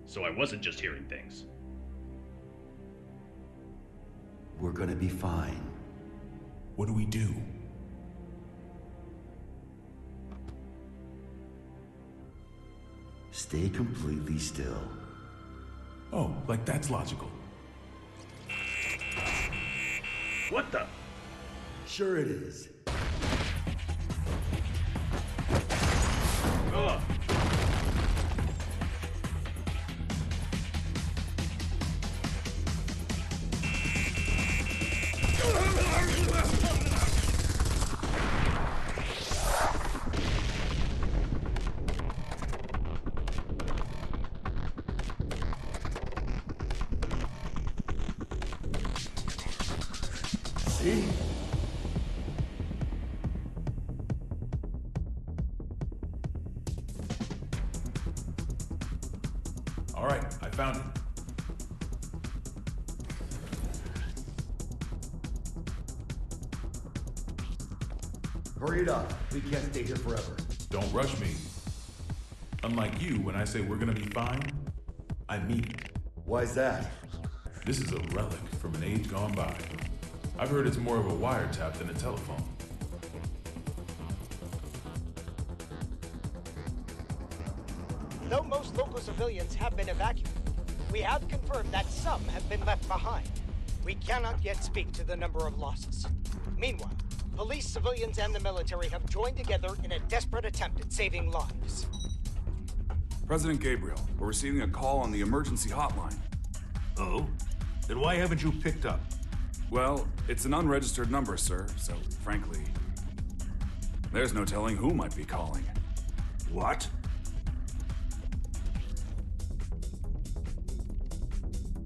So I wasn't just hearing things. We're gonna be fine. What do we do? Stay completely still. Oh, like that's logical. What the? Sure it is. Ugh. See? All right, I found it. Hurry it up. We can't stay here forever. Don't rush me. Unlike you, when I say we're gonna be fine, I mean it. Why's that? This is a relic from an age gone by. I've heard it's more of a wiretap than a telephone. Though most local civilians have been evacuated, we have confirmed that some have been left behind. We cannot yet speak to the number of losses. Meanwhile, police, civilians, and the military have joined together in a desperate attempt at saving lives. President Gabriel, we're receiving a call on the emergency hotline. Oh? Then why haven't you picked up? Well, it's an unregistered number, sir, so frankly, there's no telling who might be calling. What?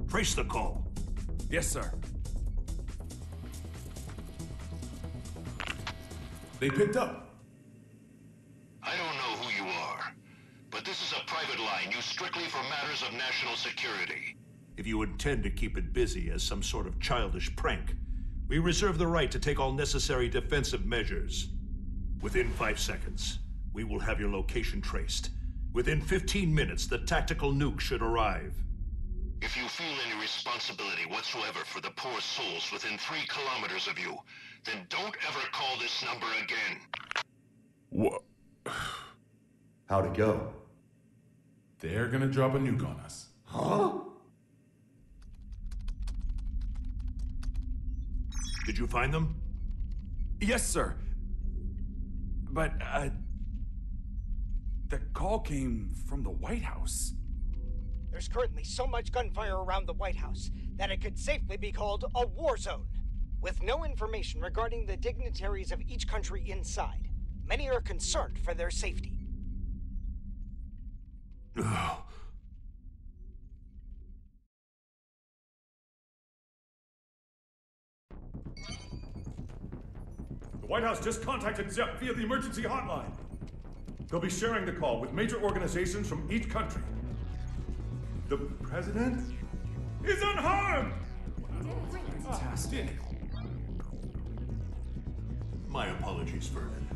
Trace the call. Yes, sir. They picked up. I don't know who you are, but this is a private line used strictly for matters of national security. If you intend to keep it busy as some sort of childish prank, we reserve the right to take all necessary defensive measures. Within 5 seconds, we will have your location traced. Within 15 minutes, the tactical nuke should arrive. If you feel any responsibility whatsoever for the poor souls within 3 kilometers of you, then don't ever call this number again. What? How'd it go? They're gonna drop a nuke on us. Huh? Did you find them? Yes, sir. But, the call came from the White House. There's currently so much gunfire around the White House that it could safely be called a war zone. With no information regarding the dignitaries of each country inside, many are concerned for their safety. The White House just contacted Zepp via the emergency hotline. They'll be sharing the call with major organizations from each country. The president is unharmed! Fantastic. My apologies, Vernon.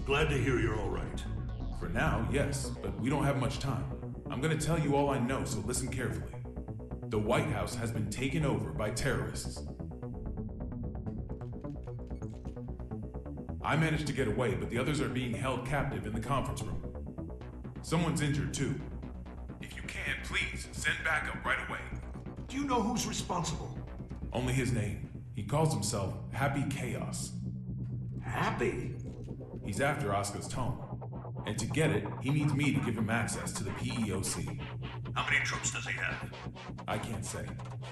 Glad to hear you're all right. For now, yes, but we don't have much time. I'm gonna tell you all I know, so listen carefully. The White House has been taken over by terrorists. I managed to get away, but the others are being held captive in the conference room. Someone's injured, too. If you can, please, send backup right away. Do you know who's responsible? Only his name. He calls himself Happy Chaos. Happy? He's after Oscar's tome. And to get it, he needs me to give him access to the PEOC. How many troops does he have? I can't say.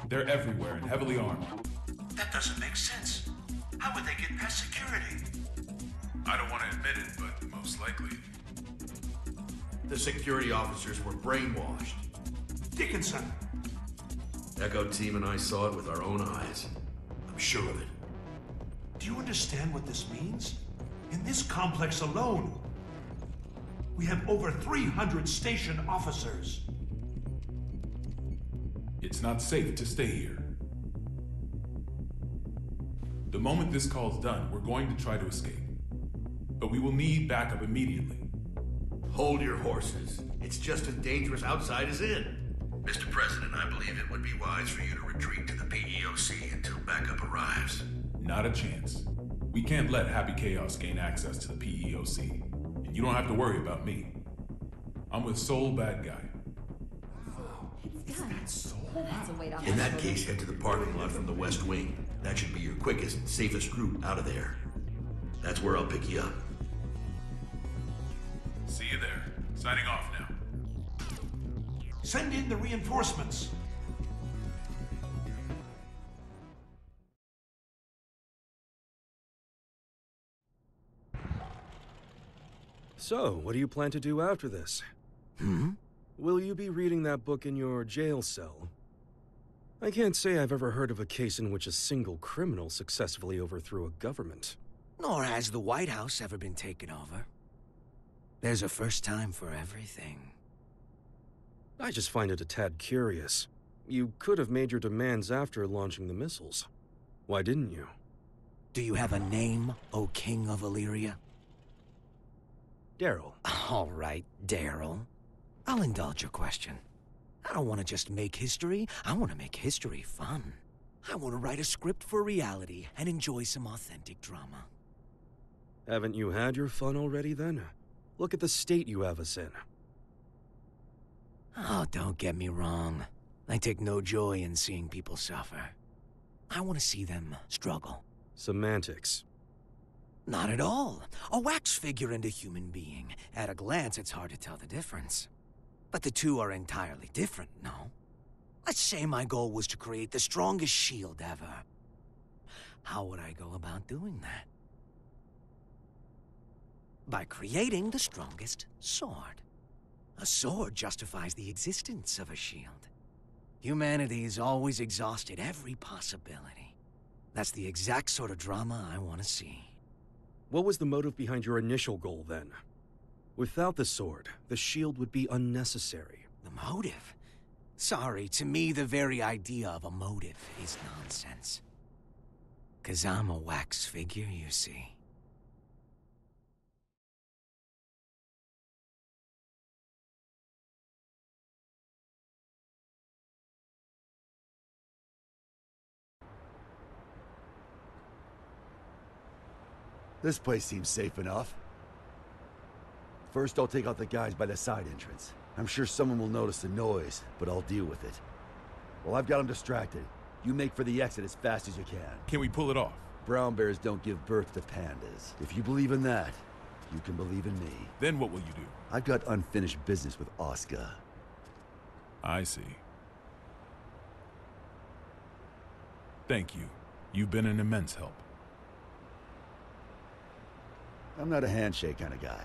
They're everywhere and heavily armed. That doesn't make sense. How would they get past security? I don't want to admit it, but most likely. The security officers were brainwashed. Dickinson! Echo Team and I saw it with our own eyes. I'm sure of it. Do you understand what this means? In this complex alone, we have over 300 station officers. It's not safe to stay here. The moment this call's done, we're going to try to escape. But we will need backup immediately. Hold your horses. It's just as dangerous outside as in. Mr. President, I believe it would be wise for you to retreat to the PEOC until backup arrives. Not a chance. We can't let Happy Chaos gain access to the PEOC. And you don't have to worry about me. I'm with Soul Bad Guy. In that case, head to the parking lot from the West Wing. That should be your quickest and safest route out of there. That's where I'll pick you up. See you there. Signing off now. Send in the reinforcements. So, what do you plan to do after this? Will you be reading that book in your jail cell? I can't say I've ever heard of a case in which a single criminal successfully overthrew a government. Nor has the White House ever been taken over. There's a first time for everything. I just find it a tad curious. You could have made your demands after launching the missiles. Why didn't you? Do you have a name, O King of Illyria? Daryl. All right, Daryl. I'll indulge your question. I don't want to just make history. I want to make history fun. I want to write a script for reality and enjoy some authentic drama. Haven't you had your fun already, then? Look at the state you have us in. Oh, don't get me wrong. I take no joy in seeing people suffer. I want to see them struggle. Semantics. Not at all. A wax figure and a human being. At a glance, it's hard to tell the difference. But the two are entirely different, no? Let's say my goal was to create the strongest shield ever. How would I go about doing that? By creating the strongest sword. A sword justifies the existence of a shield. Humanity's always exhausted every possibility. That's the exact sort of drama I want to see. What was the motive behind your initial goal, then? Without the sword, the shield would be unnecessary. The motive? Sorry, to me the very idea of a motive is nonsense. 'Cause I'm a wax figure, you see. This place seems safe enough. First, I'll take out the guys by the side entrance. I'm sure someone will notice the noise, but I'll deal with it. Well, I've got them distracted. You make for the exit as fast as you can. Can we pull it off? Brown bears don't give birth to pandas. If you believe in that, you can believe in me. Then what will you do? I've got unfinished business with Oscar. I see. Thank you. You've been an immense help. I'm not a handshake kind of guy.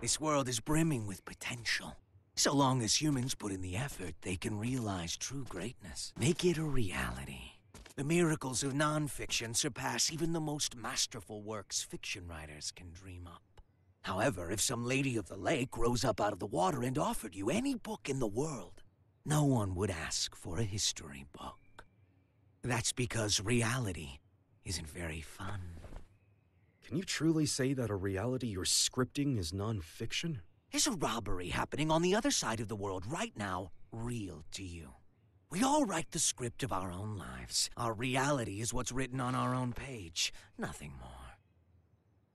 This world is brimming with potential. So long as humans put in the effort, they can realize true greatness. Make it a reality. The miracles of non-fiction surpass even the most masterful works fiction writers can dream up. However, if some lady of the lake rose up out of the water and offered you any book in the world, no one would ask for a history book. That's because reality isn't very fun. Can you truly say that a reality you're scripting is non-fiction? Is a robbery happening on the other side of the world right now real to you? We all write the script of our own lives. Our reality is what's written on our own page, nothing more.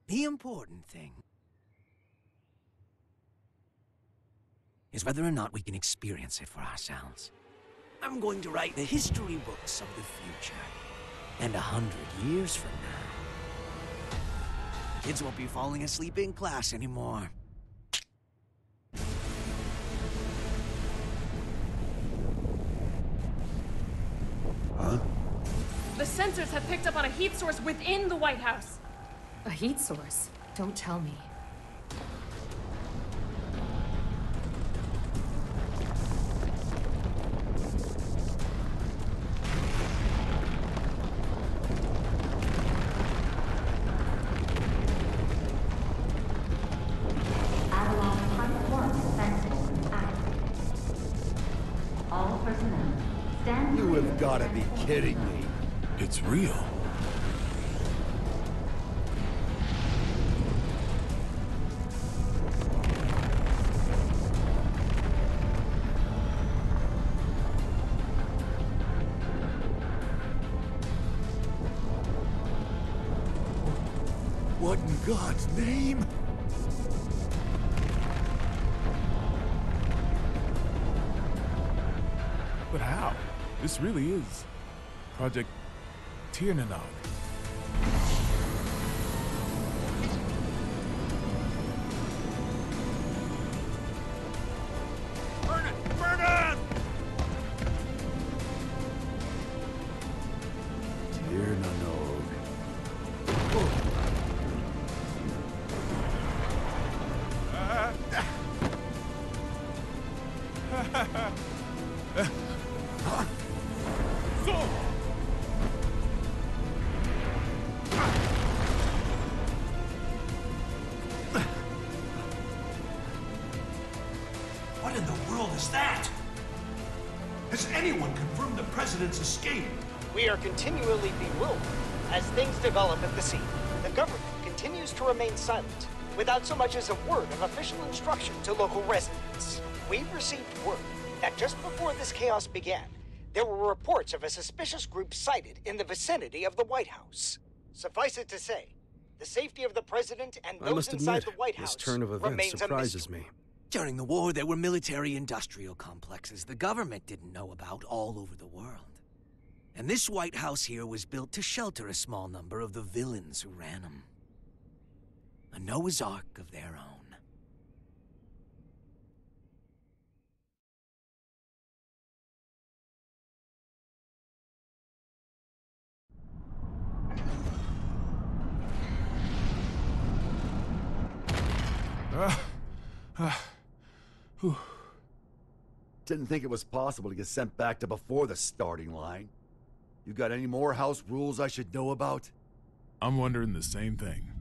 The important thing is whether or not we can experience it for ourselves. I'm going to write the history books of the future. And 100 years from now, kids won't be falling asleep in class anymore. Huh? The sensors have picked up on a heat source within the White House. A heat source? Don't tell me. You have got to be kidding me. It's real. What in God's name? But how? This really is Project Tiernanog. Burn it! Burn it! Tiernanog. is that? Has anyone confirmed the president's escape? We are continually bewildered as things develop at the scene. The government continues to remain silent, without so much as a word of official instruction to local residents. We've received word that just before this chaos began, there were reports of a suspicious group sighted in the vicinity of the White House. Suffice it to say, the safety of the president and I those must inside admit, the White House this turn of events remains a surprises mystery. me. During the war, there were military-industrial complexes the government didn't know about all over the world. And this White House here was built to shelter a small number of the villains who ran them. A Noah's Ark of their own. Didn't think it was possible to get sent back to before the starting line. You got any more house rules I should know about? I'm wondering the same thing.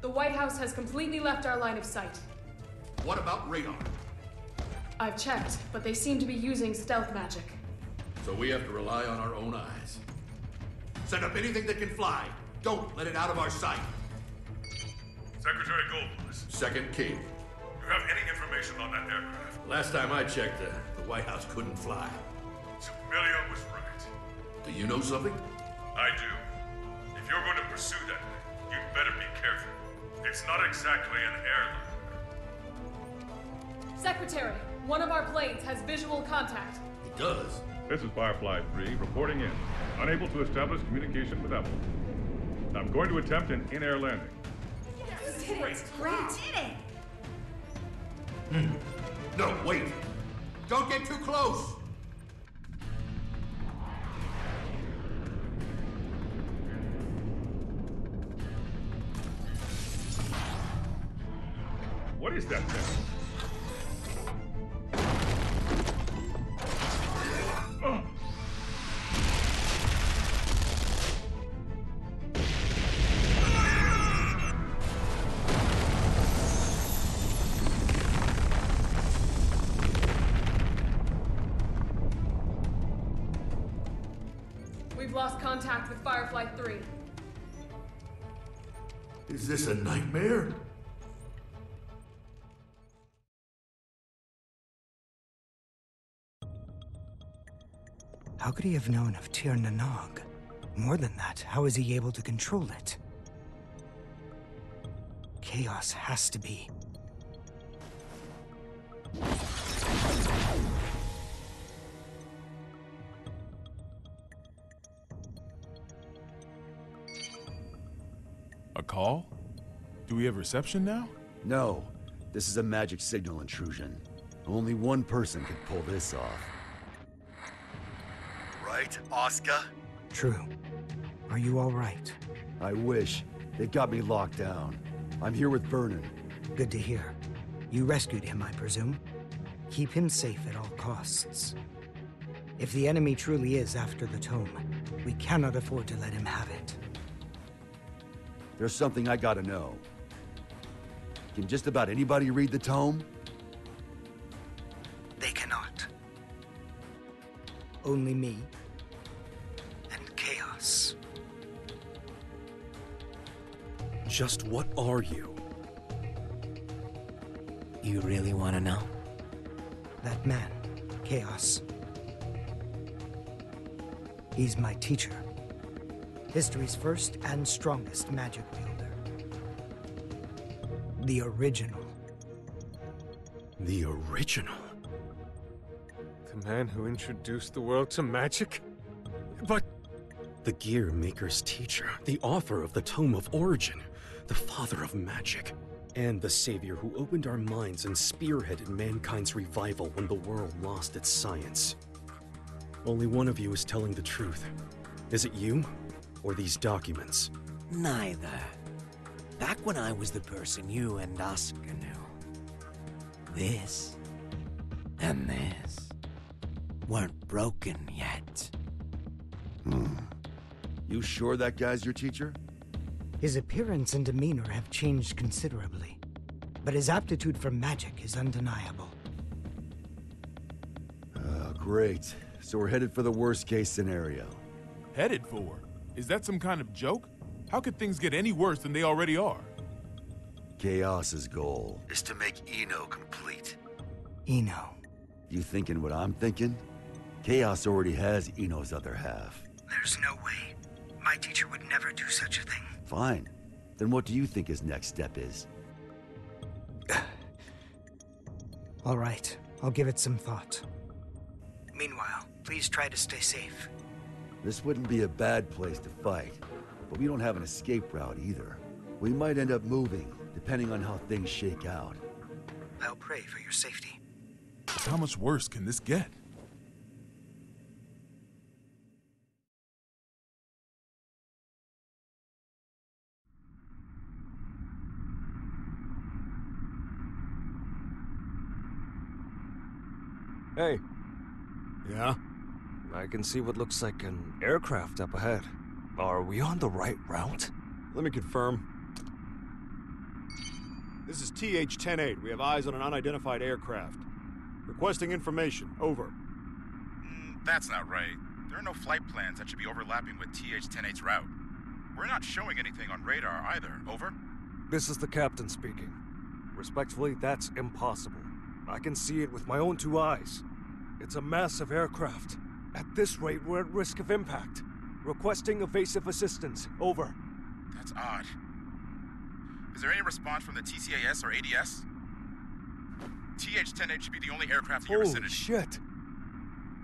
The White House has completely left our line of sight. What about radar? I've checked, but they seem to be using stealth magic. So we have to rely on our own eyes. Send up anything that can fly. Don't let it out of our sight. Secretary Goldfuss, Second King. you have any information on that aircraft? Last time I checked, the White House couldn't fly. Emilio was right. Do you know something? I do. If you're going to pursue that, you'd better be careful. It's not exactly an airline. Secretary, one of our planes has visual contact. It does. This is Firefly 3 reporting in. Unable to establish communication with Apple. I'm going to attempt an in-air landing. Great. No, wait. Don't get too close. What is that thing? Oh. We've lost contact with Firefly 3. Is this a nightmare? How could he have known of Tir Nanog? More than that, how is he able to control it? Chaos has to be. A call? Do we have reception now? No. This is a magic signal intrusion. Only one person could pull this off. Right, Oscar? True. Are you all right? I wish. They got me locked down. I'm here with Vernon. Good to hear. You rescued him, I presume? Keep him safe at all costs. If the enemy truly is after the tome, we cannot afford to let him have it. There's something I gotta know. Can just about anybody read the tome? They cannot. Only me and Chaos. Just what are you? You really want to know? That man, Chaos. He's my teacher. History's first and strongest magic wielder. The original. The original? The man who introduced the world to magic? But... The Gear Maker's teacher, the author of the Tome of Origin, the father of magic, and the savior who opened our minds and spearheaded mankind's revival when the world lost its science. Only one of you is telling the truth. Is it you, or these documents? Neither. Back when I was the person you and Oscar knew, this and this weren't broken yet. You sure that guy's your teacher? His appearance and demeanor have changed considerably. but his aptitude for magic is undeniable. Great. So we're headed for the worst-case scenario. Headed for? Is that some kind of joke? How could things get any worse than they already are? Chaos's goal is to make Eno complete. Eno. You thinking what I'm thinking? Chaos already has Eno's other half. There's no way. My teacher would never do such a thing. Fine. Then what do you think his next step is? All right, I'll give it some thought. Meanwhile, please try to stay safe. This wouldn't be a bad place to fight, but we don't have an escape route either. We might end up moving, depending on how things shake out. I'll pray for your safety. How much worse can this get? Hey. Yeah? I can see what looks like an aircraft up ahead. Are we on the right route? Let me confirm. This is TH-108. We have eyes on an unidentified aircraft. Requesting information. Over. That's not right. There are no flight plans that should be overlapping with TH-108's route. We're not showing anything on radar either. Over. This is the captain speaking. Respectfully, that's impossible. I can see it with my own 2 eyes. It's a massive aircraft. At this rate, we're at risk of impact. Requesting evasive assistance. Over. That's odd. Is there any response from the TCAS or ADS? TH-108 should be the only aircraft in your vicinity. Shit!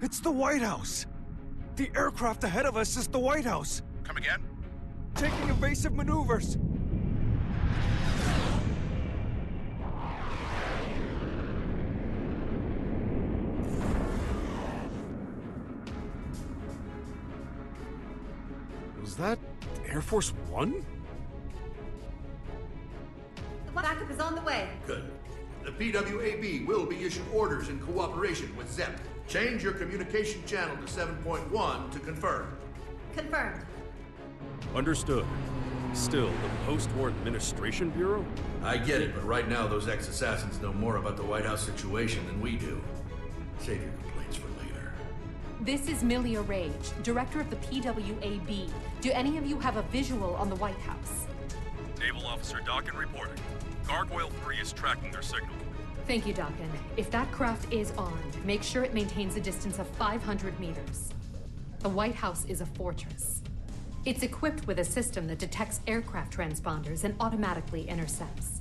It's the White House! The aircraft ahead of us is the White House! Come again? Taking evasive maneuvers! Was that Air Force One? The backup is on the way. Good. The PWAB will be issued orders in cooperation with ZEP. Change your communication channel to 7.1 to confirm. Confirmed. Understood. Still, the Post-War Administration Bureau? I get it, but right now those ex-assassins know more about the White House situation than we do. Save your complaints for later. This is Milia Rage, director of the PWAB. Do any of you have a visual on the White House? Naval Officer Dockin reporting. Gargoyle 3 is tracking their signal. Thank you, Dockin. If that craft is armed, make sure it maintains a distance of 500 meters. The White House is a fortress. It's equipped with a system that detects aircraft transponders and automatically intercepts.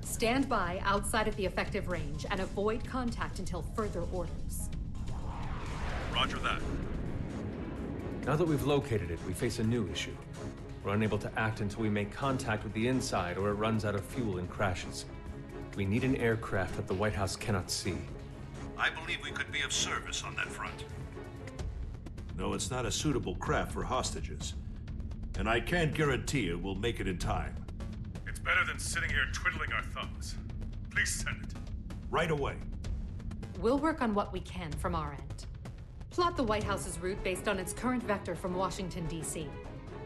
Stand by outside of the effective range and avoid contact until further orders. Roger that. Now that we've located it, we face a new issue. We're unable to act until we make contact with the inside or it runs out of fuel and crashes. We need an aircraft that the White House cannot see. I believe we could be of service on that front. No, it's not a suitable craft for hostages. And I can't guarantee you we'll make it in time. It's better than sitting here twiddling our thumbs. Please send it. Right away. We'll work on what we can from our end. Plot the White House's route based on its current vector from Washington, D.C.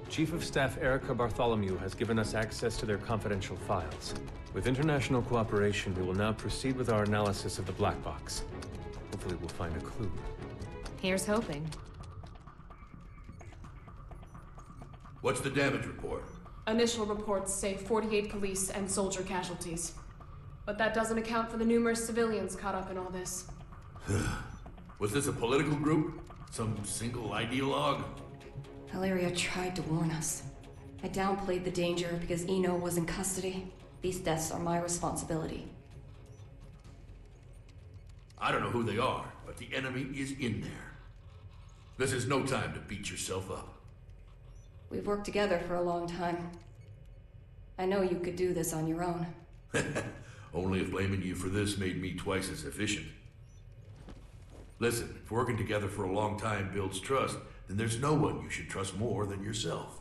Chief of Staff Erica Bartholomew has given us access to their confidential files. With international cooperation, we will now proceed with our analysis of the black box. Hopefully we'll find a clue. Here's hoping. What's the damage report? Initial reports say 48 police and soldier casualties. But that doesn't account for the numerous civilians caught up in all this. Was this a political group? Some single ideologue? Valeria tried to warn us. I downplayed the danger because Eno was in custody. These deaths are my responsibility. I don't know who they are, but the enemy is in there. This is no time to beat yourself up. We've worked together for a long time. I know you could do this on your own. Only if blaming you for this made me twice as efficient. Listen, if working together for a long time builds trust, then there's no one you should trust more than yourself.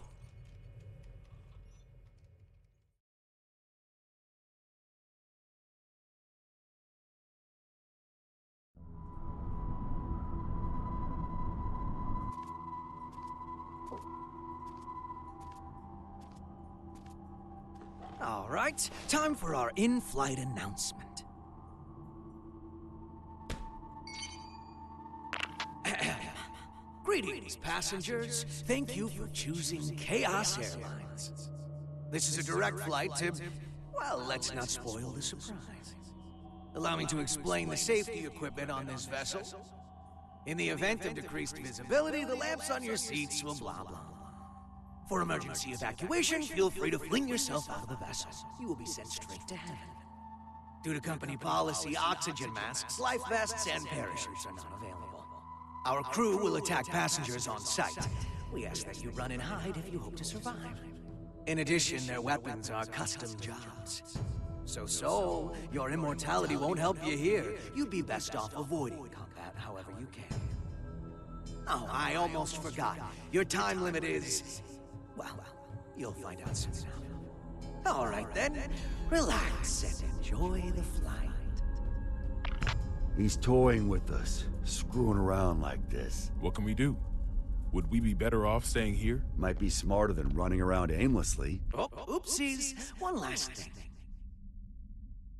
All right, time for our in-flight announcement. Greetings, passengers. Thank you for choosing Chaos Airlines. This is a direct flight to, well, let's not spoil the surprise. Allow me to explain the safety equipment on this vessel. In the event of decreased visibility, the lamps on your seats will blah, blah, blah. For emergency evacuation, feel free to fling yourself out of the vessel. You will be sent straight to heaven. Due to company policy, oxygen masks, life vests, and parachutes are not available. Our crew will attack passengers on sight. We ask that you run and hide if you hope to survive. In addition, their weapons are custom jobs. So, your immortality won't help you here. You'd be best off avoiding combat however you can. Oh, I almost forgot. Your time limit is... well, you'll find out soon enough. All right then, relax and enjoy the flight. He's toying with us, screwing around like this. What can we do? Would we be better off staying here? Might be smarter than running around aimlessly. Oh, oopsies. One last thing.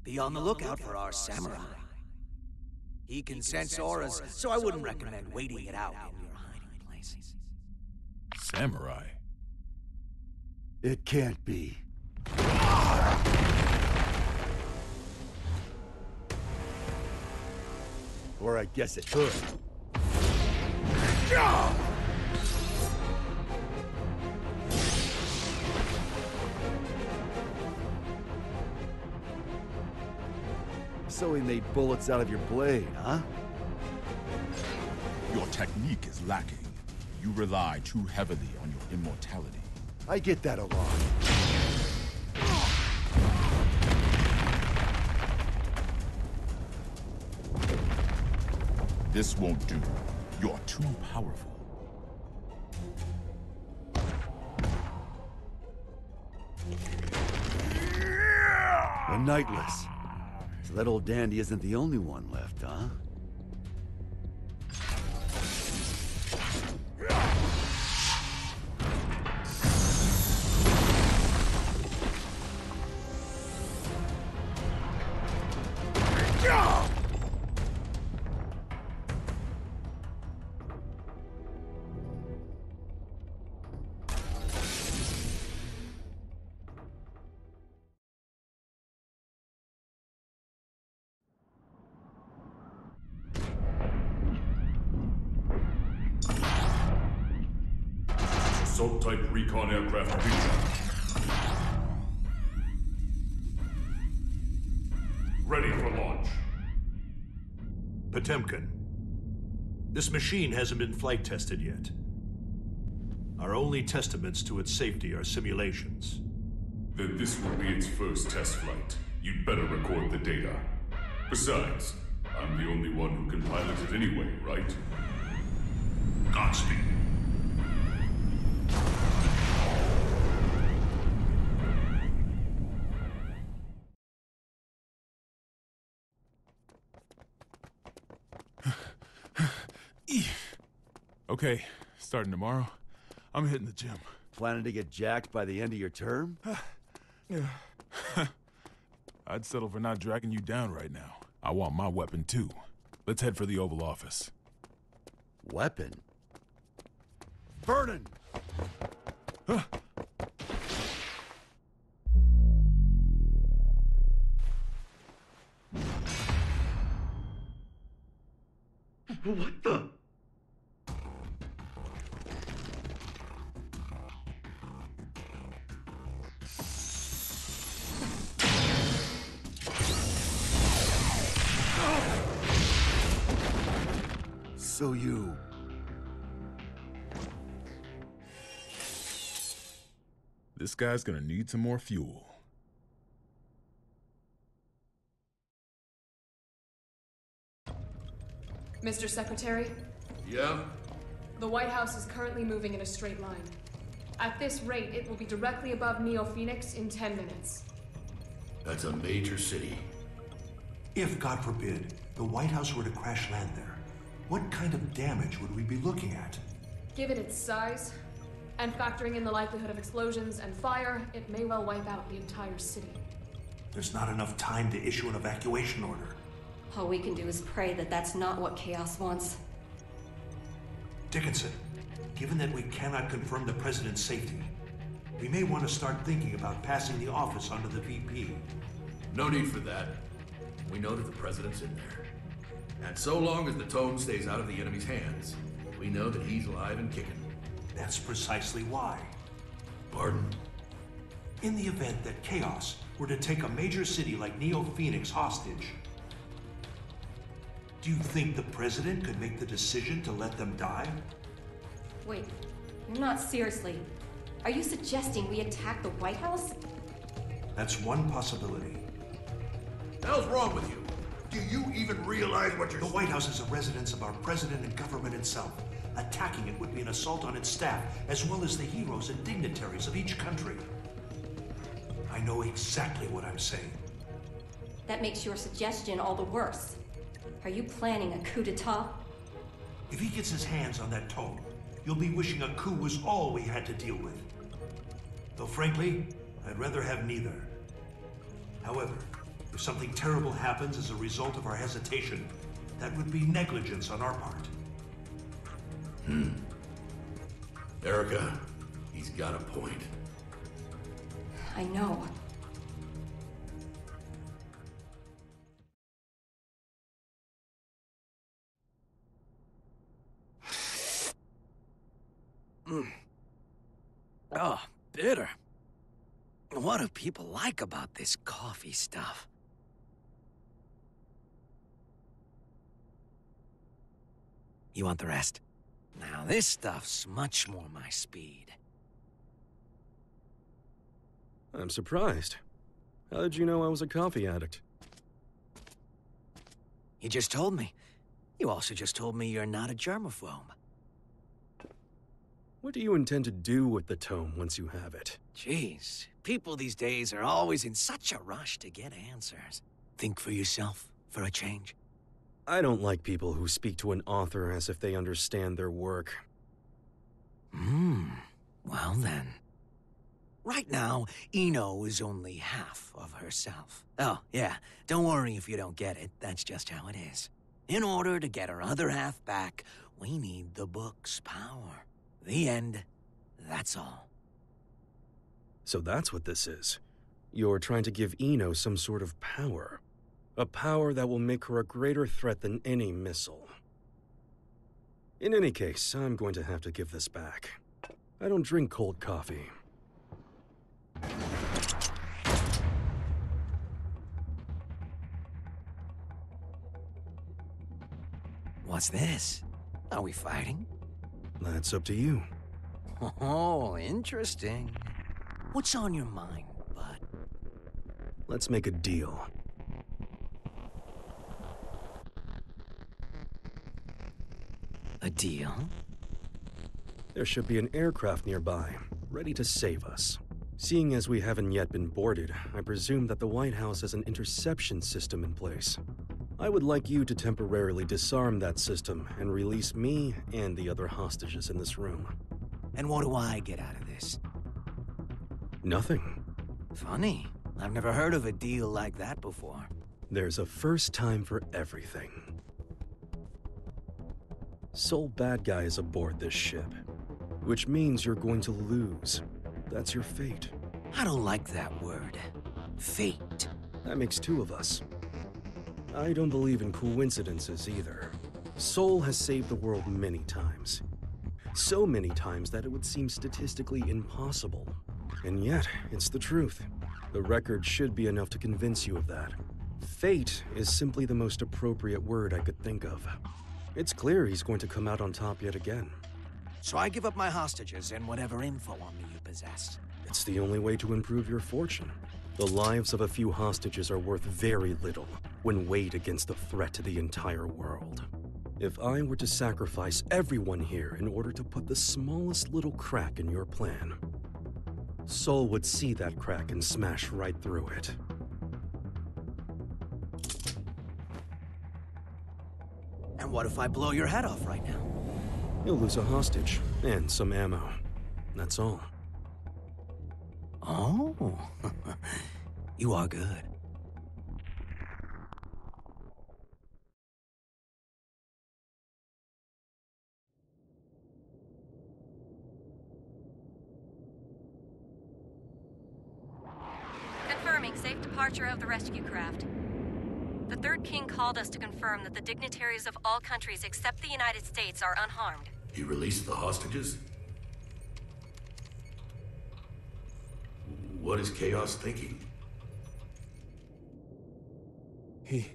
Be on the lookout for our samurai. He can sense auras, so I wouldn't recommend waiting it out in your hiding places. Samurai? It can't be. Or I guess it could. So he made bullets out of your blade, huh? Your technique is lacking. You rely too heavily on your immortality. I get that a lot. This won't do. You're too powerful. A Nightless. So that old dandy isn't the only one left, huh? Assault-type recon aircraft feature. Ready for launch. Potemkin. This machine hasn't been flight tested yet. Our only testaments to its safety are simulations. Then this will be its first test flight. You'd better record the data. Besides, I'm the only one who can pilot it anyway, right? Godspeed. Okay, starting tomorrow, I'm hitting the gym. Planning to get jacked by the end of your term? I'd settle for not dragging you down right now. I want my weapon too. Let's head for the Oval Office. Weapon? Vernon! What the? So you... This guy's gonna need some more fuel. Mr. Secretary? Yeah? The White House is currently moving in a straight line. At this rate, it will be directly above Neo Phoenix in 10 minutes. That's a major city. If, God forbid, the White House were to crash land there, what kind of damage would we be looking at? Given its size, And factoring in the likelihood of explosions and fire, it may well wipe out the entire city. There's not enough time to issue an evacuation order. All we can do is pray that that's not what Chaos wants. Dickinson, given that we cannot confirm the President's safety, we may want to start thinking about passing the office onto the VP. No need for that. We know that the President's in there. And so long as the tone stays out of the enemy's hands, we know that he's alive and kicking. That's precisely why. Pardon? In the event that Chaos were to take a major city like Neo Phoenix hostage, do you think the President could make the decision to let them die? Wait, you're not seriously. Are you suggesting we attack the White House? That's one possibility. The hell's wrong with you? Do you even realize what you're... The White House is a residence of our President and government itself. Attacking it would be an assault on its staff, as well as the heroes and dignitaries of each country. I know exactly what I'm saying. That makes your suggestion all the worse. Are you planning a coup d'etat? If he gets his hands on that tome, you'll be wishing a coup was all we had to deal with. Though frankly, I'd rather have neither. However, if something terrible happens as a result of our hesitation, that would be negligence on our part. Erica, he's got a point. I know. Oh, bitter. What do people like about this coffee stuff? You want the rest? Now this stuff's much more my speed. I'm surprised. How did you know I was a coffee addict? You just told me. You also just told me you're not a germaphobe. What do you intend to do with the tome once you have it? Jeez, people these days are always in such a rush to get answers. Think for yourself, for a change. I don't like people who speak to an author as if they understand their work. Well then. Right now, Eno is only half of herself. Oh, yeah, don't worry if you don't get it. That's just how it is. In order to get her other half back, we need the book's power. The end. That's all. So that's what this is. You're trying to give Eno some sort of power. A power that will make her a greater threat than any missile. In any case, I'm going to have to give this back. I don't drink cold coffee. What's this? Are we fighting? That's up to you. Oh, interesting. What's on your mind, bud? Let's make a deal. A deal? There should be an aircraft nearby, ready to save us. Seeing as we haven't yet been boarded, I presume that the White House has an interception system in place. I would like you to temporarily disarm that system and release me and the other hostages in this room. And what do I get out of this? Nothing. Funny. I've never heard of a deal like that before. There's a first time for everything. Sole bad guy is aboard this ship, which means you're going to lose. That's your fate. I don't like that word. Fate. That makes two of us. I don't believe in coincidences either. Sol has saved the world many times. So many times that it would seem statistically impossible. And yet, it's the truth. The record should be enough to convince you of that. Fate is simply the most appropriate word I could think of. It's clear he's going to come out on top yet again. So I give up my hostages and whatever info on me you possess. It's the only way to improve your fortune. The lives of a few hostages are worth very little when weighed against the threat to the entire world. If I were to sacrifice everyone here in order to put the smallest little crack in your plan, Sol would see that crack and smash right through it. And what if I blow your head off right now? You'll lose a hostage and some ammo. That's all. Oh, you are good. Confirming safe departure of the rescue craft. The Third King called us to confirm that the dignitaries of all countries except the United States are unharmed. He released the hostages? What is Chaos thinking? He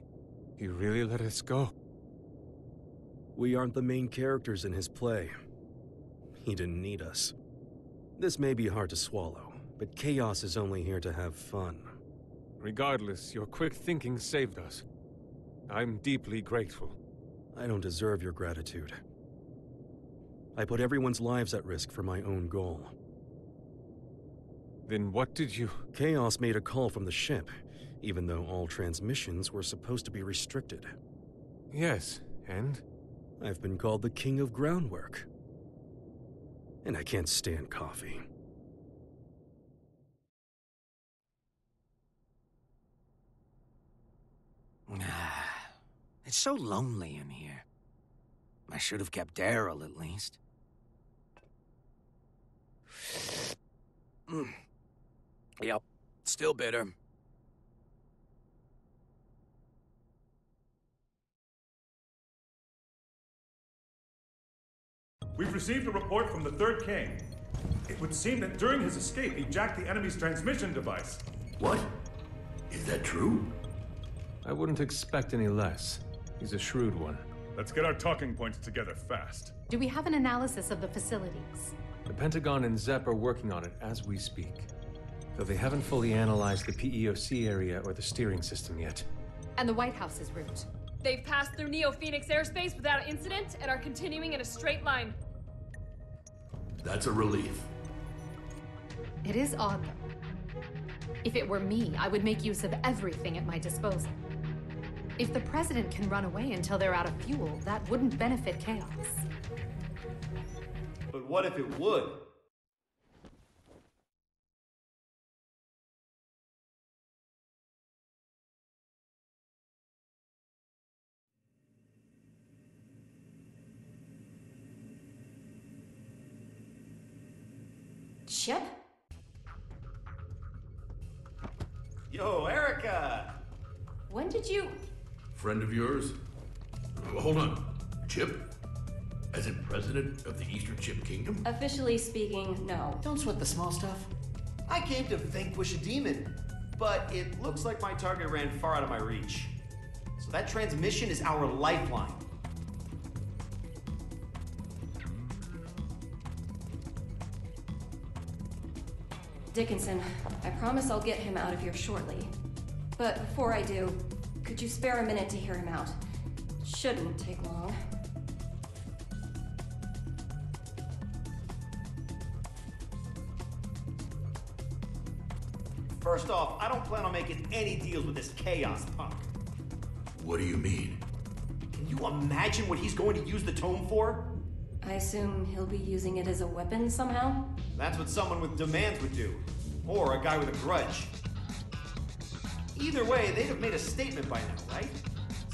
really let us go. We aren't the main characters in his play. He didn't need us. This may be hard to swallow, but Chaos is only here to have fun. Regardless, your quick thinking saved us. I'm deeply grateful. I don't deserve your gratitude. I put everyone's lives at risk for my own goal. Then what did you... Chaos made a call from the ship, even though all transmissions were supposed to be restricted. Yes, and? I've been called the King of Groundwork. And I can't stand coffee. It's so lonely in here. I should have kept Daryl, at least. Yep, still bitter. We've received a report from the Third King. It would seem that during his escape, he jacked the enemy's transmission device. What? Is that true? I wouldn't expect any less. He's a shrewd one. Let's get our talking points together fast. Do we have an analysis of the facilities? The Pentagon and ZEP are working on it as we speak. Though they haven't fully analyzed the PEOC area or the steering system yet. And the White House's route? They've passed through Neo-Phoenix airspace without incident and are continuing in a straight line. That's a relief. It is odd, though. If it were me, I would make use of everything at my disposal. If the President can run away until they're out of fuel, that wouldn't benefit Chaos. But what if it would? Chip? Yo, Erica! When did you... Friend of yours? Hold on. Chip? As in president of the Eastern Chip Kingdom? Officially speaking, no. Don't sweat the small stuff. I came to vanquish a demon, but it looks like my target ran far out of my reach. So that transmission is our lifeline. Dickinson, I promise I'll get him out of here shortly. But before I do, could you spare a minute to hear him out? Shouldn't take long. First off, I don't plan on making any deals with this Chaos punk. What do you mean? Can you imagine what he's going to use the tome for? I assume he'll be using it as a weapon somehow? That's what someone with demands would do. Or a guy with a grudge. Either way, they'd have made a statement by now, right?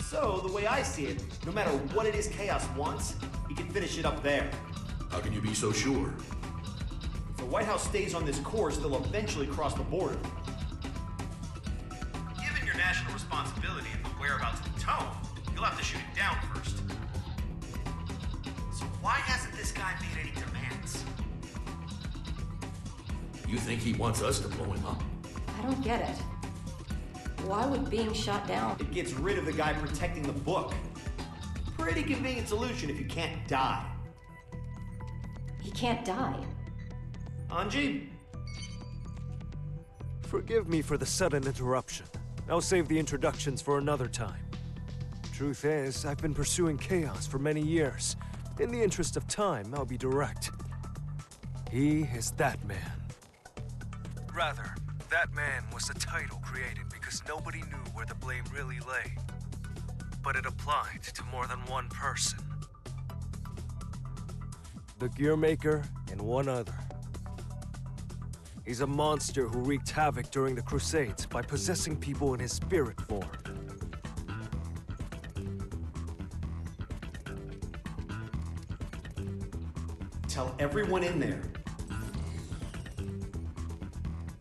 So, the way I see it, no matter what it is Chaos wants, he can finish it up there. How can you be so sure? If the White House stays on this course, they'll eventually cross the border. Given your national responsibility and the whereabouts of the tome, you'll have to shoot it down first. So why hasn't this guy made any demands? You think he wants us to blow him up? I don't get it. Why would being shot down? It gets rid of the guy protecting the book. Pretty convenient solution if you can't die. He can't die. Anji? Forgive me for the sudden interruption. I'll save the introductions for another time. Truth is, I've been pursuing Chaos for many years. In the interest of time, I'll be direct. He is that man. Rather, that man was a title created because nobody knew where the blame really lay. But it applied to more than one person. The Gearmaker and one other. He's a monster who wreaked havoc during the Crusades by possessing people in his spirit form. Tell everyone in there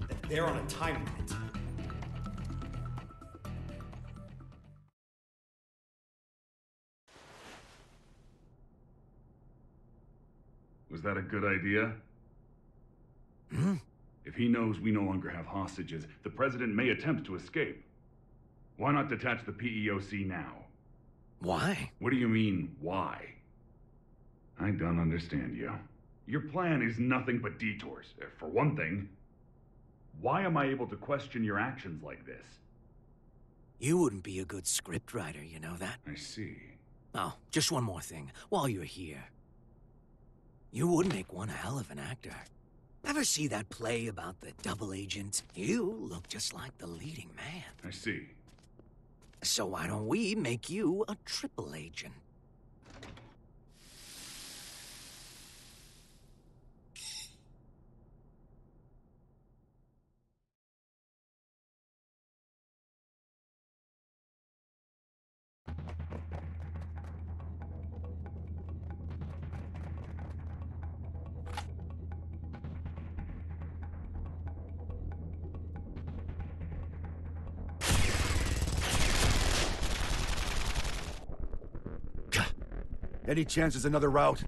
that they're on a time limit. Was that a good idea? If he knows we no longer have hostages, the President may attempt to escape. Why not detach the PEOC now? Why? What do you mean, why? I don't understand you. Your plan is nothing but detours. For one thing, why am I able to question your actions like this? You wouldn't be a good scriptwriter, you know that? I see. Oh, just one more thing, while you're here. You would make one hell of an actor. Ever see that play about the double agent? You look just like the leading man. I see. So why don't we make you a triple agent? Any chance there's another route?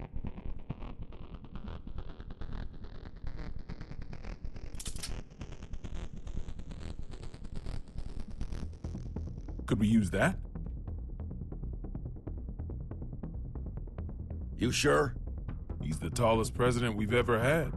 Could we use that? You sure? He's the tallest president we've ever had.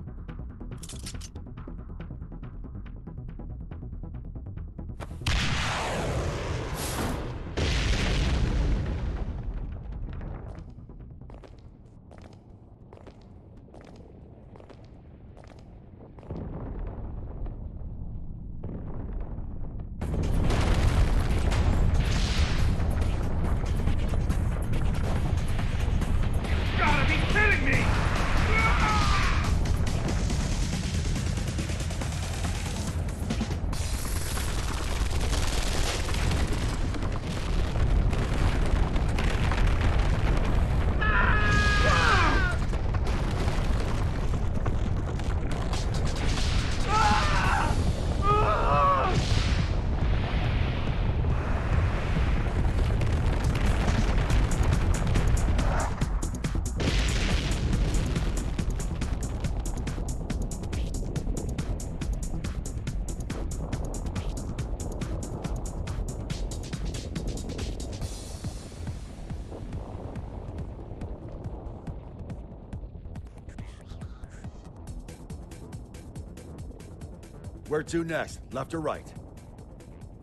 Where to next? Left or right?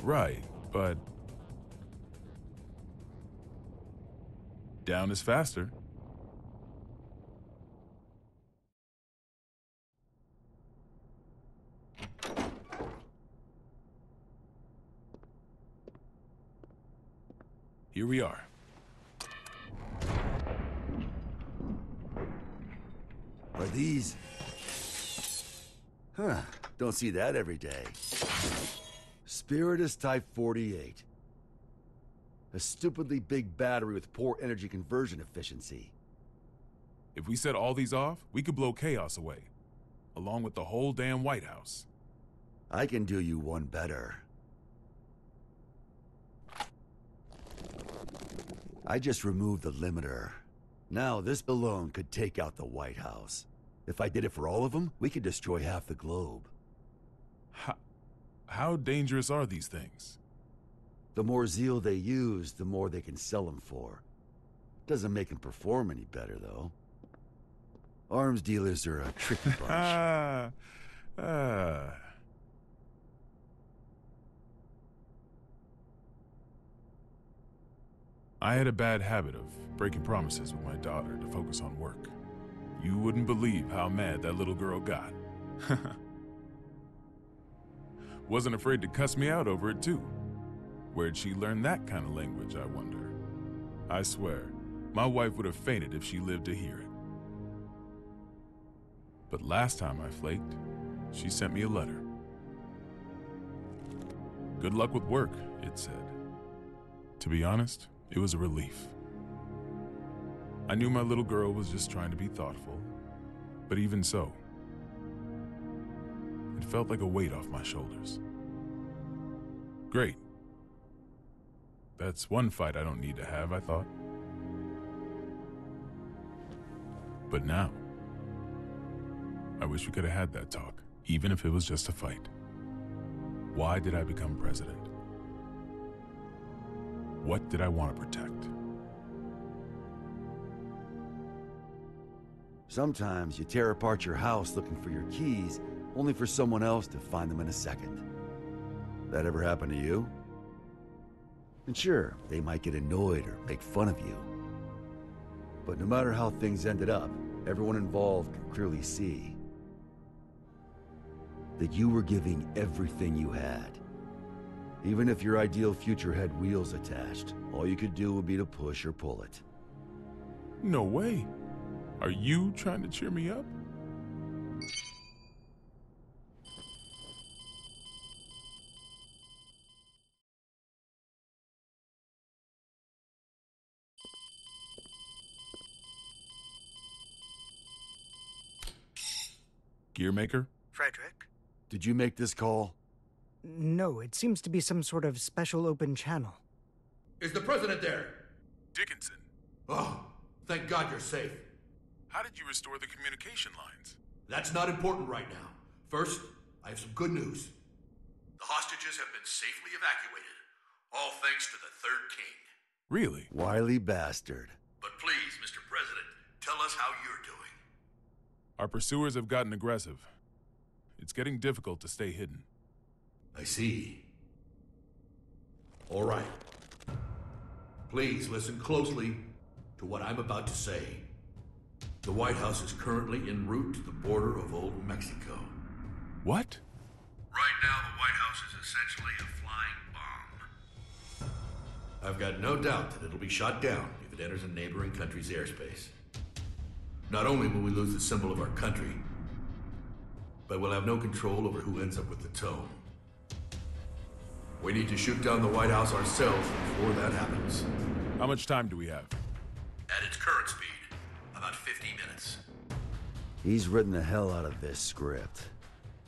Right, but... down is faster. Here we are. Are these... Huh. Don't see that every day. Spiritus Type 48. A stupidly big battery with poor energy conversion efficiency. If we set all these off, we could blow chaos away. Along with the whole damn White House. I can do you one better. I just removed the limiter. Now this alone could take out the White House. If I did it for all of them, we could destroy half the globe. How dangerous are these things? The more zeal they use, the more they can sell them for. Doesn't make them perform any better, though. Arms dealers are a tricky bunch. I had a bad habit of breaking promises with my daughter to focus on work. You wouldn't believe how mad that little girl got. Wasn't afraid to cuss me out over it, too. Where'd she learn that kind of language, I wonder? I swear, my wife would have fainted if she lived to hear it. But last time I flaked, She sent me a letter. Good luck with work, it said. To be honest, it was a relief. I knew my little girl was just trying to be thoughtful, but even so, it felt like a weight off my shoulders. Great. That's one fight I don't need to have, I thought. But now, I wish we could have had that talk, even if it was just a fight. Why did I become president? What did I want to protect? Sometimes you tear apart your house looking for your keys, only for someone else to find them in a second. That ever happen to you? And sure, they might get annoyed or make fun of you. But no matter how things ended up, everyone involved could clearly see that you were giving everything you had. Even if your ideal future had wheels attached, all you could do would be to push or pull it. No way. Are you trying to cheer me up? Gearmaker? Frederick? Did you make this call? No, it seems to be some sort of special open channel. Is the president there? Dickinson. Oh, thank God you're safe. How did you restore the communication lines? That's not important right now. First, I have some good news. The hostages have been safely evacuated, all thanks to the Third King. Really? Wily bastard. But please, Mr. President, tell us how you're doing. Our pursuers have gotten aggressive. It's getting difficult to stay hidden. I see. All right. Please listen closely to what I'm about to say. The White House is currently en route to the border of Old Mexico. What? Right now, the White House is essentially a flying bomb. I've got no doubt that it'll be shot down if it enters a neighboring country's airspace. Not only will we lose the symbol of our country, but we'll have no control over who ends up with the tome. We need to shoot down the White House ourselves before that happens. How much time do we have? At its current speed, about 50 minutes. He's written the hell out of this script.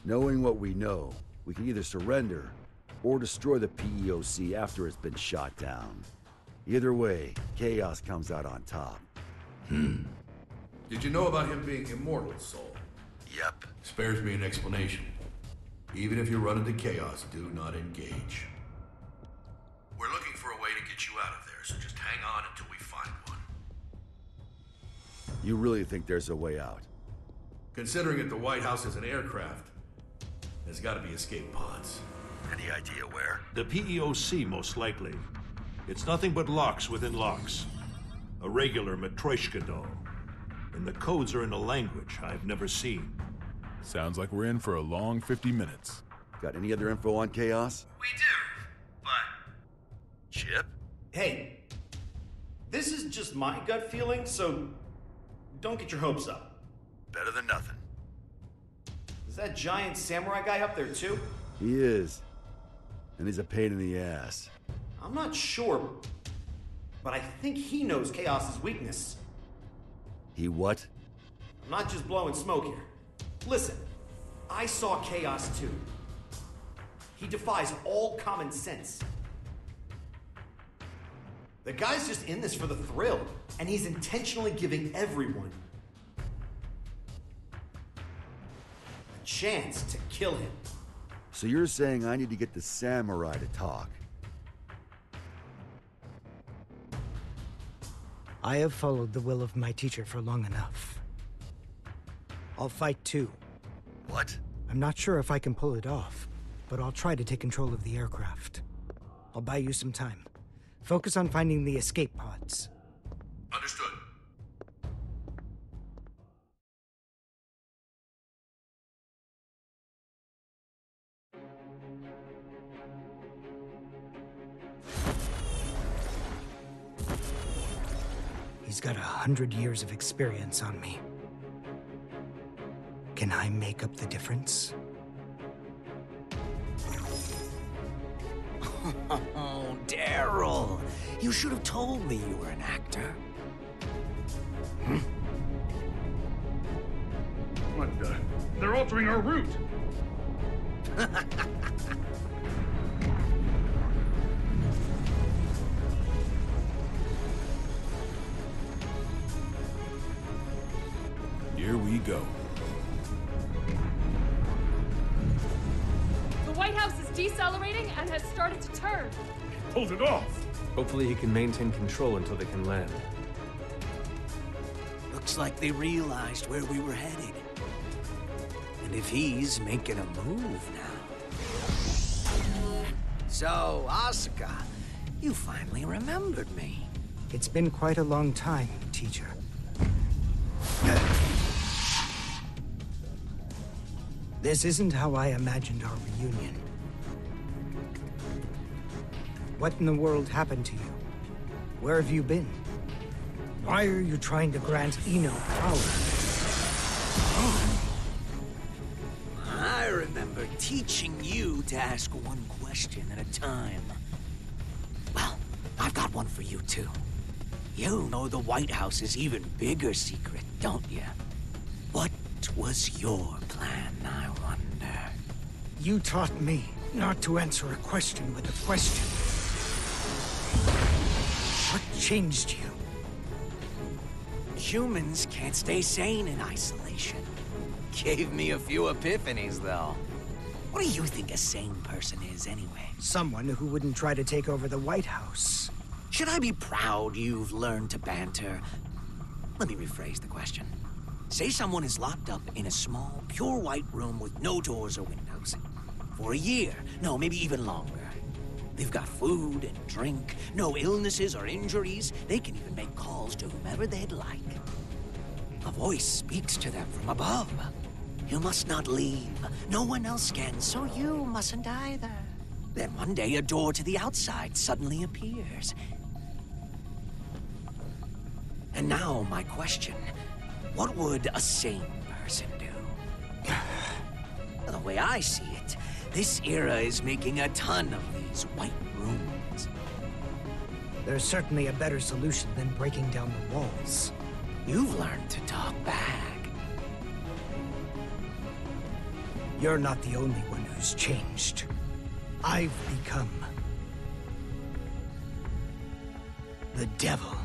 Knowing what we know, we can either surrender or destroy the PEOC after it's been shot down. Either way, Chaos comes out on top. Did you know about him being immortal, Sol? Yep. Spares me an explanation. Even if you run into Chaos, do not engage. We're looking for a way to get you out of there, so just hang on until we find one. You really think there's a way out? Considering that the White House is an aircraft, there's gotta be escape pods. Any idea where? The PEOC, most likely. It's nothing but locks within locks. A regular Matryoshka doll. And the codes are in a language I've never seen. Sounds like we're in for a long 50 minutes. Got any other info on Chaos? We do, but... Chip? Hey, this is just my gut feeling, so don't get your hopes up. Better than nothing. Is that giant samurai guy up there too? He is. And he's a pain in the ass. I'm not sure, but I think he knows Chaos's weakness. He what? I'm not just blowing smoke here. Listen, I saw Chaos too. He defies all common sense. The guy's just in this for the thrill, and he's intentionally giving everyone a chance to kill him. So you're saying I need to get the samurai to talk? I have followed the will of my teacher for long enough. I'll fight too. What? I'm not sure if I can pull it off, but I'll try to take control of the aircraft. I'll buy you some time. Focus on finding the escape pods. Understood. He's got 100 years of experience on me. Can I make up the difference? You should have told me you were an actor. What the? They're altering our route! Here we go. The White House is decelerating and has started to turn. Pulled it off! Hopefully he can maintain control until they can land. Looks like they realized where we were headed. And if he's making a move now... So, Asuka, you finally remembered me. It's been quite a long time, teacher. This isn't how I imagined our reunion. What in the world happened to you? Where have you been? Why are you trying to grant Eno power? I remember teaching you to ask one question at a time. Well, I've got one for you too. You know the White House's even bigger secret, don't you? What was your plan, I wonder? You taught me not to answer a question with a question. What changed you? Humans can't stay sane in isolation. Gave me a few epiphanies, though. What do you think a sane person is, anyway? Someone who wouldn't try to take over the White House. Should I be proud you've learned to banter? Let me rephrase the question. Say someone is locked up in a small, pure white room with no doors or windows. For a year, no, maybe even longer. They've got food and drink, no illnesses or injuries. They can even make calls to whomever they'd like. A voice speaks to them from above. You must not leave. No one else can, so you mustn't either. Then one day a door to the outside suddenly appears. And now my question, what would a sane person do? The way I see it, this era is making a ton of these white rooms. There's certainly a better solution than breaking down the walls. You've learned to talk back. You're not the only one who's changed. I've become... the devil.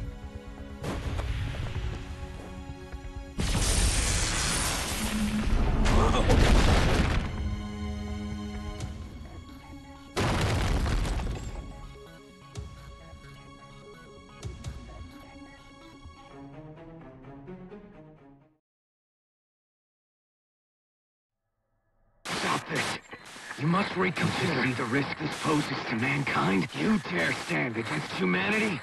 Stop this. You must reconsider the risk this poses to mankind. You dare stand against humanity?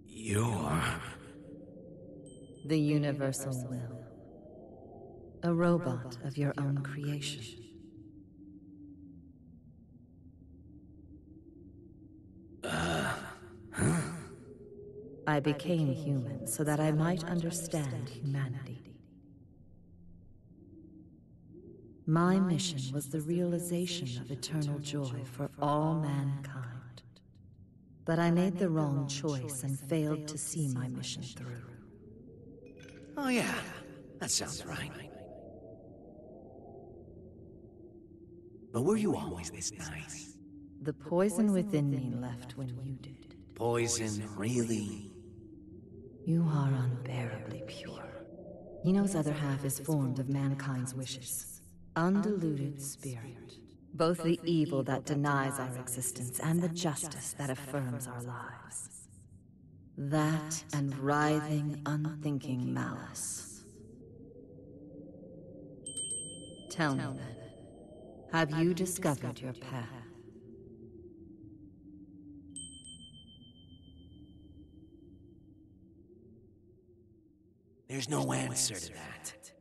You're... the Universal Will. A robot of your own creation. I became human so that I might understand humanity. My mission was the realization of eternal joy for all mankind. But I made the wrong choice and failed to see my mission through. Oh yeah, that sounds right. But were you always this nice? The poison within me left when you did. Poison, really? You are unbearably pure. Eno's other half is formed of mankind's wishes. Undiluted spirit. Both the evil that denies our existence and the justice that affirms our lives. That and writhing, unthinking malice. Tell me then, have you discovered your path? There's no answer to that.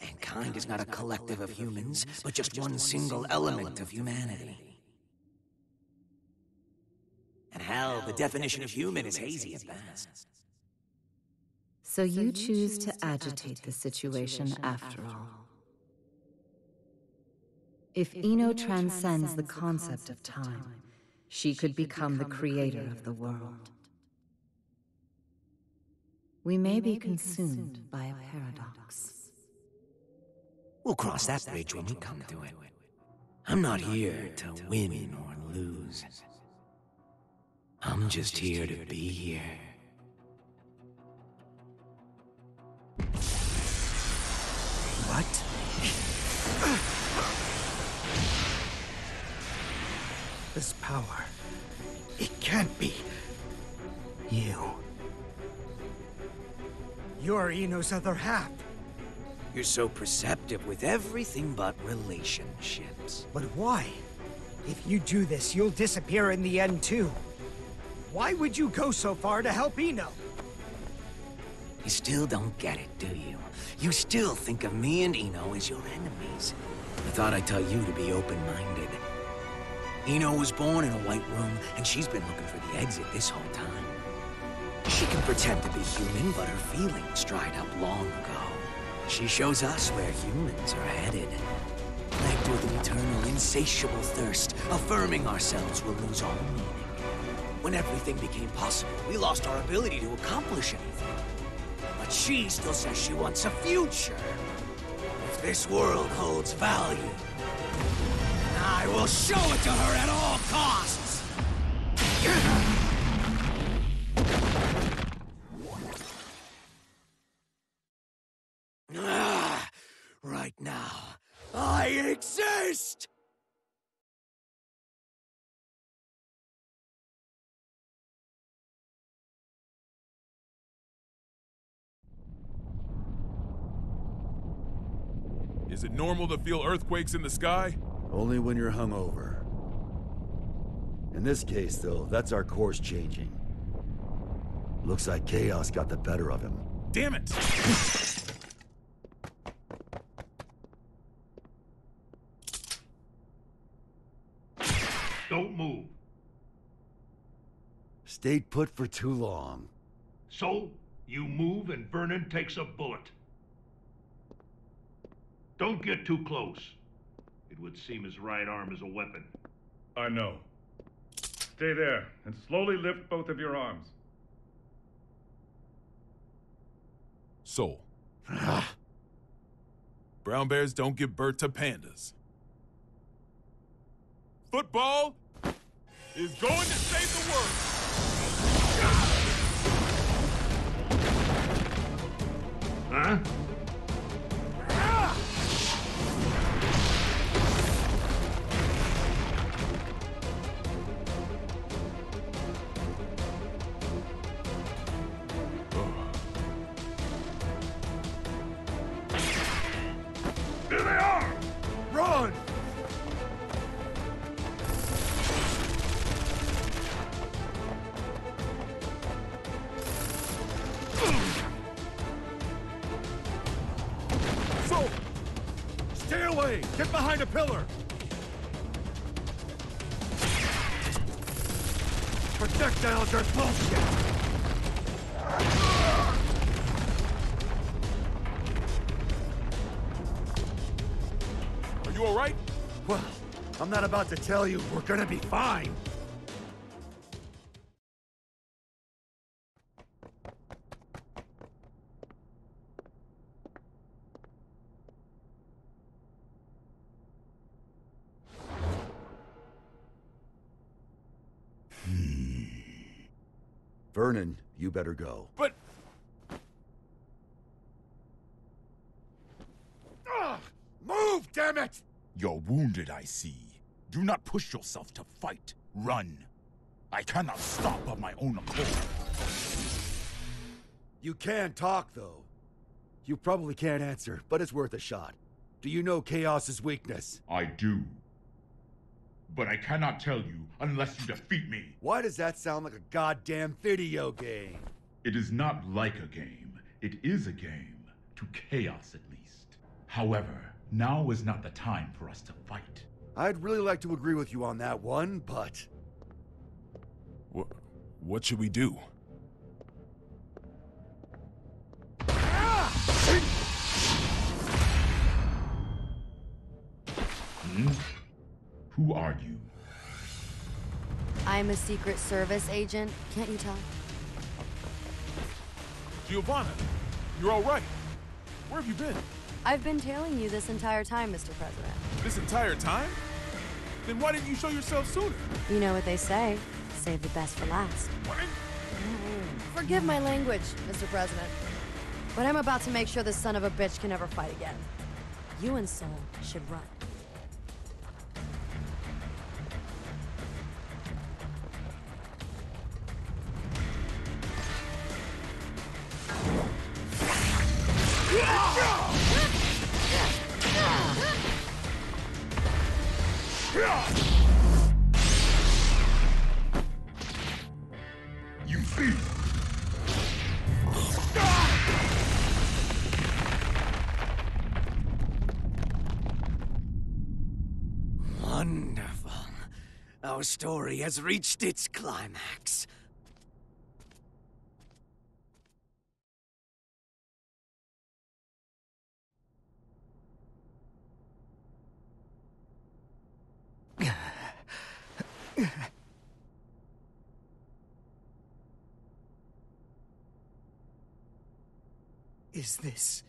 Mankind is not a collective of humans, but just one single element of humanity. the definition of human is hazy at best. So you choose to agitate the situation after all. If Ino transcends the concept of time, she could become the creator of the world. We may be consumed by a paradox. We'll cross that bridge when we come to it. I'm not here to win or lose. I'm just here to be here. What? This power... it can't be... you. You're Ino's other half. You're so perceptive with everything but relationships. But why? If you do this, you'll disappear in the end too. Why would you go so far to help Ino? You still don't get it, do you? You still think of me and Ino as your enemies. I thought I'd tell you to be open-minded. Ino was born in a white room, and she's been looking for the exit this whole time. She can pretend to be human, but her feelings dried up long ago. She shows us where humans are headed. Plagued with an eternal, insatiable thirst, affirming ourselves will lose all meaning. When everything became possible, we lost our ability to accomplish anything. But she still says she wants a future. If this world holds value, then I will show it to her at all costs! Right now, I exist! Is it normal to feel earthquakes in the sky? Only when you're hungover. In this case, though, that's our course changing. Looks like chaos got the better of him. Damn it! Don't move. Stayed put for too long. So, you move and Vernon takes a bullet. Don't get too close. It would seem his right arm is a weapon. I know. Stay there, and slowly lift both of your arms. Soul. Brown bears don't give birth to pandas. Football is going to save the world! Huh? Here they are! Run! So, stay away! Get behind a pillar! Projectiles are bullshit! Are you all right? Well, I'm not about to tell you we're gonna be fine. Vernon, you better go. But... Move, damn it! You're wounded, I see. Do not push yourself to fight. Run. I cannot stop of my own accord. You can talk, though. You probably can't answer, but it's worth a shot. Do you know Chaos's weakness? I do. But I cannot tell you unless you defeat me. Why does that sound like a goddamn video game? It is not like a game. It is a game. To Chaos, at least. However, now is not the time for us to fight. I'd really like to agree with you on that one, but... What should we do? Who are you? I'm a Secret Service agent. Can't you tell? Giovanna, you're all right. Where have you been? I've been tailing you this entire time, Mr. President. This entire time? Then why didn't you show yourself sooner? You know what they say. Save the best for last. What? Forgive my language, Mr. President. But I'm about to make sure this son of a bitch can never fight again. You and Soul should run. You thief! Wonderful. Our story has reached its climax. Is this...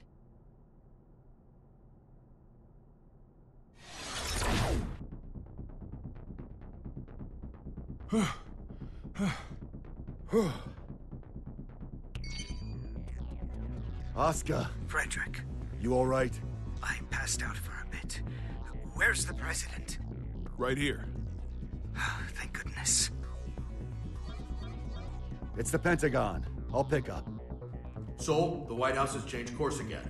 Oscar. Frederick. You all right? I passed out for a bit. Where's the president? Right here. Thank goodness. It's the Pentagon. I'll pick up. Soul, the White House has changed course again.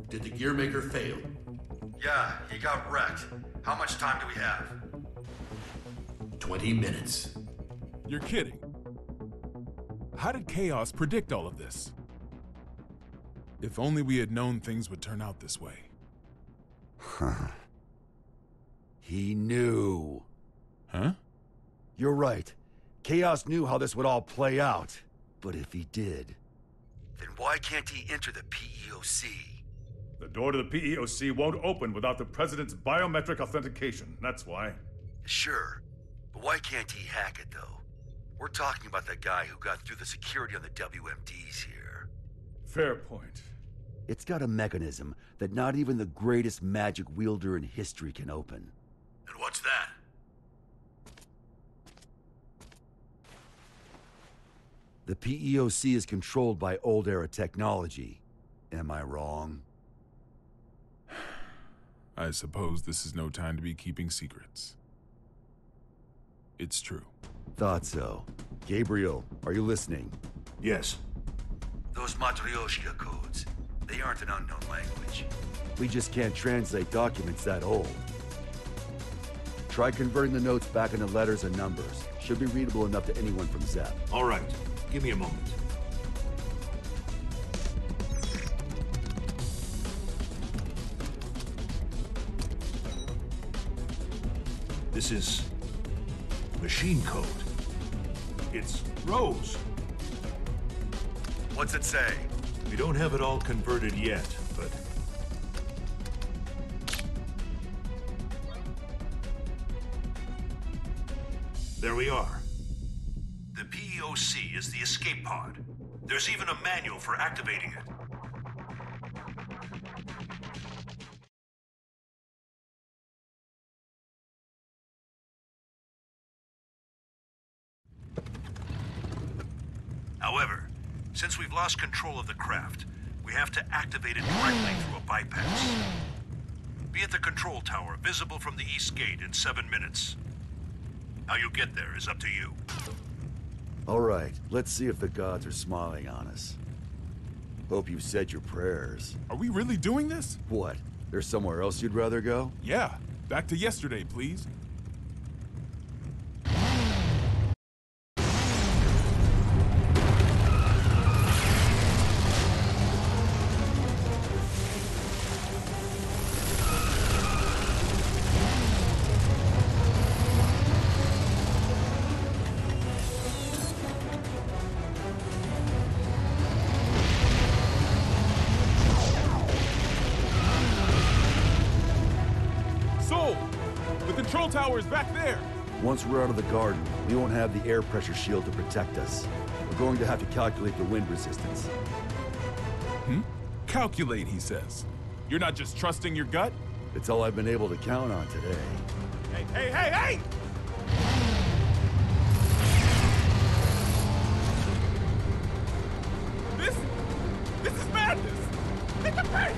Did the Gearmaker fail? Yeah, he got wrecked. How much time do we have? 20 minutes. You're kidding. How did Chaos predict all of this? If only we had known things would turn out this way. Huh. He knew. Huh? You're right. Chaos knew how this would all play out. But if he did, then why can't he enter the PEOC? The door to the PEOC won't open without the President's biometric authentication. That's why. Sure. But why can't he hack it, though? We're talking about the guy who got through the security on the WMDs here. Fair point. It's got a mechanism that not even the greatest magic wielder in history can open. And what's that? The PEOC is controlled by old-era technology. Am I wrong? I suppose this is no time to be keeping secrets. It's true. Thought so. Gabriel, are you listening? Yes. Those Matryoshka codes, they aren't an unknown language. We just can't translate documents that old. Try converting the notes back into letters and numbers. Should be readable enough to anyone from Zep. All right. Give me a moment. This is machine code. It's Rose. What's it say? We don't have it all converted yet, but... There we are. The PEOC is the escape pod. There's even a manual for activating it. However, since we've lost control of the craft, we have to activate it directly through a bypass. Be at the control tower, visible from the east gate in 7 minutes. How you get there is up to you. All right, let's see if the gods are smiling on us. Hope you've said your prayers. Are we really doing this? What? There's somewhere else you'd rather go? Yeah. Back to yesterday, please. control tower is back there! Once we're out of the garden, we won't have the air pressure shield to protect us. We're going to have to calculate the wind resistance. Calculate, he says. You're not just trusting your gut? It's all I've been able to count on today. Hey! This is madness! Take a pace!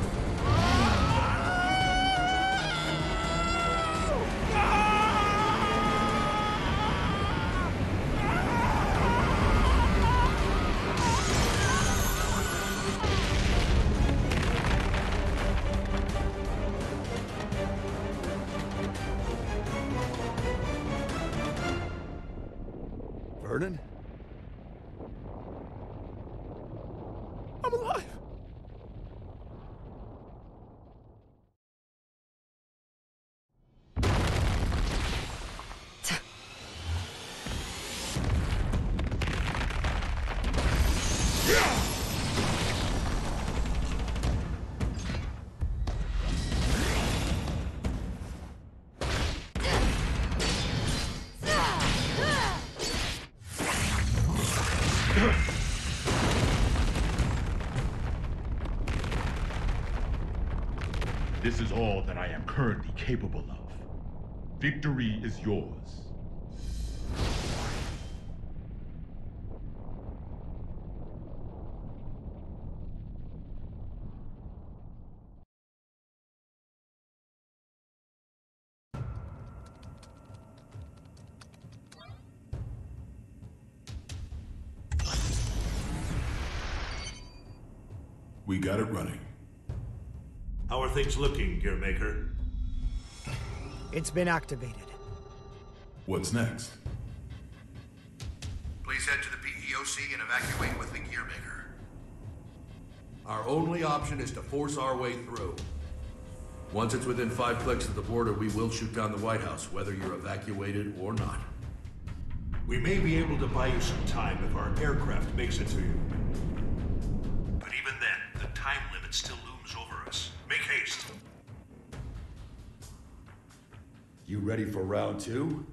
Vernon? I'm alive! This is all that I am currently capable of. Victory is yours. We got it running. How are things looking, Gearmaker? It's been activated. What's next? Please head to the PEOC and evacuate with the Gearmaker. Our only option is to force our way through. Once it's within 5 clicks of the border, we will shoot down the White House, whether you're evacuated or not. We may be able to buy you some time if our aircraft makes it to you. But even then, the time limit still looms over us. Make haste. You ready for round 2?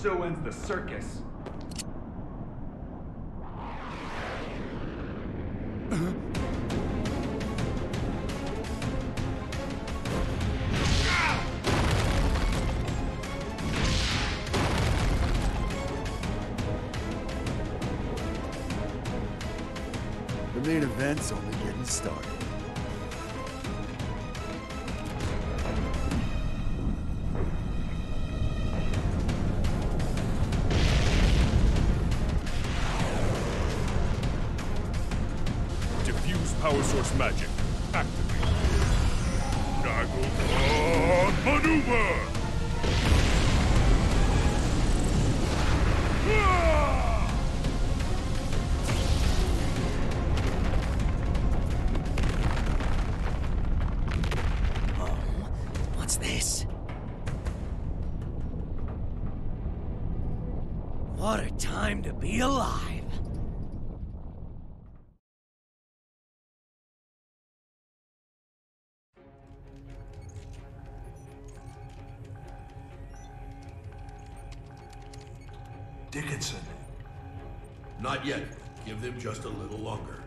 So ends the circus. The main event's only getting started. Power source magic. Activate. Dagglebot maneuver! What's this? What a time to be alive! Dickinson. Not yet. Give them just a little longer.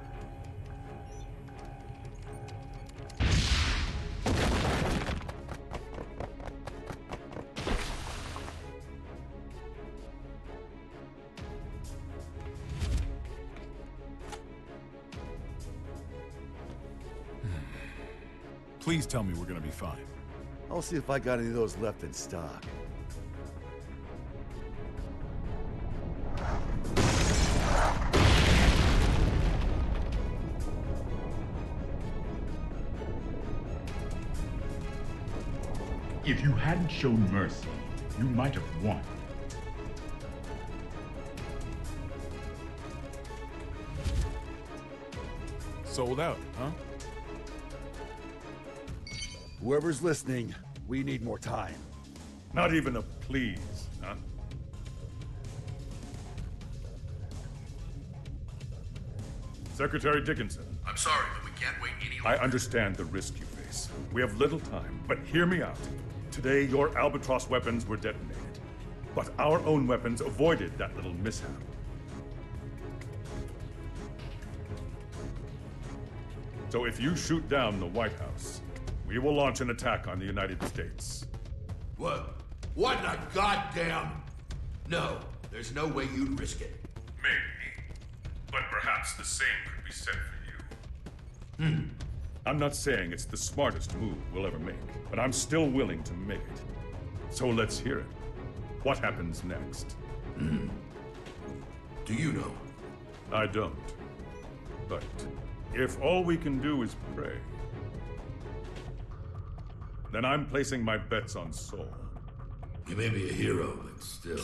Please tell me we're gonna be fine. I'll see if I got any of those left in stock. If you hadn't shown mercy, you might have won. Sold out, huh? Whoever's listening, we need more time. Not even a please, huh? Secretary Dickinson. I'm sorry, but we can't wait any I understand the risk you face. We have little time, but hear me out. Today, your Albatross weapons were detonated, but our own weapons avoided that little mishap. So if you shoot down the White House, we will launch an attack on the United States. What? What the goddamn? No, there's no way you'd risk it. Maybe. But perhaps the same could be said for you. I'm not saying it's the smartest move we'll ever make, but I'm still willing to make it. So let's hear it. What happens next? Do you know? I don't. But if all we can do is pray, then I'm placing my bets on Sol. You may be a hero, but still.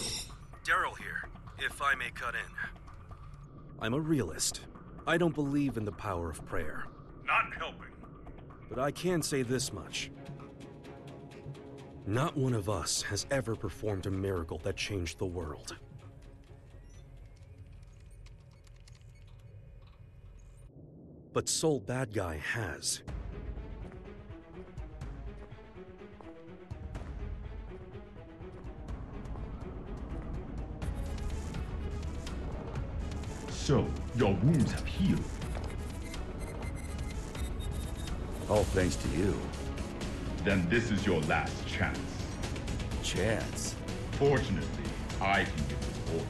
Daryl here, if I may cut in. I'm a realist. I don't believe in the power of prayer. Not helping. But I can say this much. Not one of us has ever performed a miracle that changed the world. But Sol Bad Guy has. So, your wounds have healed. All thanks to you. Then this is your last chance. Chance? Fortunately, I can give you more.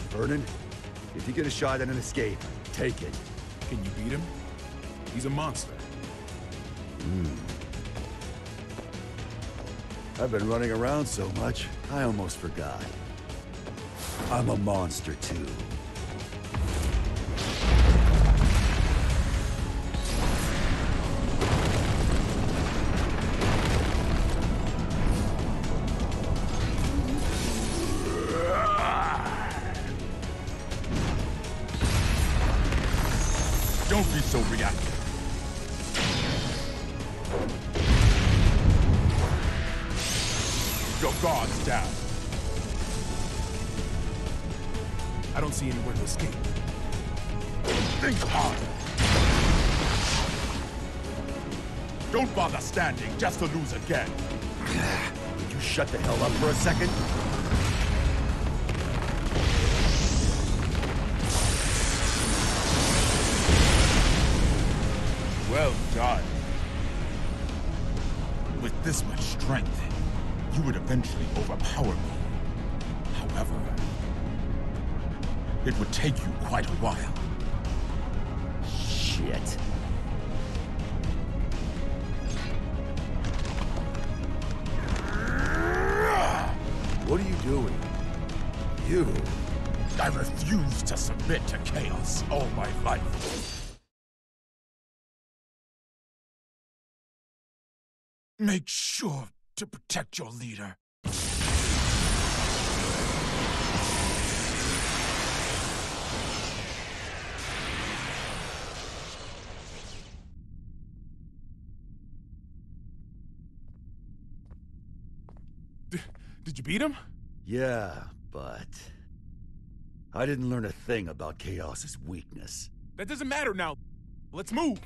Vernon, if you get a shot at an escape, take it. Can you beat him? He's a monster. I've been running around so much, I almost forgot. I'm a monster too. Don't be so reactive. Your guard's down. I don't see anywhere to escape. Think harder. Don't bother standing just to lose again. Would you shut the hell up for a second? Well done. With this much strength, you would eventually overpower me. However, it would take you quite a while. Shit. What are you doing? You? I refuse to submit to chaos all my life. Make sure to protect your leader. Did you beat him? Yeah, but I didn't learn a thing about Chaos's weakness. That doesn't matter now. Let's move.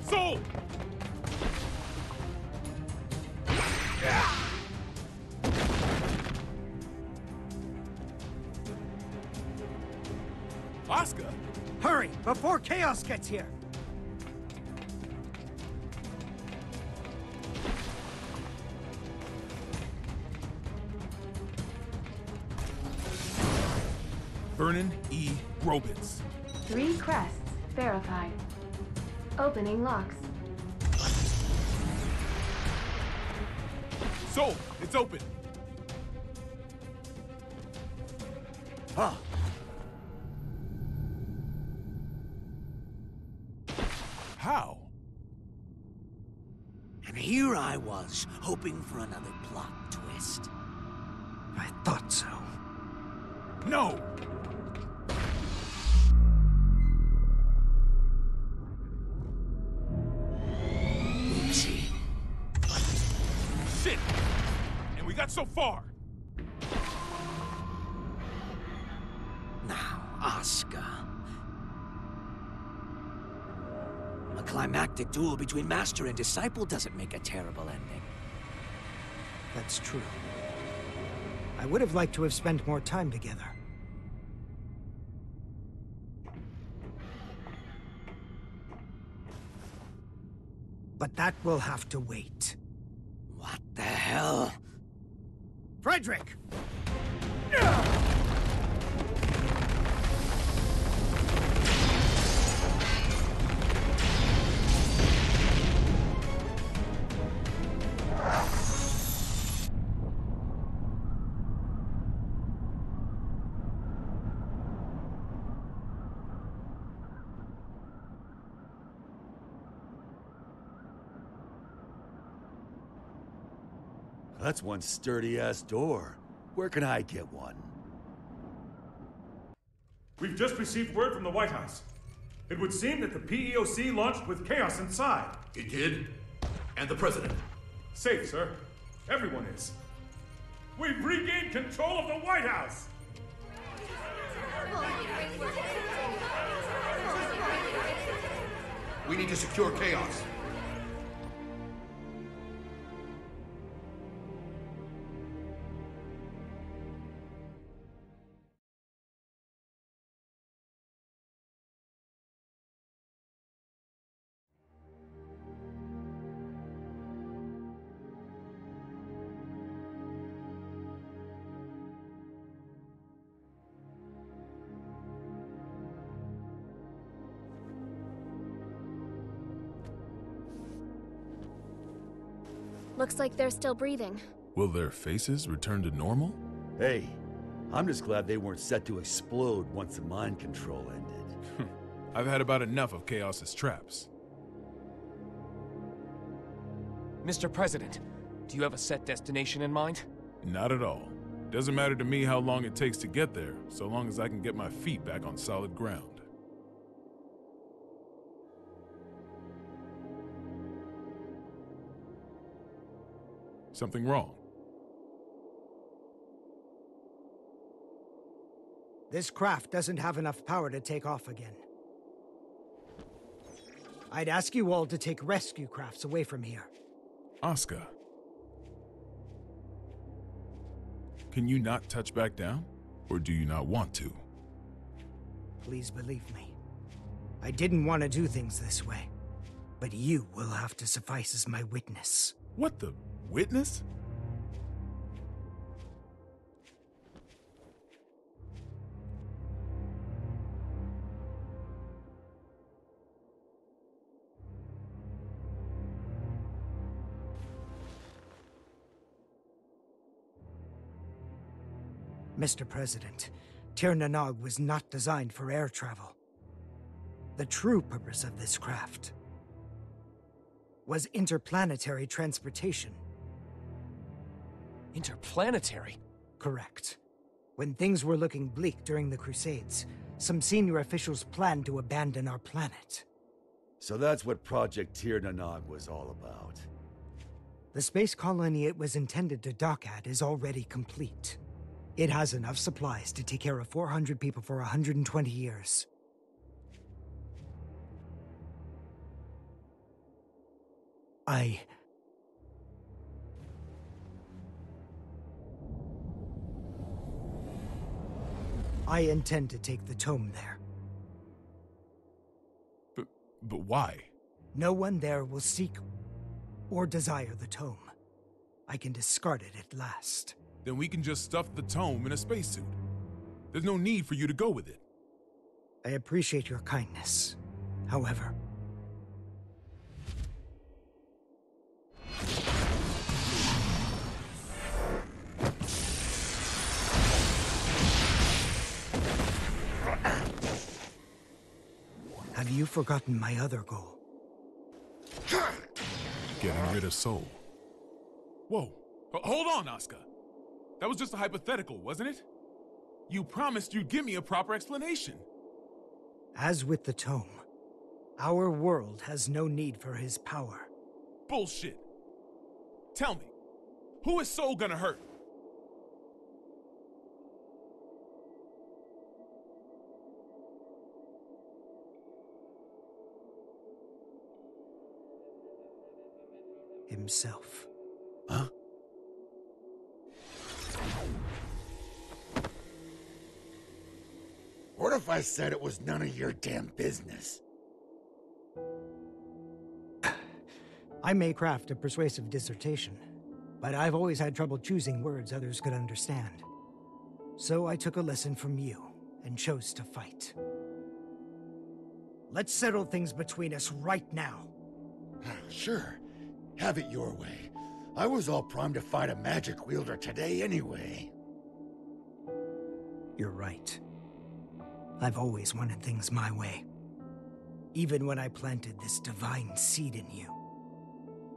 Sol! Oscar! Hurry, before Chaos gets here! Vernon E. Grobitz. 3 crests verified. Opening locks. Soul, it's open. Huh. How? And here I was, hoping for another plot twist. I thought so. No! Oopsie. Shit! And we got so far! Now, Oscar. A climactic duel between master and disciple doesn't make a terrible ending. That's true. I would have liked to have spent more time together. But that will have to wait. What the hell? Frederick! That's one sturdy-ass door. Where can I get one? We've just received word from the White House. It would seem that the PEOC launched with chaos inside. It did? And the president? Safe, sir. Everyone is. We've regained control of the White House! We need to secure chaos. Looks like they're still breathing. Will their faces return to normal? Hey, I'm just glad they weren't set to explode once the mind control ended. I've had about enough of Chaos's traps. Mr. President, do you have a set destination in mind? Not at all. Doesn't matter to me how long it takes to get there, so long as I can get my feet back on solid ground. Something wrong? This craft doesn't have enough power to take off again. I'd ask you all to take rescue crafts away from here. Oscar. Can you not touch back down? Or do you not want to? Please believe me. I didn't want to do things this way. But you will have to suffice as my witness. What the? Witness? Mr. President, Tir Nanog was not designed for air travel. The true purpose of this craft was interplanetary transportation. Interplanetary? Correct. When things were looking bleak during the Crusades, some senior officials planned to abandon our planet. So that's what Project Tir Nanog was all about. The space colony it was intended to dock at is already complete. It has enough supplies to take care of 400 people for 120 years. I intend to take the tome there. But why? No one there will seek or desire the tome. I can discard it at last. Then we can just stuff the tome in a spacesuit. There's no need for you to go with it. I appreciate your kindness. However... Have you forgotten my other goal? Getting rid of Soul. Whoa. Hold on, Asuka. That was just a hypothetical, wasn't it? You promised you'd give me a proper explanation. As with the tome, our world has no need for his power. Bullshit. Tell me, who is Soul gonna hurt? Himself. Huh? What if I said it was none of your damn business? I may craft a persuasive dissertation, but I've always had trouble choosing words others could understand. So I took a lesson from you and chose to fight. Let's settle things between us right now. Sure. Have it your way. I was all primed to fight a magic wielder today anyway. You're right. I've always wanted things my way. Even when I planted this divine seed in you.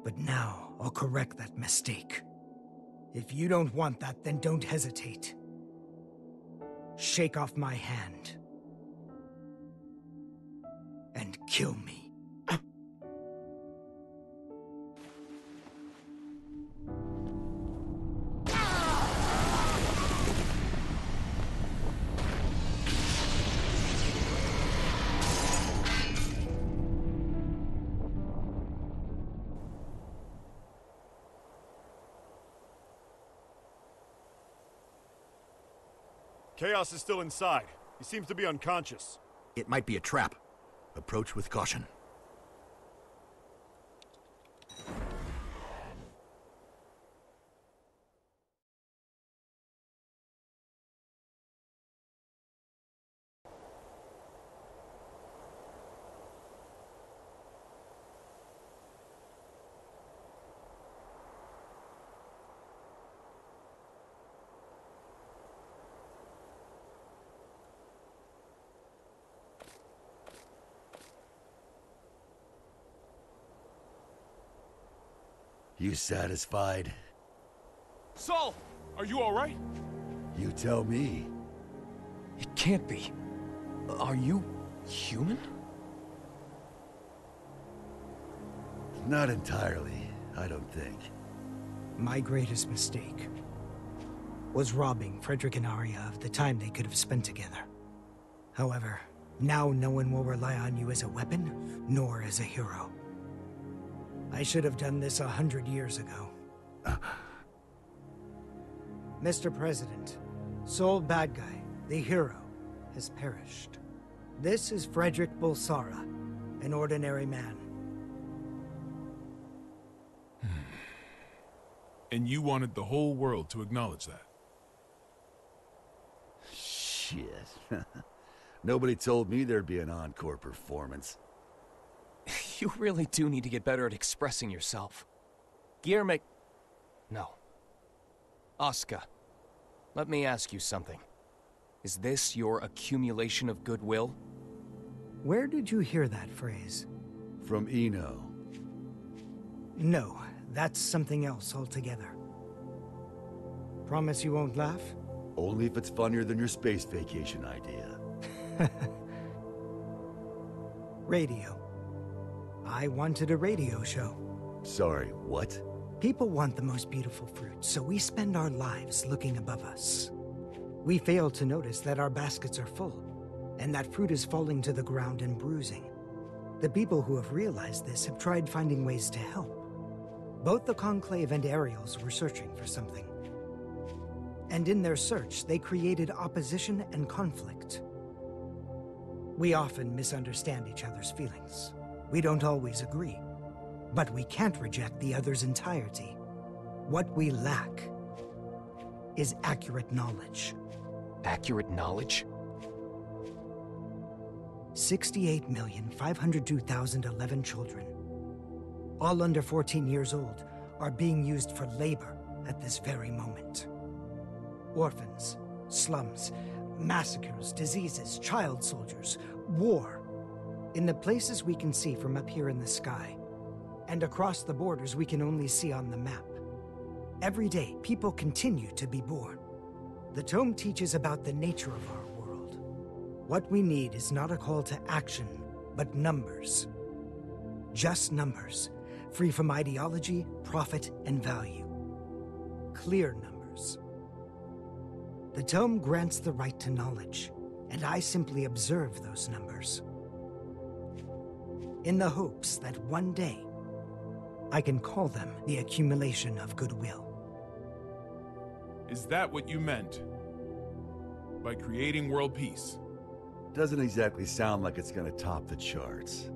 But now, I'll correct that mistake. If you don't want that, then don't hesitate. Shake off my hand. And kill me. Chaos is still inside. He seems to be unconscious. It might be a trap. Approach with caution. You satisfied? Saul, are you all right? You tell me. It can't be. Are you human? Not entirely, I don't think. My greatest mistake was robbing Frederick and Arya of the time they could have spent together. However, now no one will rely on you as a weapon, nor as a hero. I should have done this 100 years ago. Mr. President, Soul Bad Guy, the hero, has perished. This is Frederick Bulsara, an ordinary man. And you wanted the whole world to acknowledge that. Shit. Nobody told me there'd be an encore performance. You really do need to get better at expressing yourself. Guillermo... No. Asuka, let me ask you something. Is this your accumulation of goodwill? Where did you hear that phrase? From Eno. No, that's something else altogether. Promise you won't laugh? Only if it's funnier than your space vacation idea. Radio. I wanted a radio show. Sorry, what? People want the most beautiful fruit, so we spend our lives looking above us. We fail to notice that our baskets are full, and that fruit is falling to the ground and bruising. The people who have realized this have tried finding ways to help. Both the Conclave and Ariels were searching for something. And in their search, they created opposition and conflict. We often misunderstand each other's feelings. We don't always agree, but we can't reject the other's entirety. What we lack is accurate knowledge. Accurate knowledge? 68,502,011 children, all under 14 years old, are being used for labor at this very moment. Orphans, slums, massacres, diseases, child soldiers, war. In the places we can see from up here in the sky, and across the borders we can only see on the map. Every day, people continue to be born. The tome teaches about the nature of our world. What we need is not a call to action, but numbers. Just numbers, free from ideology, profit, and value. Clear numbers. The tome grants the right to knowledge, and I simply observe those numbers. In the hopes that one day, I can call them the accumulation of goodwill. Is that what you meant by creating world peace? Doesn't exactly sound like it's gonna top the charts.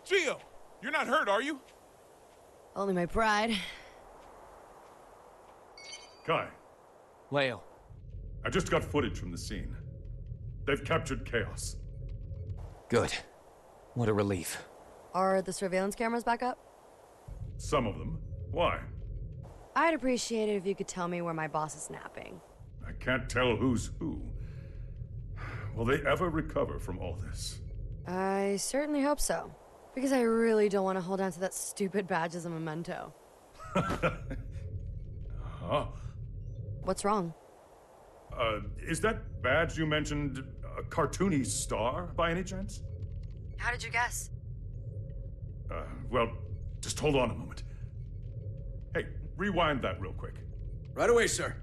Gio! You're not hurt, are you? Only my pride. Kai. Leo. I just got footage from the scene. They've captured Chaos. Good. What a relief. Are the surveillance cameras back up? Some of them. Why? I'd appreciate it if you could tell me where my boss is napping. I can't tell who's who. Will they ever recover from all this? I certainly hope so. Because I really don't want to hold on to that stupid badge as a memento. Huh? What's wrong? Is that badge you mentioned a cartoony star, by any chance? How did you guess? Well, just hold on a moment. Hey, rewind that real quick. Right away, sir.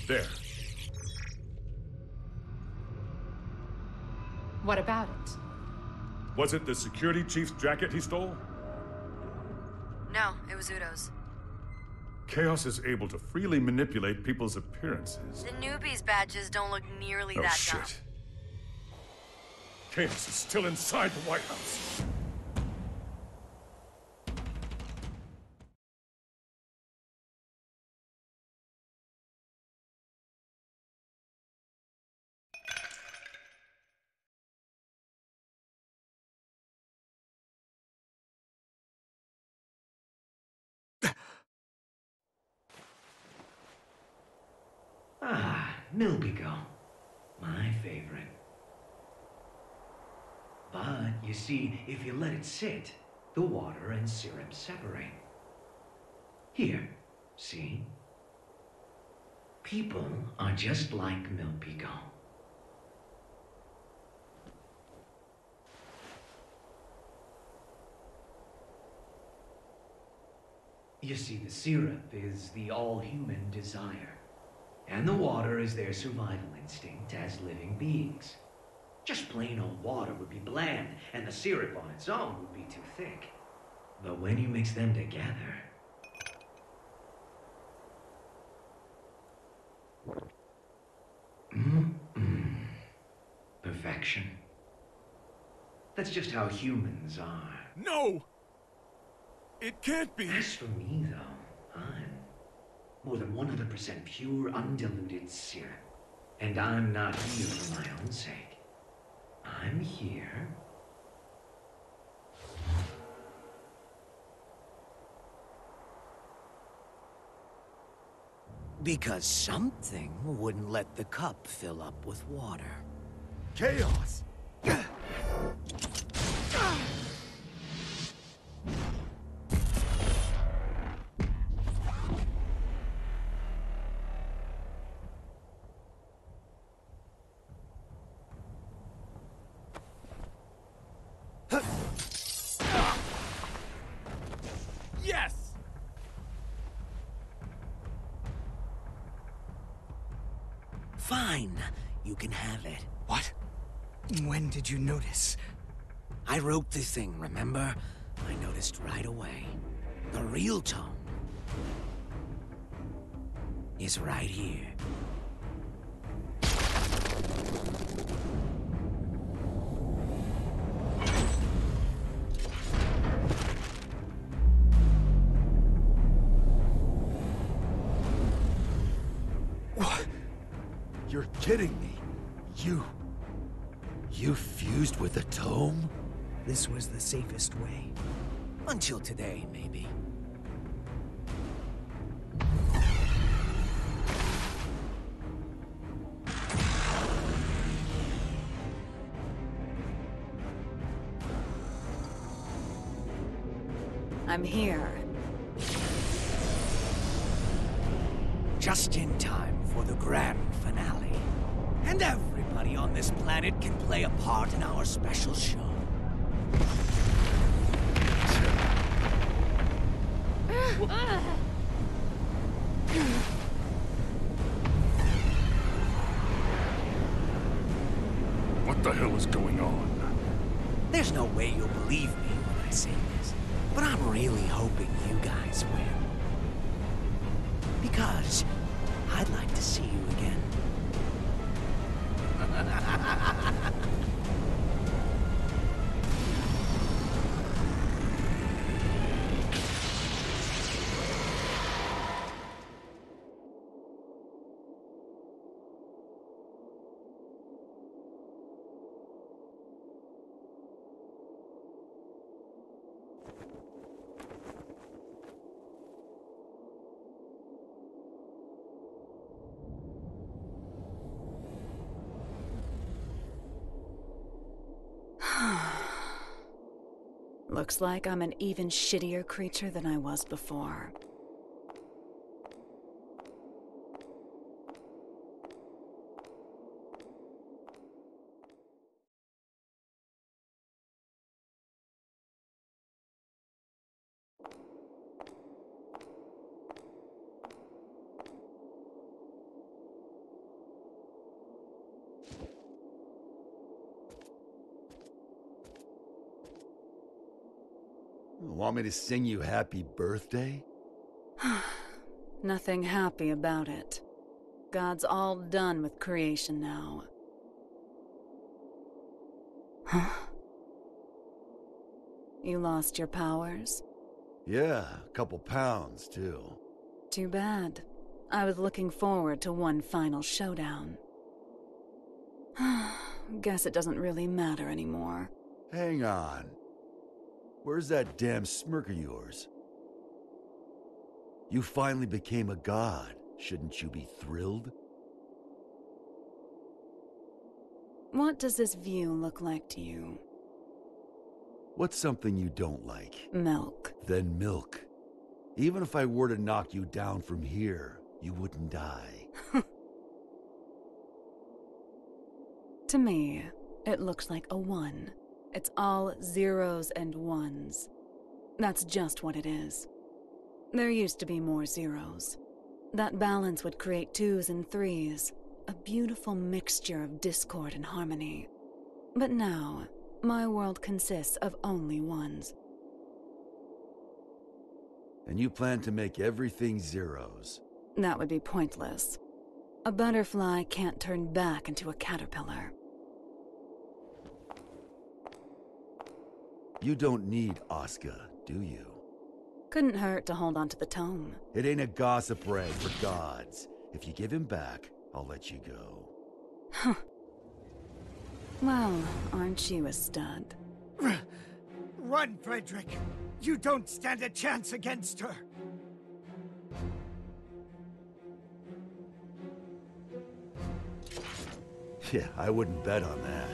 There. What about it? Was it the security chief's jacket he stole? No, it was Udo's. Chaos is able to freely manipulate people's appearances. The newbies' badges don't look nearly Oh, that shit. dumb. Chaos is still inside the White House. Ah, Milbigo. My favorite. But, you see, if you let it sit, the water and syrup separate. Here, see? People are just like Milbigo. You see, the syrup is the all-human desire. And the water is their survival instinct as living beings. Just plain old water would be bland, and the syrup on its own would be too thick. But when you mix them together... Perfection. That's just how humans are. No! It can't be! As for me, though, I'm more than 100% pure, undiluted syrup. And I'm not here for my own sake. I'm here... Because something wouldn't let the cup fill up with water. Chaos! Yes! Fine. You can have it. What? When did you notice? I wrote the thing, remember? I noticed right away. The real tome is right here. What? You're kidding me. You fused with the tome? This was the safest way. Until today, maybe. I'm here. Just in time for the grand finale. And everybody on this planet can play a part in our special show. What the hell is going on? There's no way you'll believe me when I say this, but I'm really hoping you guys win. Because I'd like to see you again. Looks like I'm an even shittier creature than I was before. Want me to sing you happy birthday? Nothing happy about it. God's all done with creation now. Huh? You lost your powers? Yeah, a couple pounds, too. Too bad. I was looking forward to one final showdown. Guess it doesn't really matter anymore. Hang on. Where's that damn smirk of yours? You finally became a god. Shouldn't you be thrilled? What does this view look like to you? What's something you don't like? Milk. Then milk. Even if I were to knock you down from here, you wouldn't die. To me, it looks like a 1. It's all zeros and ones. That's just what it is. There used to be more zeros. That balance would create 2s and 3s, a beautiful mixture of discord and harmony. But now, my world consists of only 1s. And you plan to make everything zeros? That would be pointless. A butterfly can't turn back into a caterpillar. You don't need Asuka, do you? Couldn't hurt to hold on to the tome. It ain't a gossip rag for gods. If you give him back, I'll let you go. Huh. Well, aren't you a stud? Run, Frederick! You don't stand a chance against her! Yeah, I wouldn't bet on that.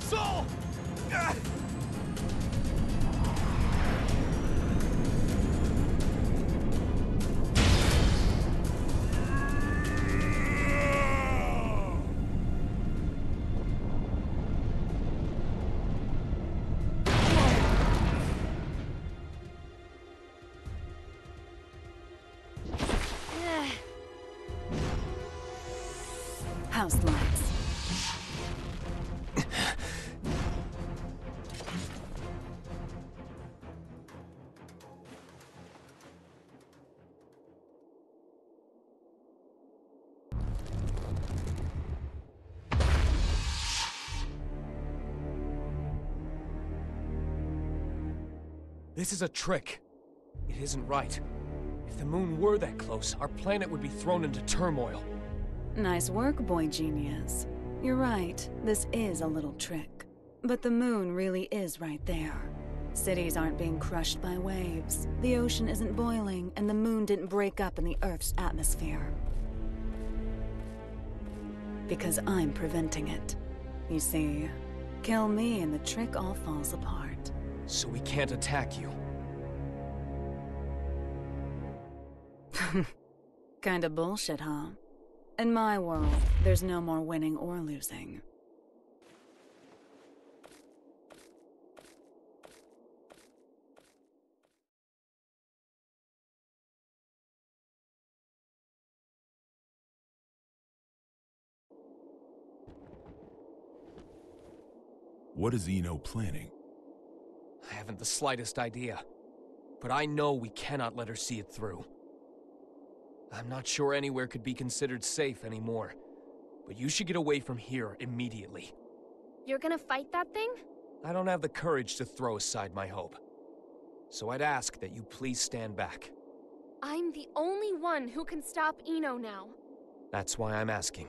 Soul! House lights. This is a trick. It isn't right. If the moon were that close, our planet would be thrown into turmoil. Nice work, boy genius. You're right, this is a little trick. But the moon really is right there. Cities aren't being crushed by waves. The ocean isn't boiling, and the moon didn't break up in the Earth's atmosphere. Because I'm preventing it. You see, kill me and the trick all falls apart. So we can't attack you. Kinda bullshit, huh? In my world, there's no more winning or losing. What is Eno planning? I haven't the slightest idea. But I know we cannot let her see it through. I'm not sure anywhere could be considered safe anymore. But you should get away from here immediately. You're gonna fight that thing? I don't have the courage to throw aside my hope. So I'd ask that you please stand back. I'm the only one who can stop Eno now. That's why I'm asking.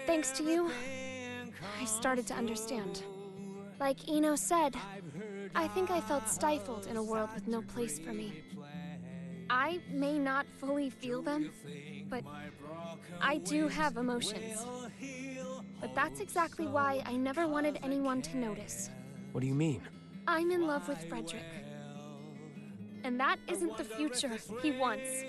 Thanks to you, I started to understand. Like Eno said, I think I felt stifled in a world with no place for me. I may not fully feel them, but I do have emotions. But that's exactly why I never wanted anyone to notice. What do you mean? I'm in love with Frederick. And that isn't the future he wants.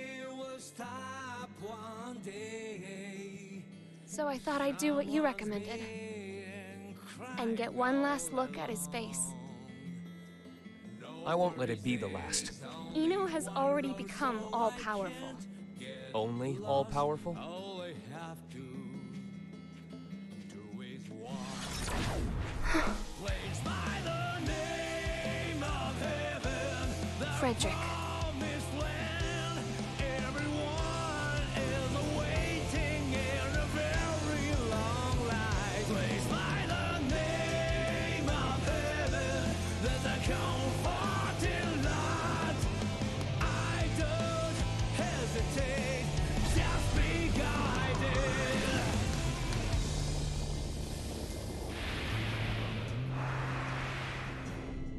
So I thought I'd do what you recommended. And get one last look at his face. I won't let it be the last. Eno has already become all-powerful. Only all-powerful? Frederick.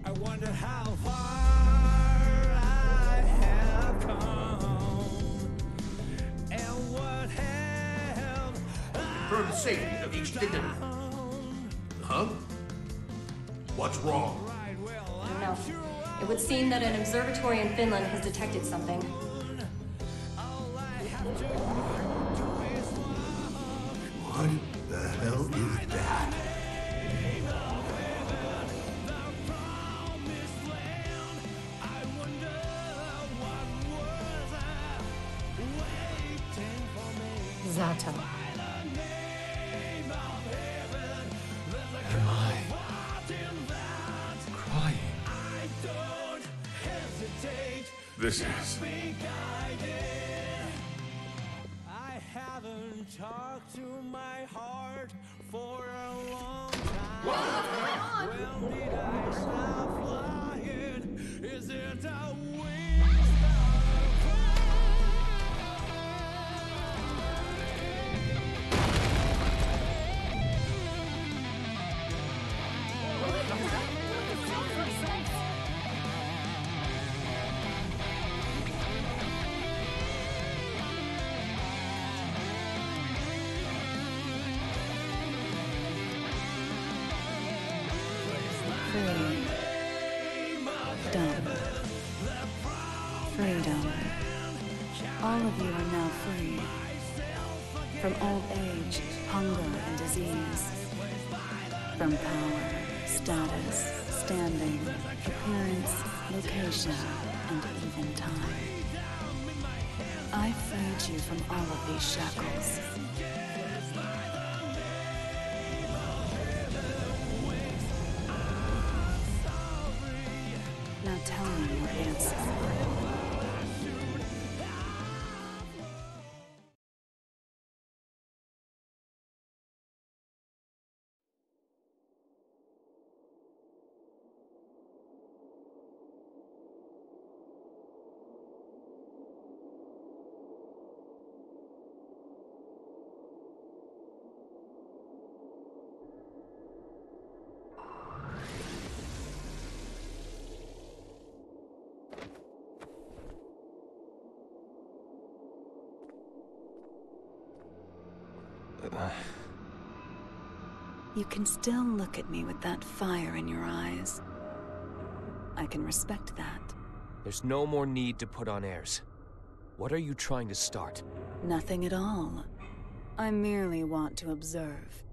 I wonder how far I have come, and what have For the safety of each dignity. Huh? What's wrong? I don't know. It would seem that an observatory in Finland has detected something. What the hell is that? Zato. Am I crying? This is... I haven't talked to my heart for a long time. When did I stop flying? Is it a Freedom. All of you are now free. From old age, hunger, and disease. From power, status, standing, appearance, location, and even time. I freed you from all of these shackles. Now tell me your answer. You can still look at me with that fire in your eyes. I can respect that. There's no more need to put on airs. What are you trying to start? Nothing at all. I merely want to observe.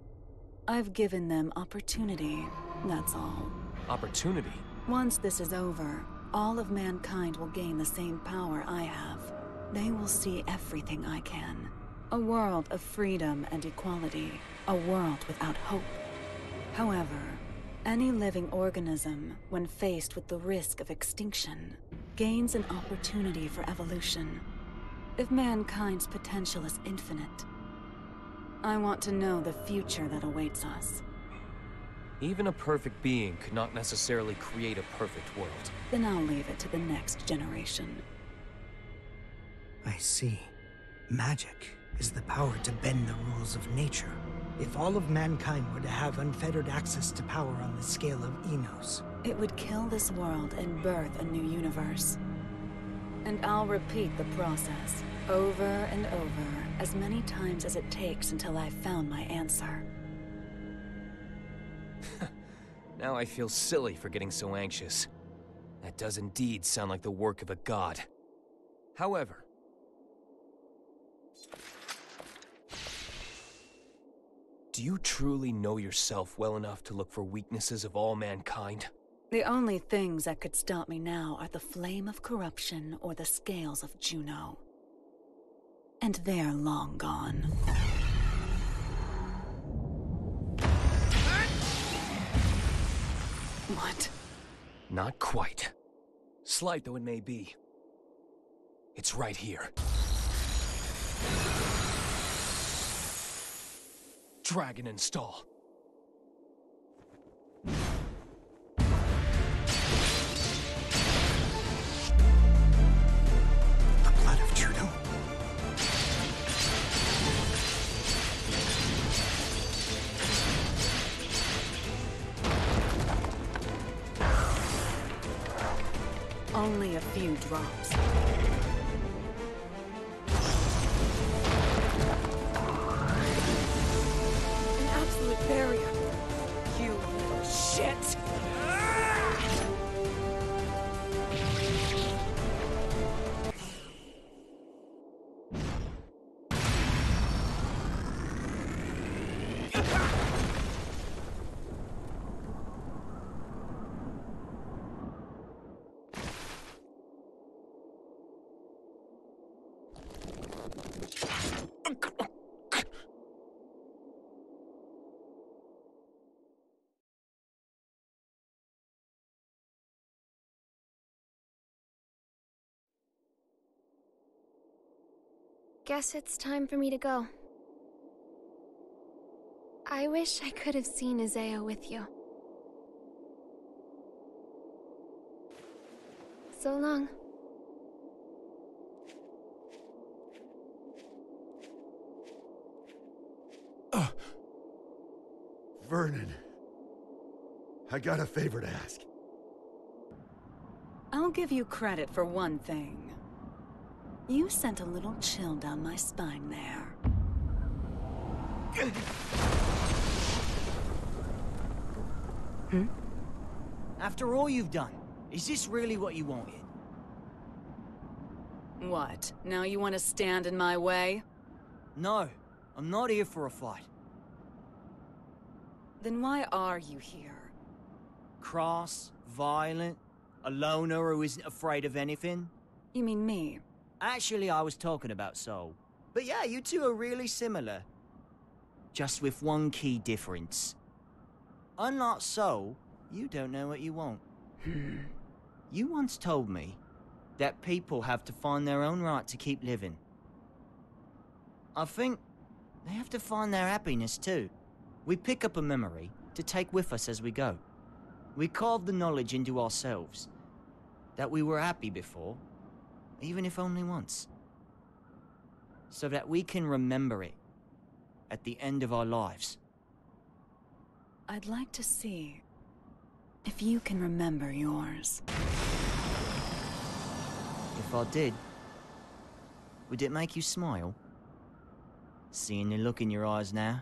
I've given them opportunity, that's all. Opportunity? Once this is over, all of mankind will gain the same power I have. They will see everything I can. A world of freedom and equality. A world without hope. However, any living organism, when faced with the risk of extinction, gains an opportunity for evolution. If mankind's potential is infinite, I want to know the future that awaits us. Even a perfect being could not necessarily create a perfect world. Then I'll leave it to the next generation. I see. Magic is the power to bend the rules of nature. If all of mankind were to have unfettered access to power on the scale of Enos, it would kill this world and birth a new universe. And I'll repeat the process, over and over, as many times as it takes until I've found my answer. Now I feel silly for getting so anxious. That does indeed sound like the work of a god. However, do you truly know yourself well enough to look for weaknesses of all mankind? The only things that could stop me now are the flame of corruption or the scales of Juno. And they're long gone. What? Not quite. Slight though it may be. It's right here. Dragon install. The blood of Juno. Only a few drops. An absolute barrier. You little shit! Guess it's time for me to go. I wish I could have seen Isaiah with you. So long. Vernon, I got a favor to ask. I'll give you credit for one thing. You sent a little chill down my spine there. After all you've done, is this really what you wanted? What? Now you want to stand in my way? No, I'm not here for a fight. Then why are you here? Cross, violent, a loner who isn't afraid of anything? You mean me? Actually, I was talking about Soul. But yeah, you two are really similar. Just with one key difference. Unlike Soul, you don't know what you want. You once told me that people have to find their own right to keep living. I think they have to find their happiness too. We pick up a memory to take with us as we go. We carve the knowledge into ourselves that we were happy before, even if only once. So that we can remember it at the end of our lives. I'd like to see if you can remember yours. If I did, would it make you smile? Seeing the look in your eyes now,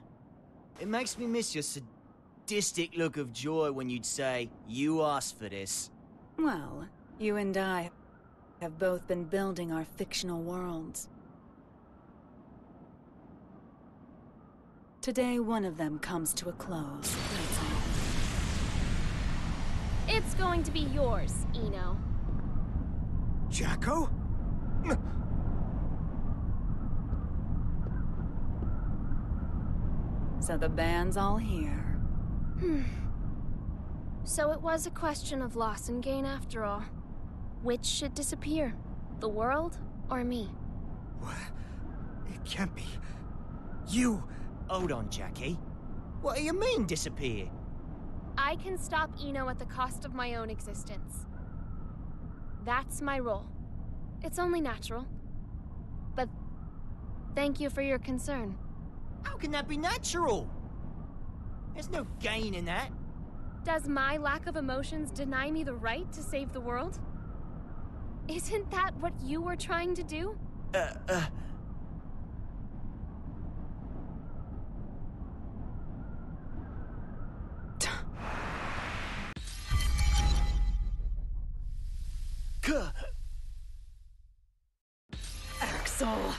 it makes me miss your sadistic look of joy when you'd say, "You asked for this." Well, you and I have both been building our fictional worlds. Today, one of them comes to a close, that's all. It's going to be yours, Eno. Jacko? So the band's all here. So it was a question of loss and gain after all. Which should disappear? The world or me? What? It can't be. You... Hold on, Jackie. What do you mean, disappear? I can stop Eno at the cost of my own existence. That's my role. It's only natural. But thank you for your concern. How can that be natural? There's no gain in that. Does my lack of emotions deny me the right to save the world? Isn't that what you were trying to do? Axel!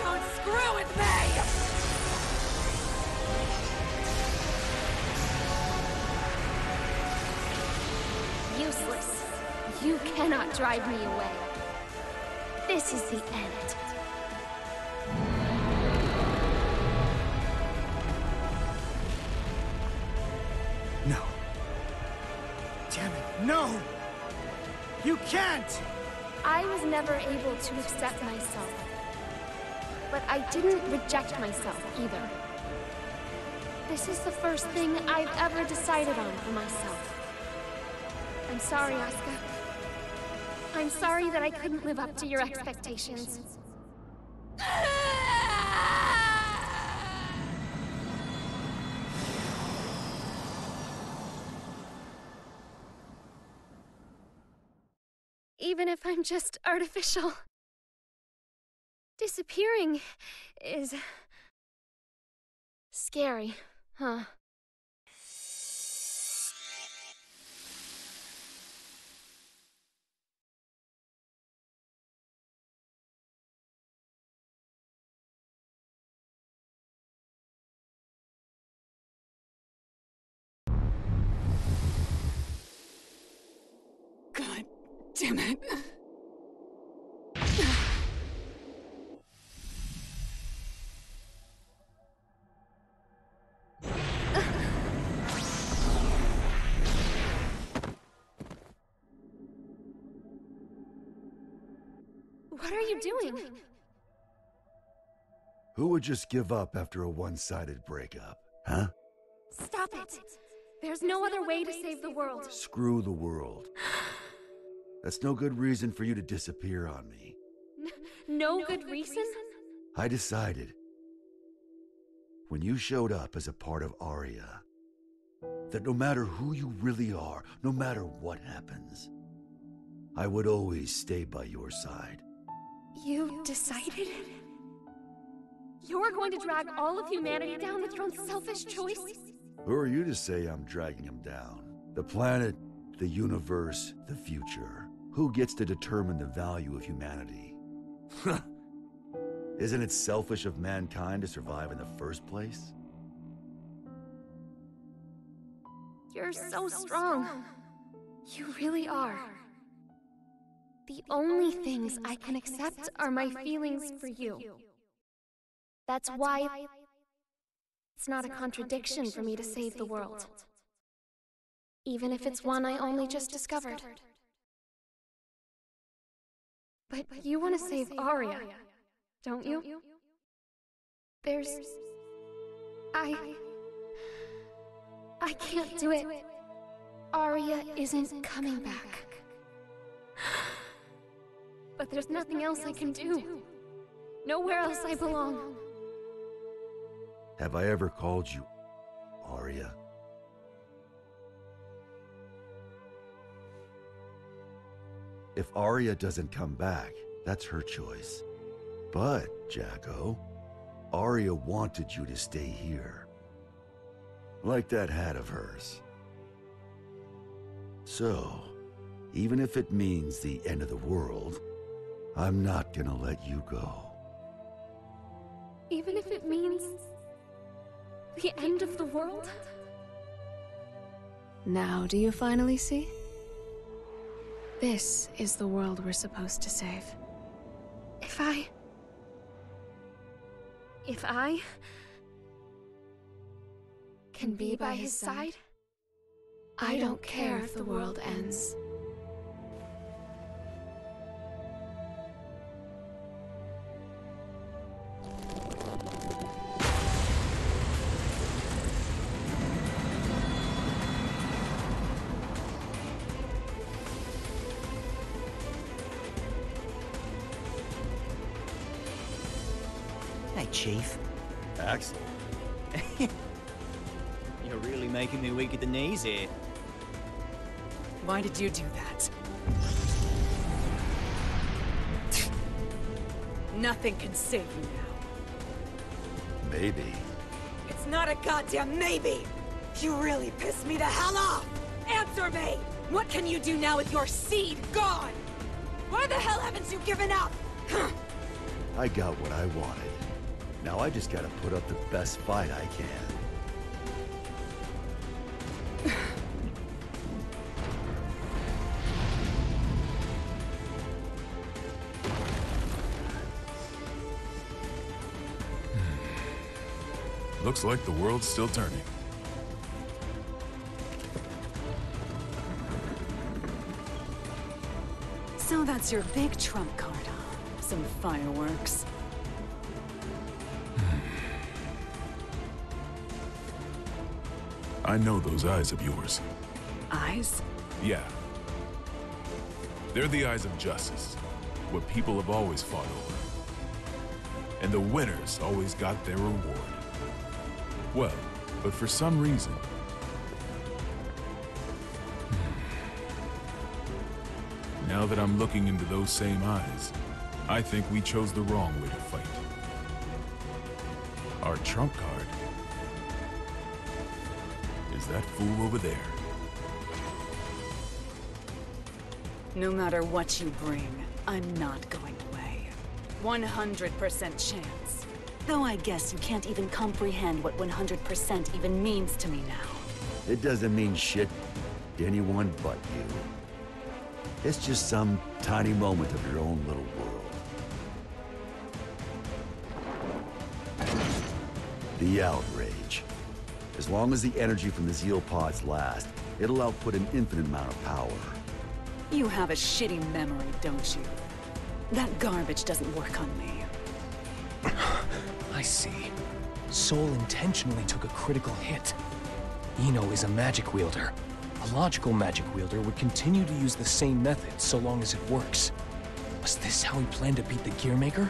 Don't screw with me! Useless. You cannot drive me away. This is the end. No. Damn it, no! You can't! I was never able to accept myself. But I didn't reject myself either. This is the first thing I've ever decided on for myself. I'm sorry, Asuka. I'm sorry that I couldn't live up to your expectations. Even if I'm just artificial. Disappearing is... scary, huh? God damn it. What are you doing? Who would just give up after a one-sided breakup, huh? Stop it! There's no other way to save the world. Screw the world. That's no good reason for you to disappear on me. No good reason? I decided, when you showed up as a part of Aria, that no matter who you really are, no matter what happens, I would always stay by your side. You decided? You're going to drag all of humanity down with your own selfish choice? Who are you to say I'm dragging him down? The planet, the universe, the future. Who gets to determine the value of humanity? Isn't it selfish of mankind to survive in the first place? You're so strong. You really are. The only things I can accept are my feelings for you. That's why it's not a contradiction for me to save the world. Even if it's one I only just discovered. But you want to save Aria, don't you? I can't do it. Arya isn't coming back. But there's nothing else I can do. Nowhere else I belong. Have I ever called you Arya? If Arya doesn't come back, that's her choice. But, Jacko, Arya wanted you to stay here. Like that hat of hers. So, even if it means the end of the world, I'm not gonna let you go. Even if it means the end of the world? Now do you finally see? This is the world we're supposed to save. If I can be by his side, I don't care if the world ends. Hey, Chief. Axel. You're really making me weak at the knees here. Why did you do that? Nothing can save you now. Maybe. It's not a goddamn maybe! You really pissed me the hell off! Answer me! What can you do now with your seed gone? Why the hell haven't you given up? I got what I wanted. Now I just gotta put up the best fight I can. Looks like the world's still turning. So that's your big trump card, huh? Some fireworks. I know those eyes of yours. Eyes? Yeah. They're the eyes of justice, what people have always fought over. And the winners always got their reward. Well, but for some reason... Now that I'm looking into those same eyes, I think we chose the wrong way to fight. Our trump card is that fool over there. No matter what you bring, I'm not going away. 100% chance. Though I guess you can't even comprehend what 100% even means to me now. It doesn't mean shit to anyone but you. It's just some tiny moment of your own little world. The outrage. As long as the energy from the Zeal pods last, it'll output an infinite amount of power. You have a shitty memory, don't you? That garbage doesn't work on me. I see. Soul intentionally took a critical hit. Eno is a magic wielder. A logical magic wielder would continue to use the same method so long as it works. Was this how he planned to beat the Gearmaker?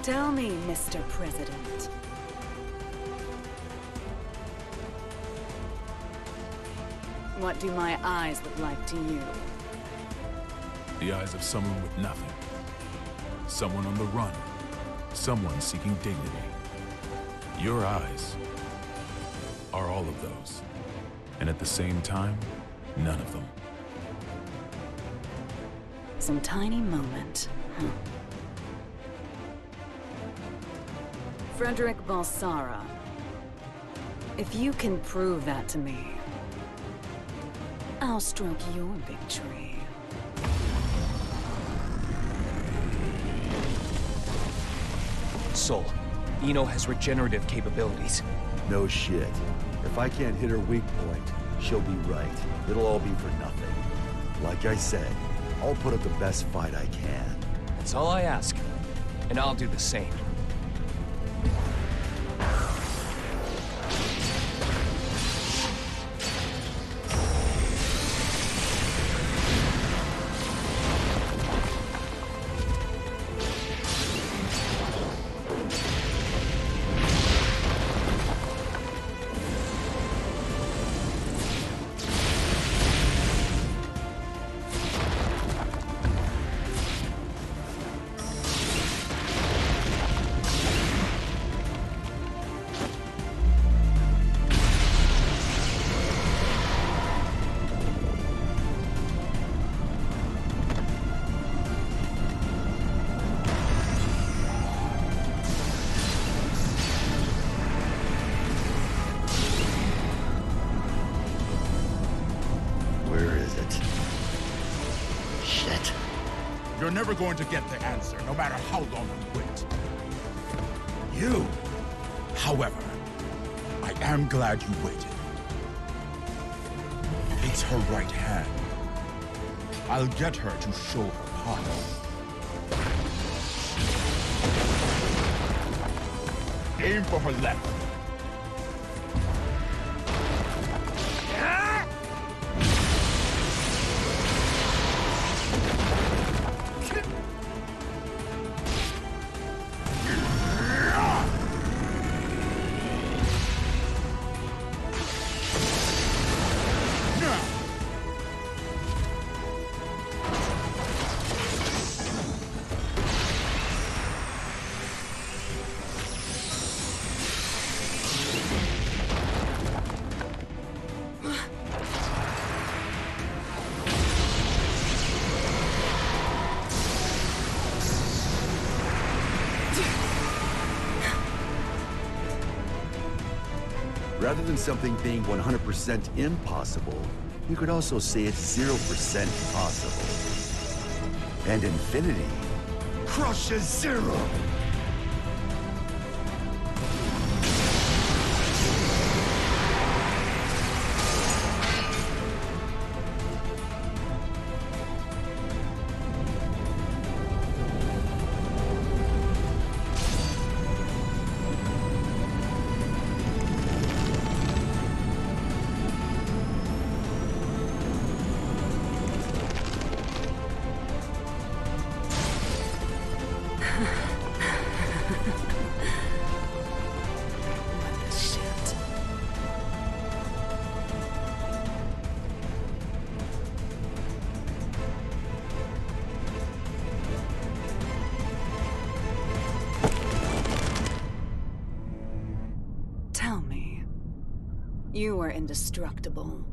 Tell me, Mr. President. What do my eyes look like to you? The eyes of someone with nothing. Someone on the run. Someone seeking dignity. Your eyes are all of those. And at the same time, none of them. Some tiny moment, huh? Frederick Balsara. If you can prove that to me, I'll stroke your big tree. Soul, Eno has regenerative capabilities. No shit. If I can't hit her weak point, she'll be right. It'll all be for nothing. Like I said, I'll put up the best fight I can. That's all I ask. And I'll do the same. You're never going to get the answer, no matter how long you wait. You, however, I am glad you waited. It's her right hand. I'll get her to show her power. Aim for her left. Rather than something being 100% impossible, you could also say it's 0% possible. And infinity crushes zero! You are indestructible.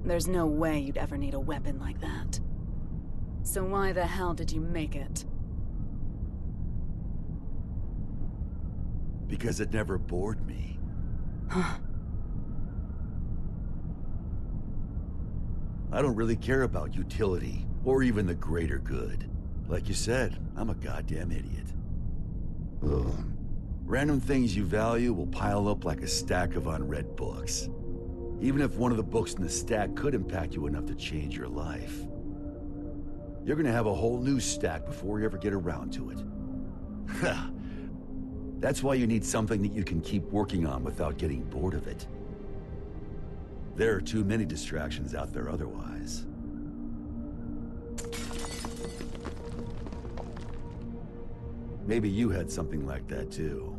There's no way you'd ever need a weapon like that. So why the hell did you make it? Because it never bored me. Huh. I don't really care about utility, or even the greater good. Like you said, I'm a goddamn idiot. Ugh. Random things you value will pile up like a stack of unread books. Even if one of the books in the stack could impact you enough to change your life. You're gonna have a whole new stack before you ever get around to it. That's why you need something that you can keep working on without getting bored of it. There are too many distractions out there otherwise. Maybe you had something like that too.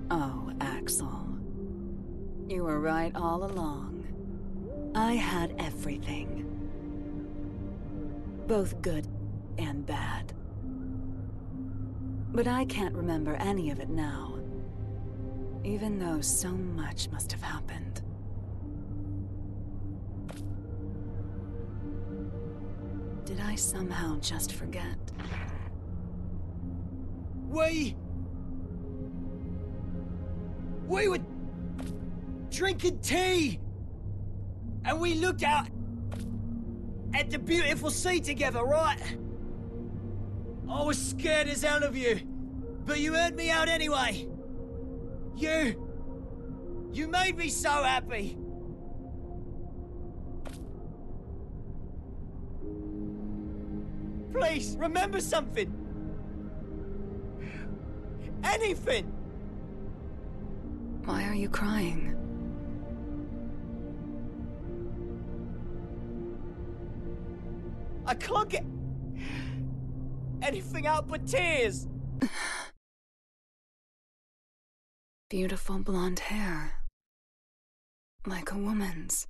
Oh, Axel. You were right all along. I had everything. Both good and bad. But I can't remember any of it now. Even though so much must have happened. Did I somehow just forget? We were drinking tea, and we looked out at the beautiful sea together, right? I was scared as hell of you, but you heard me out anyway. You made me so happy! Please, remember something! Anything! Why are you crying? I can't get anything out but tears! Beautiful blonde hair. Like a woman's.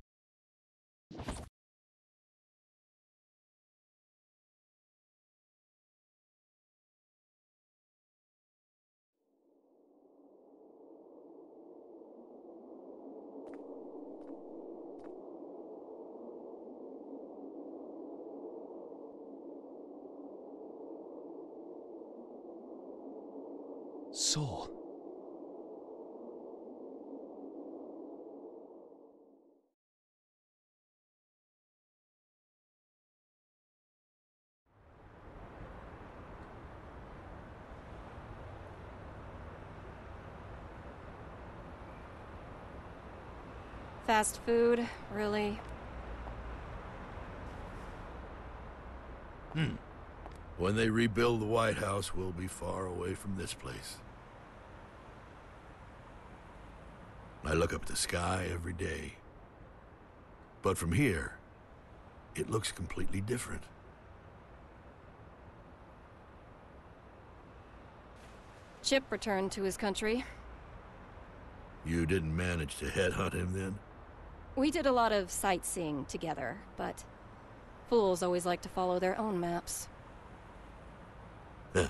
Soul. Fast food, really? When they rebuild the White House, we'll be far away from this place. I look up at the sky every day. But from here, it looks completely different. Chip returned to his country. You didn't manage to headhunt him then? We did a lot of sightseeing together, but fools always like to follow their own maps. Huh.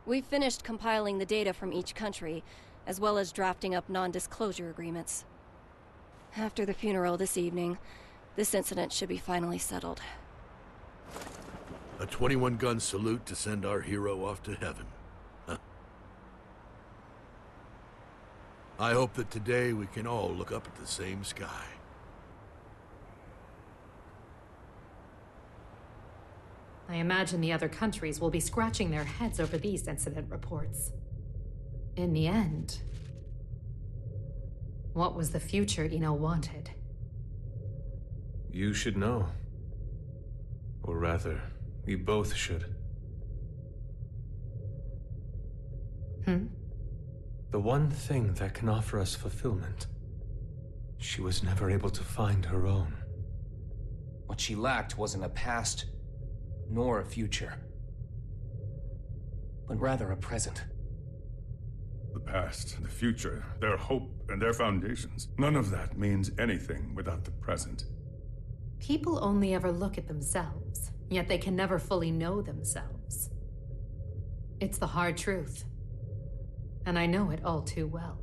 We finished compiling the data from each country, as well as drafting up non-disclosure agreements. After the funeral this evening, this incident should be finally settled. A 21-gun salute to send our hero off to heaven. Huh. I hope that today we can all look up at the same sky. I imagine the other countries will be scratching their heads over these incident reports. In the end, what was the future Eno wanted? You should know. Or rather, we both should. The one thing that can offer us fulfillment. She was never able to find her own. What she lacked wasn't a past, nor a future, but rather a present. The past, the future, their hope, and their foundations. None of that means anything without the present. People only ever look at themselves, yet they can never fully know themselves. It's the hard truth, and I know it all too well.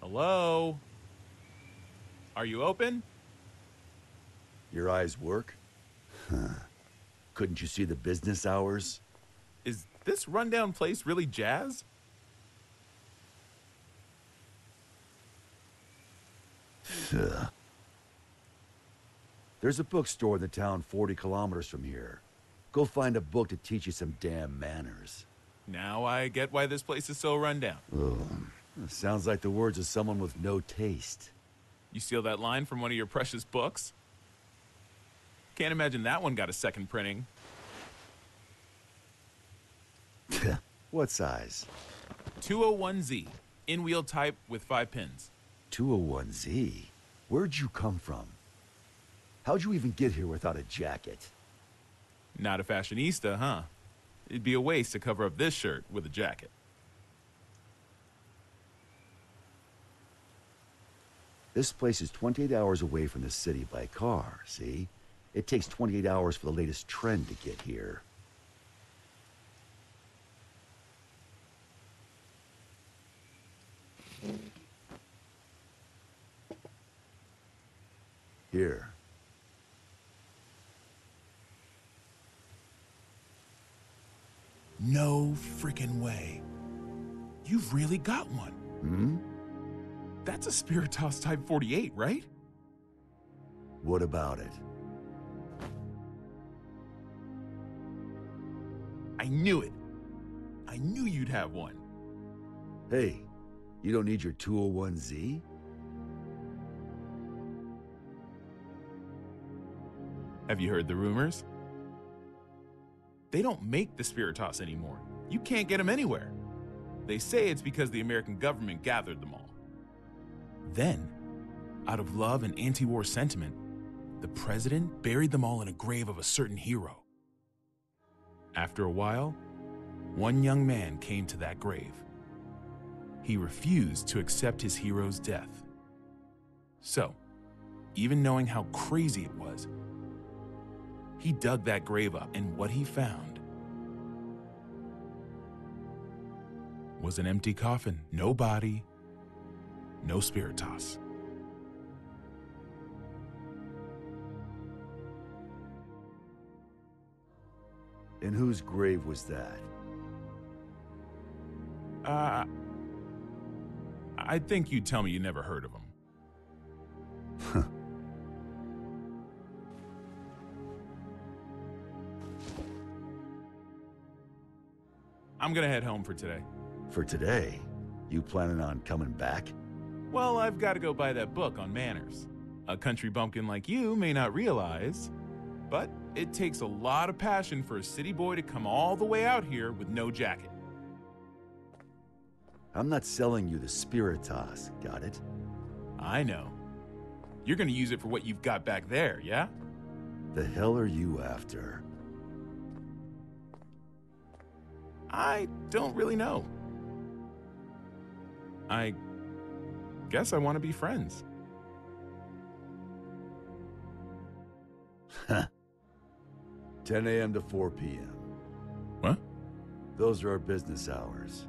Hello? Are you open? Your eyes work? Huh. Couldn't you see the business hours? Is this rundown place really jazz? There's a bookstore in the town 40 kilometers from here. Go find a book to teach you some damn manners. Now I get why this place is so rundown. Sounds like the words of someone with no taste. You steal that line from one of your precious books? Can't imagine that one got a second printing. What size? 201Z. In-wheel type with 5 pins. 201Z? Where'd you come from? How'd you even get here without a jacket? Not a fashionista, huh? It'd be a waste to cover up this shirt with a jacket. This place is 28 hours away from the city by car, see? It takes 28 hours for the latest trend to get here. Here. No freaking way. You've really got one. Hmm? That's a Spiritos Type 48, right? What about it? I knew it. I knew you'd have one. Hey, you don't need your 201Z? Have you heard the rumors? They don't make the Spiritos anymore. You can't get them anywhere. They say it's because the American government gathered them all. Then, out of love and anti-war sentiment, the president buried them all in a grave of a certain hero. After a while, one young man came to that grave. He refused to accept his hero's death. So, even knowing how crazy it was, he dug that grave up, and what he found was an empty coffin. No body, no Spiritos. And whose grave was that? I think you'd tell me you never heard of him. I'm gonna head home for today. For today? You planning on coming back? Well, I've got to go buy that book on manners. A country bumpkin like you may not realize, but it takes a lot of passion for a city boy to come all the way out here with no jacket. I'm not selling you the Spiritos, got it? I know. You're gonna use it for what you've got back there, yeah? The hell are you after? I don't really know. I guess I want to be friends. 10 a.m. to 4 p.m. What? Those are our business hours.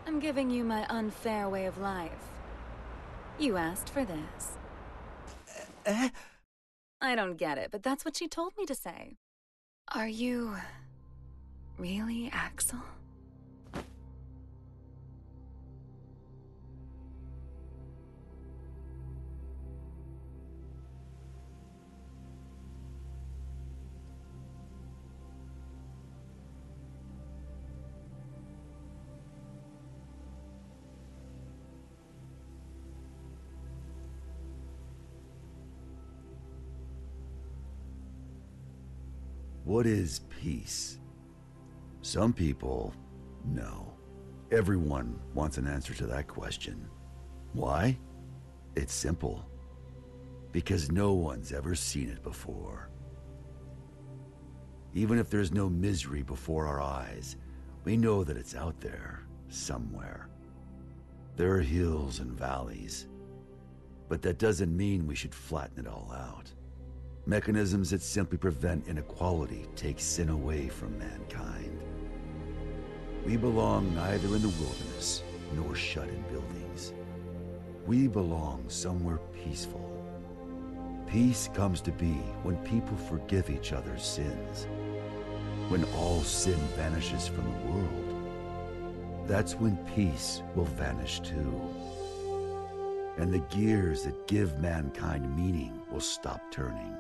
I'm giving you my unfair way of life. You asked for this. I don't get it, but that's what she told me to say. Are you really Axel? What is peace? Some people know. Everyone wants an answer to that question. Why? It's simple. Because no one's ever seen it before. Even if there's no misery before our eyes, we know that it's out there, somewhere. There are hills and valleys. But that doesn't mean we should flatten it all out. Mechanisms that simply prevent inequality take sin away from mankind. We belong neither in the wilderness nor shut in buildings. We belong somewhere peaceful. Peace comes to be when people forgive each other's sins. When all sin vanishes from the world. That's when peace will vanish too. And the gears that give mankind meaning will stop turning.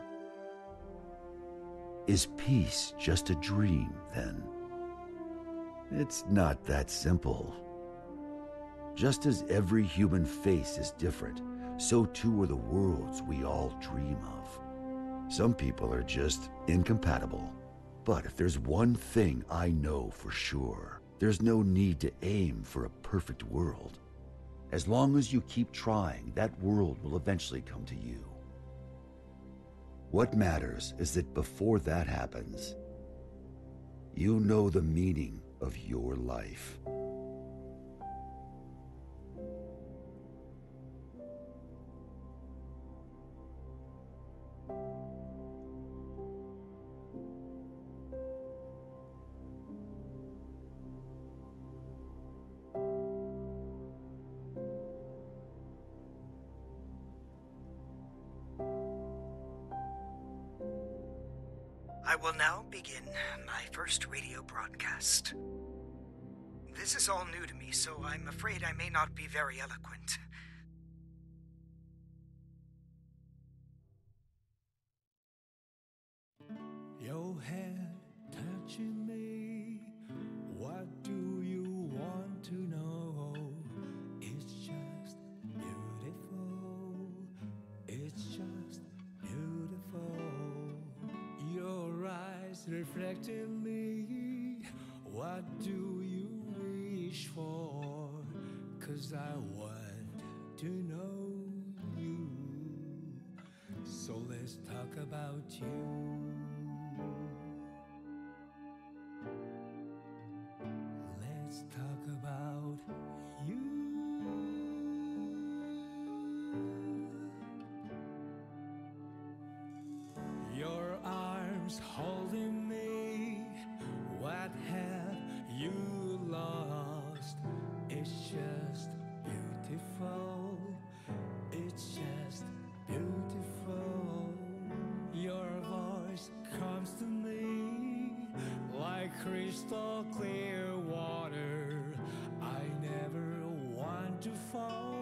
Is peace just a dream, then? It's not that simple. Just as every human face is different, so too are the worlds we all dream of. Some people are just incompatible. But if there's one thing I know for sure, there's no need to aim for a perfect world. As long as you keep trying, that world will eventually come to you. What matters is that before that happens, you know the meaning of your life. I will now begin my first radio broadcast. This is all new to me, so I'm afraid I may not be very eloquent. Your head touching me. What do you want to know? It's just beautiful. It's just beautiful. Your eyes reflecting me. What do you wish for? 'Cause I want to know you. So let's talk about you. Let's talk about you. Your arms holding me. What have you lost? It's just beautiful. It's just beautiful. Your voice comes to me like crystal clear water. I never want to fall.